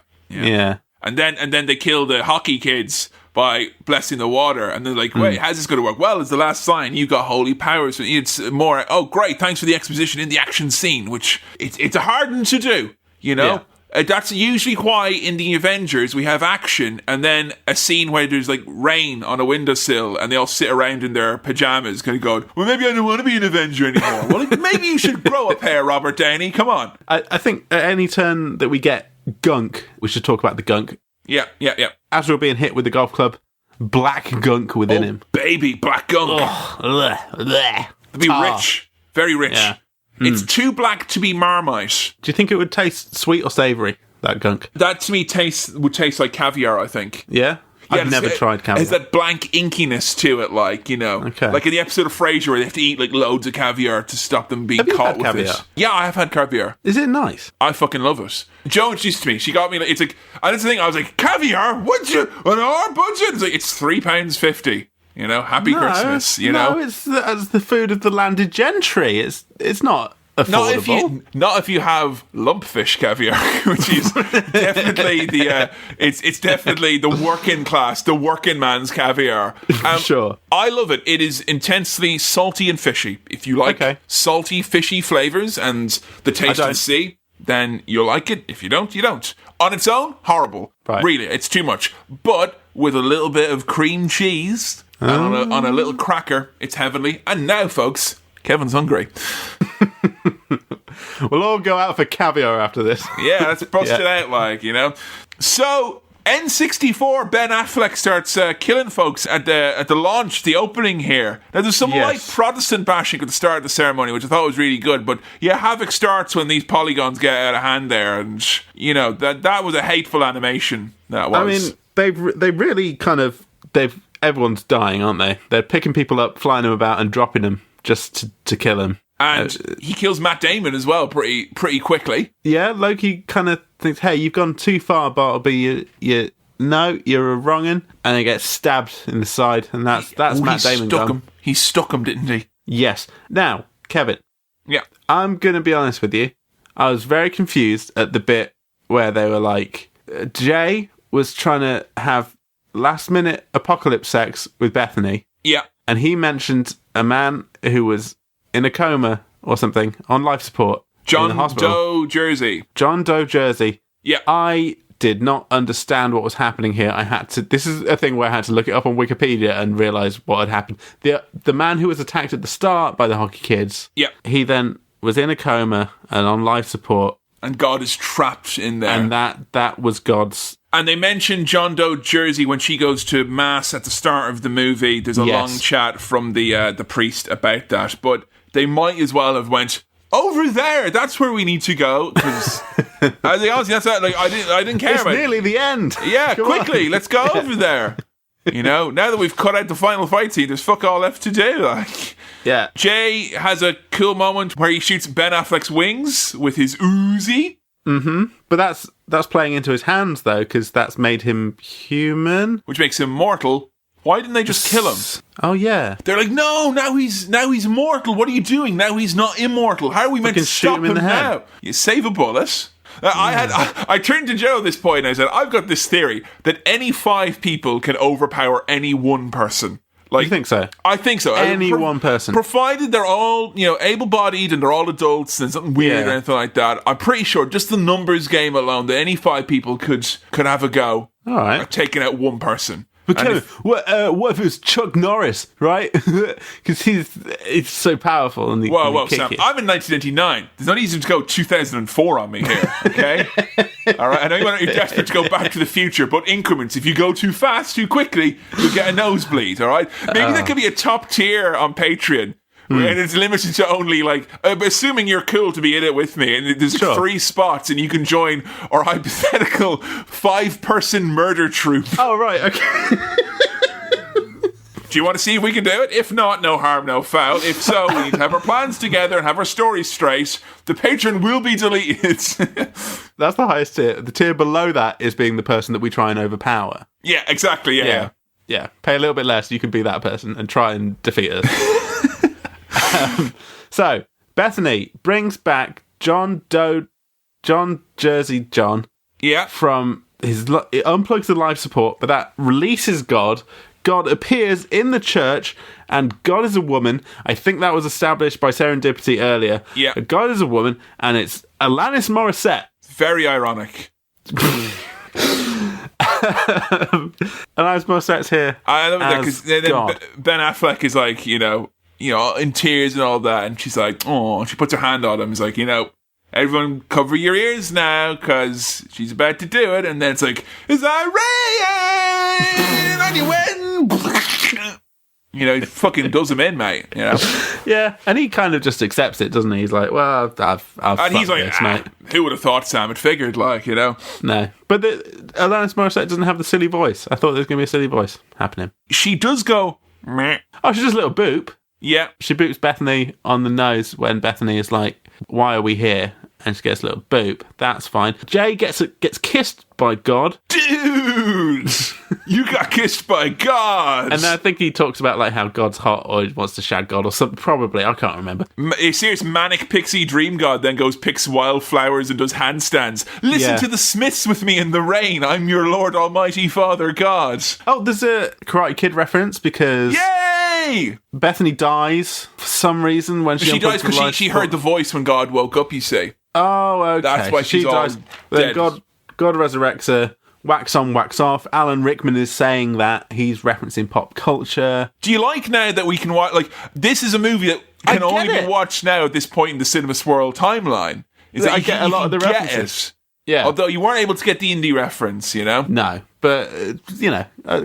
And then they kill the hockey kids by blessing the water, and they're like, wait, how's this going to work? Well, it's the last sign. You've got holy powers. It's more, oh, great, thanks for the exposition in the action scene, which it's a hard one to do, you know? Yeah. That's usually why in the Avengers we have action and then a scene where there's like rain on a windowsill and they all sit around in their pajamas kind of going, well, maybe I don't want to be an Avenger anymore. Well, maybe you should grow a pair, Robert Downey. Come on. I think at any turn that we get gunk, we should talk about the gunk. Yeah. Azrael being hit with the golf club, black gunk within him. Baby, black gunk. To be rich. Very rich. Yeah. It's too black to be Marmite. Do you think it would taste sweet or savoury, that gunk? That to me would taste like caviar, I think. Yeah? I've never tried caviar. There's that blank inkiness to it, like, you know. Okay. Like in the episode of Frasier where they have to eat like loads of caviar to stop them being caught with caviar? It. Yeah, I have had caviar. Is it nice? I fucking love it. Jo introduced to me. She got me, it's like, and that's the thing, I was like, caviar? Would you? On our budget? It's like, it's £3.50. You know, happy Christmas, you know? No, it's the food of the landed gentry. It's not affordable. Not if you have lumpfish caviar, which is definitely it's definitely the working class, the working man's caviar. Sure. I love it. It is intensely salty and fishy. If you like salty, fishy flavours and the taste of the sea, then you'll like it. If you don't, you don't. On its own, horrible. Right. Really, it's too much. But with a little bit of cream cheese and on a little cracker, it's heavenly. And now, folks, Kevin's hungry. We'll all go out for caviar after this. Yeah, let's bust it out, like, you know. So, N64, Ben Affleck starts killing folks at the launch, the opening here. Now, there's some light Protestant bashing at the start of the ceremony, which I thought was really good. But yeah, Havoc starts when these polygons get out of hand there, and you know that was a hateful animation. That was. I mean, they really kind of everyone's dying, aren't they? They're picking people up, flying them about, and dropping them just to kill them. And he kills Matt Damon as well pretty quickly. Yeah, Loki kind of thinks, hey, you've gone too far, Bartleby. No, you're a wrong'un. And he gets stabbed in the side, and that's Matt Damon gone. He stuck him, didn't he? Yes. Now, Kevin. Yeah. I'm going to be honest with you. I was very confused at the bit where they were like, Jay was trying to have last-minute apocalypse sex with Bethany. Yeah. And he mentioned a man who was in a coma or something, on life support. John Doe, Jersey. John Doe, Jersey. Yeah. I did not understand what was happening here. This is a thing where I had to look it up on Wikipedia and realise what had happened. The man who was attacked at the start by the hockey kids, he then was in a coma and on life support. And God is trapped in there. And that was God's... And they mention John Doe, Jersey, when she goes to mass at the start of the movie. There's a long chat from the priest about that. But they might as well have went, over there, that's where we need to go. Because, honestly, that's like, I didn't care about it. It's nearly the end. Yeah, quickly, let's go over there. You know, now that we've cut out the final fight scene, there's fuck all left to do. Like, yeah. Jay has a cool moment where he shoots Ben Affleck's wings with his Uzi. Mm-hmm. But that's playing into his hands, though, because that's made him human. Which makes him mortal. Why didn't they just kill him? Oh yeah. They're like, no, now he's immortal. What are you doing? Now he's not immortal. How are we meant to stop him now? You save a bullet. I turned to Joe at this point and I said, I've got this theory that any 5 people can overpower any one person. Like, you think so? I think so. Any one person. Provided they're all, able-bodied and they're all adults and something weird or anything like that, I'm pretty sure just the numbers game alone that any 5 people could have a go at taking out one person. But Kevin, what if it was Chuck Norris, right? Because he's so powerful. And whoa, Sam, I'm in 1999. There's not easy to go 2004 on me here, okay? All right, I know you're desperate to go back to the future, but increments. If you go too fast, too quickly, you'll get a nosebleed, all right? Maybe that could be a top tier on Patreon. And it's limited to only, assuming you're cool to be in it with me, and there's 3 spots, and you can join our hypothetical 5-person murder troupe. Oh, right, okay. Do you want to see if we can do it? If not, no harm, no foul. If so, we need to have our plans together and have our stories straight. The patron will be deleted. That's the highest tier. The tier below that is being the person that we try and overpower. Yeah, exactly, Yeah, pay a little bit less, you can be that person and try and defeat us. So, Bethany brings back John Jersey John. Yeah. From his... It unplugs the life support, but that releases God. God appears in the church, and God is a woman. I think that was established by serendipity earlier. Yeah. God is a woman, and it's Alanis Morissette. Very ironic. Alanis Morissette's here. I love that because Ben Affleck is like, in tears and all that, and she's like, oh, she puts her hand on him. He's like, everyone cover your ears now because she's about to do it. And then it's like, is that rain on your wedding? He fucking does him in, mate. Yeah, and he kind of just accepts it, doesn't he? He's like, well, I've and he's like, this, mate. Who would have thought, Sam? It figured, No, but Alanis Morissette doesn't have the silly voice. I thought there was going to be a silly voice happening. She does go, meh. Oh, she does a little boop. Yeah. She boops Bethany on the nose when Bethany is like, why are we here? And she gets a little boop. That's fine. Jay gets kissed by God. Dude! You got kissed by God! And I think he talks about how God's hot or he wants to shag God or something. Probably. I can't remember. A serious manic pixie dream god then goes picks wildflowers and does handstands. Listen to the Smiths with me in the rain. I'm your Lord Almighty Father God. Oh, there's a Karate Kid reference because... Yay! Bethany dies for some reason when she dies because she heard the voice when God woke up, you say. Oh, okay. That's why she dies. Then God resurrects her. Wax on, wax off. Alan Rickman is saying that. He's referencing pop culture. Do you like now that we can watch... this is a movie that can only be watched now at this point in the Cinema Swirl timeline. I get a lot of the references. Yeah. Although you weren't able to get the indie reference, No, but,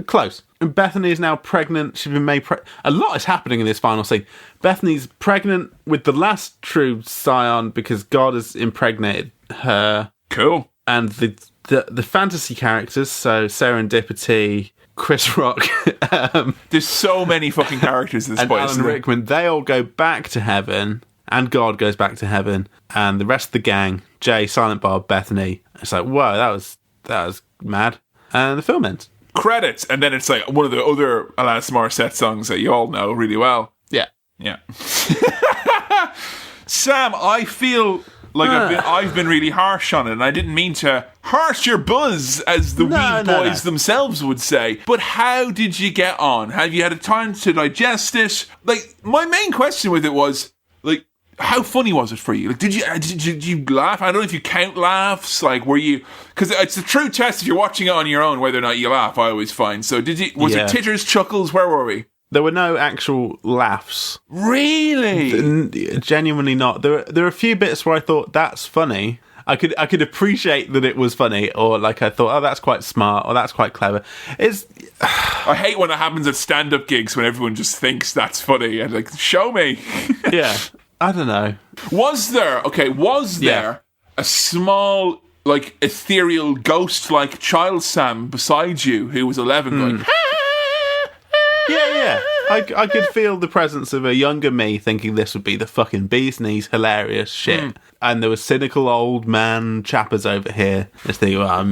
close. And Bethany is now pregnant. She's been made a lot is happening in this final scene. Bethany's pregnant with the last true scion because God has impregnated her. Cool. And the fantasy characters, so Serendipity, Chris Rock. There's so many fucking characters at this point. And Alan Rickman, they all go back to heaven, and God goes back to heaven, and the rest of the gang, Jay, Silent Bob, Bethany. It's like, whoa, that was mad. And the film ends. Credits, and then it's like one of the other Alanis Morissette songs that you all know really well. Yeah. Sam, I feel like I've been really harsh on it, and I didn't mean to harsh your buzz, as the weed boys themselves would say. But how did you get on? Have you had a time to digest it? My main question with it was, how funny was it for you? Did you laugh? I don't know if you count laughs. Were you... Because it's a true test if you're watching it on your own whether or not you laugh, I always find. So was it titters, chuckles? Where were we? There were no actual laughs. Really? Genuinely not. There are a few bits where I thought, that's funny. I could appreciate that it was funny, or I thought, oh, that's quite smart, or that's quite clever. I hate when it happens at stand-up gigs when everyone just thinks that's funny and show me. Yeah. I don't know. Was there a small, ethereal, ghost-like child Sam beside you who was 11 going... Yeah. I could feel the presence of a younger me thinking this would be the fucking bee's knees hilarious shit. And there were cynical old man chappers over here just thinking, well,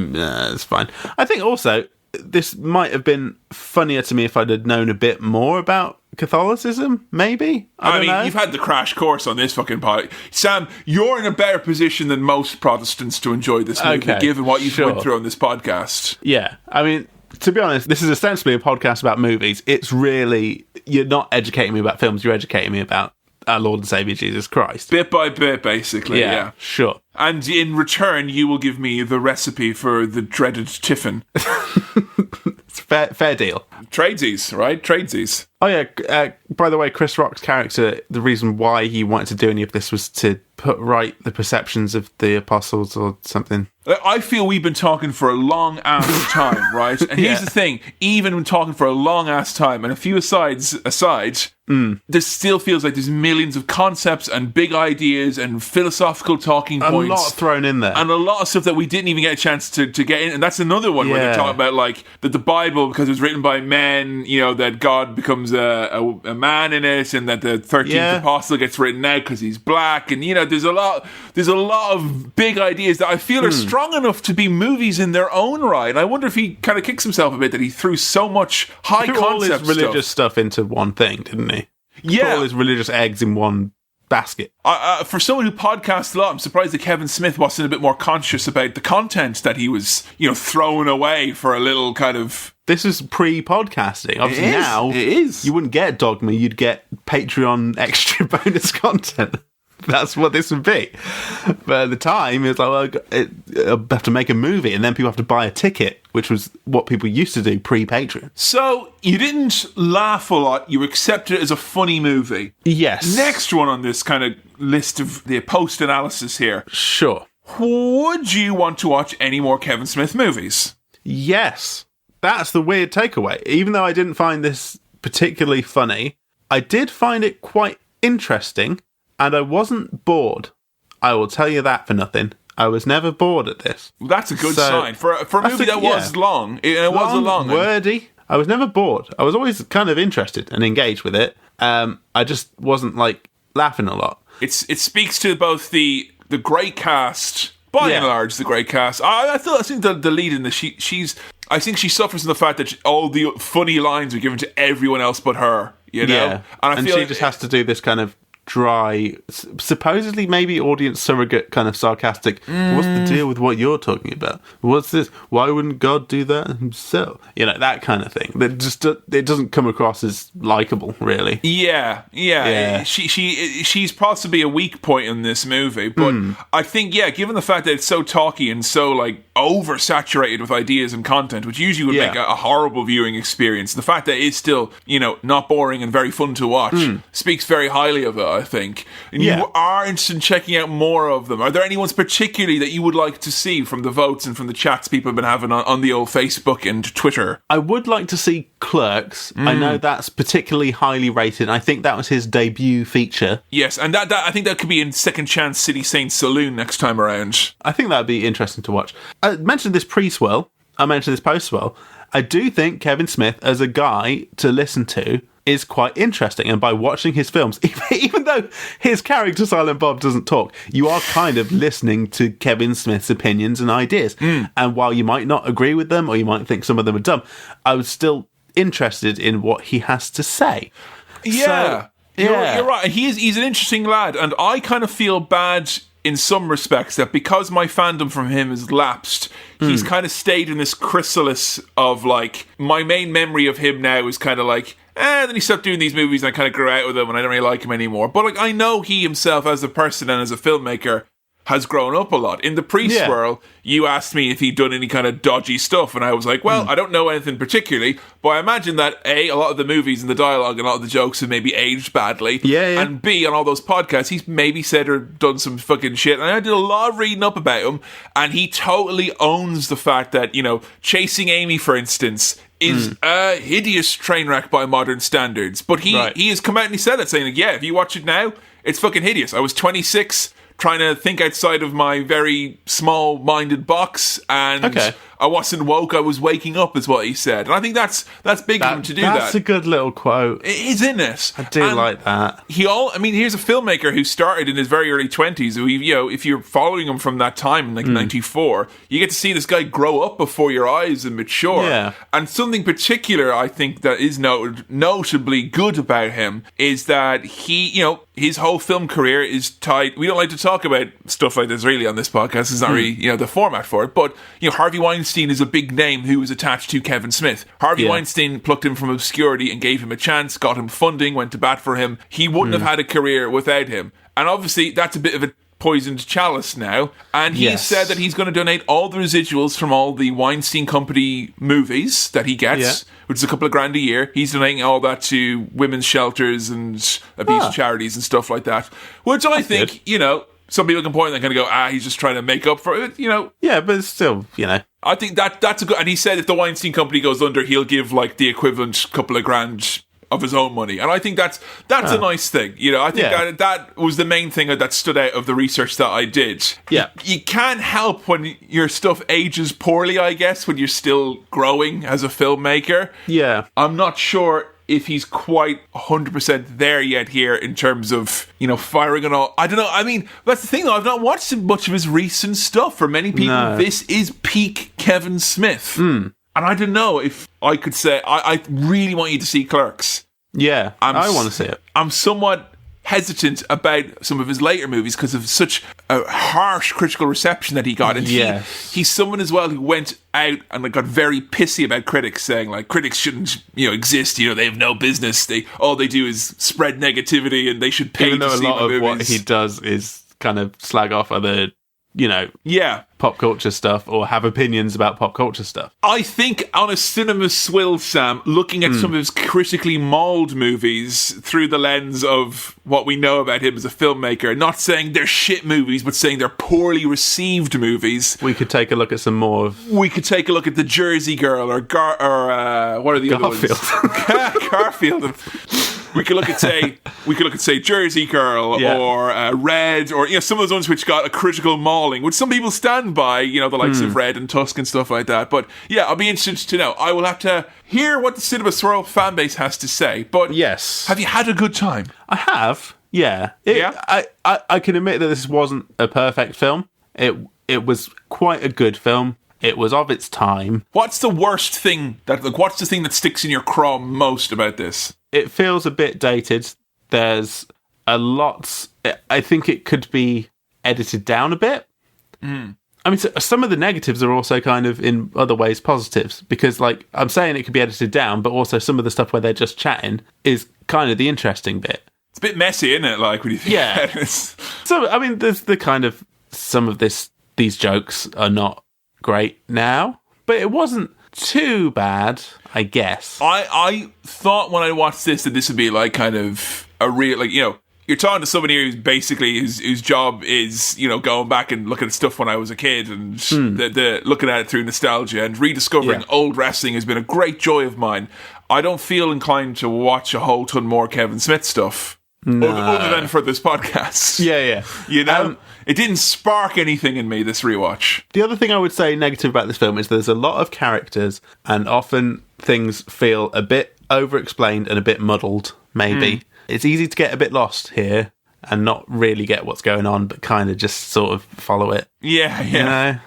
it's fine. I think also, this might have been funnier to me if I'd have known a bit more about Catholicism, maybe? I mean, you've had the crash course on this fucking pod. Sam, you're in a better position than most Protestants to enjoy this movie, given what you've went through on this podcast. Yeah, I mean, to be honest, this is ostensibly a podcast about movies. It's really, you're not educating me about films, you're educating me about our Lord and Saviour Jesus Christ. Bit by bit, basically, yeah. Sure. And in return, you will give me the recipe for the dreaded tiffin. It's fair deal. Tradesies, right? Tradesies. Oh yeah, by the way, Chris Rock's character, the reason why he wanted to do any of this was to put right the perceptions of the apostles or something. I feel we've been talking for a long-ass time, right? And here's the thing, even when talking for a long-ass time, and a few asides aside, there still feels like there's millions of concepts and big ideas and philosophical talking points. A lot thrown in there. And a lot of stuff that we didn't even get a chance to get in. And that's another one where they're talking about, like, that the Bible, because it was written by men, you know, that God becomes a man in it, and that the 13th apostle gets written out because he's black. And, you know, there's a lot of big ideas that I feel are strong enough to be movies in their own right. And I wonder if he kind of kicks himself a bit that he threw so much high concept all his religious stuff into one thing, didn't he? Yeah. Put all his religious eggs in one basket. For someone who podcasts a lot, I'm surprised that Kevin Smith wasn't a bit more conscious about the content that he was, you know, throwing away for a little kind of... This is pre-podcasting. Obviously now, it is. You wouldn't get Dogma, you'd get Patreon extra bonus content. That's what this would be. But at the time, it was like, well, I'll have to make a movie, and then people have to buy a ticket, which was what people used to do pre-Patreon. So, you didn't laugh a lot, you accepted it as a funny movie. Yes. Next one on this kind of list of the post-analysis here. Sure. Would you want to watch any more Kevin Smith movies? Yes. That's the weird takeaway. Even though I didn't find this particularly funny, I did find it quite interesting. And I wasn't bored. I will tell you that for nothing. I was never bored at this. Well, that's a good sign. For a movie that was long, it was a long one. Wordy. I was never bored. I was always kind of interested and engaged with it. I just wasn't, like, laughing a lot. It speaks to both the great cast, by and large, the great cast. I think the lead in this, I think she suffers from the fact that all the funny lines are given to everyone else but her, you know? Yeah. And she just has to do this kind of dry, supposedly maybe audience surrogate kind of sarcastic, what's the deal with what you're talking about? What's this? Why wouldn't God do that himself? You know, that kind of thing. That just, it doesn't come across as likable, really. Yeah. She's possibly a weak point in this movie, but I think, given the fact that it's so talky and so, like, oversaturated with ideas and content, which usually would make a horrible viewing experience, the fact that it's still, you know, not boring and very fun to watch speaks very highly of it, I think. And you are interested in checking out more of them. Are there any ones particularly that you would like to see from the votes and from the chats people have been having on the old Facebook and Twitter? I would like to see Clerks. I know that's particularly highly rated. I think that was his debut feature. Yes, and that I think that could be in Second Chance City Saints Saloon next time around. I think that would be interesting to watch. I mentioned this pre-swell. I mentioned this post-swell. I do think Kevin Smith, as a guy to listen to, is quite interesting, and by watching his films, even though his character Silent Bob doesn't talk, you are kind of listening to Kevin Smith's opinions and ideas. And while you might not agree with them, or you might think some of them are dumb, I was still interested in what he has to say. Yeah, so, you're right. He's an interesting lad, and I kind of feel bad in some respects that because my fandom from him has lapsed, he's kind of stayed in this chrysalis of, like, my main memory of him now is kind of like, then he stopped doing these movies and I kind of grew out with him and I don't really like him anymore. But, like, I know he himself as a person and as a filmmaker has grown up a lot. In the pre-swirl, you asked me if he'd done any kind of dodgy stuff, and I was like, well, I don't know anything particularly, but I imagine that A, a lot of the movies and the dialogue and a lot of the jokes have maybe aged badly, and B, on all those podcasts, he's maybe said or done some fucking shit, and I did a lot of reading up about him, and he totally owns the fact that, you know, Chasing Amy, for instance, is a hideous train wreck by modern standards, but he has come out and he said that, saying, like, if you watch it now, it's fucking hideous. I was 26, trying to think outside of my very small-minded box, and I wasn't woke, I was waking up, is what he said. And I think that's big of him to do that. That's a good little quote. It is, isn't it? I do like that. Here's a filmmaker who started in his very early 20s. If you're following him from that time, like 94, you get to see this guy grow up before your eyes and mature. Yeah. And something particular, I think, that is notably good about him is that his whole film career is tied. We don't like to talk about stuff like this really on this podcast. It's not really, the format for it. But, Harvey Weinstein is a big name who was attached to Kevin Smith. Harvey Weinstein plucked him from obscurity and gave him a chance, got him funding, went to bat for him. He wouldn't have had a career without him. And obviously, that's a bit of a poisoned chalice now. And he said that he's going to donate all the residuals from all the Weinstein Company movies that he gets, which is a couple of grand a year. He's donating all that to women's shelters and abuse charities and stuff like that. Which I think, some people can point and they're going to go, he's just trying to make up for it, Yeah, but it's still, I think that's a good... And he said if the Weinstein Company goes under, he'll give, like, the equivalent couple of grand of his own money. And I think that's a nice thing. I think that was the main thing that stood out of the research that I did. Yeah. You can't help when your stuff ages poorly, I guess, when you're still growing as a filmmaker. Yeah. I'm not sure if he's quite 100% there yet here in terms of, firing and all. I don't know. I mean, that's the thing, though. I've not watched much of his recent stuff. For many people, this is peak Kevin Smith. And I don't know if I could say... I really want you to see Clerks. Yeah, I want to see it. I'm somewhat hesitant about some of his later movies because of such a harsh critical reception that he got. And he's someone as well who went out and got very pissy about critics, saying, like, critics shouldn't, exist. They have no business. All they do is spread negativity and they should pay Even to though see a lot of movies. what he does is kind of slag off other... pop culture stuff or have opinions about pop culture stuff. I think on a cinema swill, Sam, looking at some of his critically mauled movies through the lens of what we know about him as a filmmaker, not saying they're shit movies, but saying they're poorly received movies. We could take a look at some more of... We could take a look at The Jersey Girl or what are the Garfield. other ones? Garfield. We could look at say Jersey Girl or Red or some of those ones which got a critical mauling, which some people stand by, the likes of Red and Tusk and stuff like that. But I'll be interested to know. I will have to hear what the Cinema Swirl fan base has to say. But have you had a good time? I have. Yeah. I can admit that this wasn't a perfect film. It was quite a good film. It was of its time. What's the worst thing what's the thing that sticks in your craw most about this? It feels a bit dated. There's a lot... I think it could be edited down a bit. I mean, some of the negatives are also kind of, in other ways, positives. Because, like, I'm saying it could be edited down, but also some of the stuff where they're just chatting is kind of the interesting bit. It's a bit messy, isn't it? Like, when you think about it. So, I mean, there's the kind of... Some of these jokes are not great now. But it wasn't too bad, I guess. I thought when I watched this that this would be like kind of a real, like, you're talking to somebody who's basically whose job is, going back and looking at stuff when I was a kid and the looking at it through nostalgia and rediscovering old wrestling has been a great joy of mine. I don't feel inclined to watch a whole ton more Kevin Smith stuff. Other than for this podcast. It didn't spark anything in me, this rewatch. The other thing I would say negative about this film is there's a lot of characters and often things feel a bit over-explained and a bit muddled, maybe. It's easy to get a bit lost here and not really get what's going on, but kind of just sort of follow it. Yeah.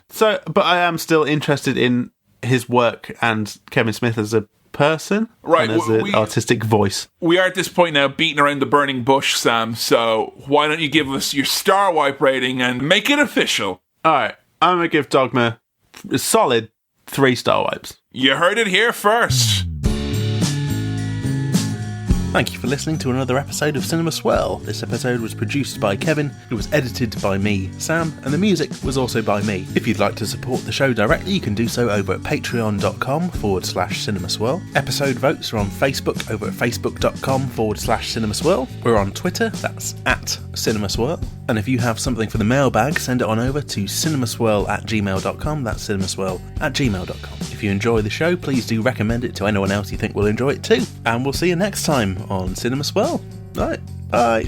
So, but I am still interested in his work and Kevin Smith as a person, right, and as an artistic voice. We are at this point now beating around the burning bush, Sam, so why don't you give us your star wipe rating and make it official? Alright, I'm going to give Dogma a solid 3 star wipes. You heard it here first. Thank you for listening to another episode of Cinema Swirl. This episode was produced by Kevin, it was edited by me, Sam, and the music was also by me. If you'd like to support the show directly, you can do so over at patreon.com/cinemaswirl. Episode votes are on Facebook over at facebook.com/cinemaswirl. We're on Twitter, that's @cinemaswirl. And if you have something for the mailbag, send it on over to cinemaswirl@gmail.com, that's cinemaswirl@gmail.com. If you enjoy the show, please do recommend it to anyone else you think will enjoy it too. And we'll see you next time on Cinema Swirl. Right, bye.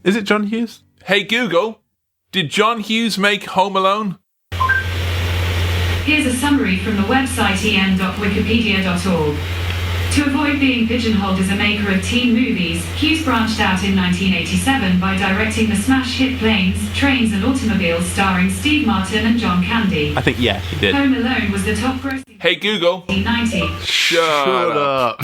Is it John Hughes? Hey Google, did John Hughes make Home Alone? Here's a summary from the website en.wikipedia.org. To avoid being pigeonholed as a maker of teen movies, Hughes branched out in 1987 by directing the smash hit Planes, Trains and Automobiles starring Steve Martin and John Candy. I think, yeah, he did. Home Alone was the top grossing... Hey Google. 1990. Shut up.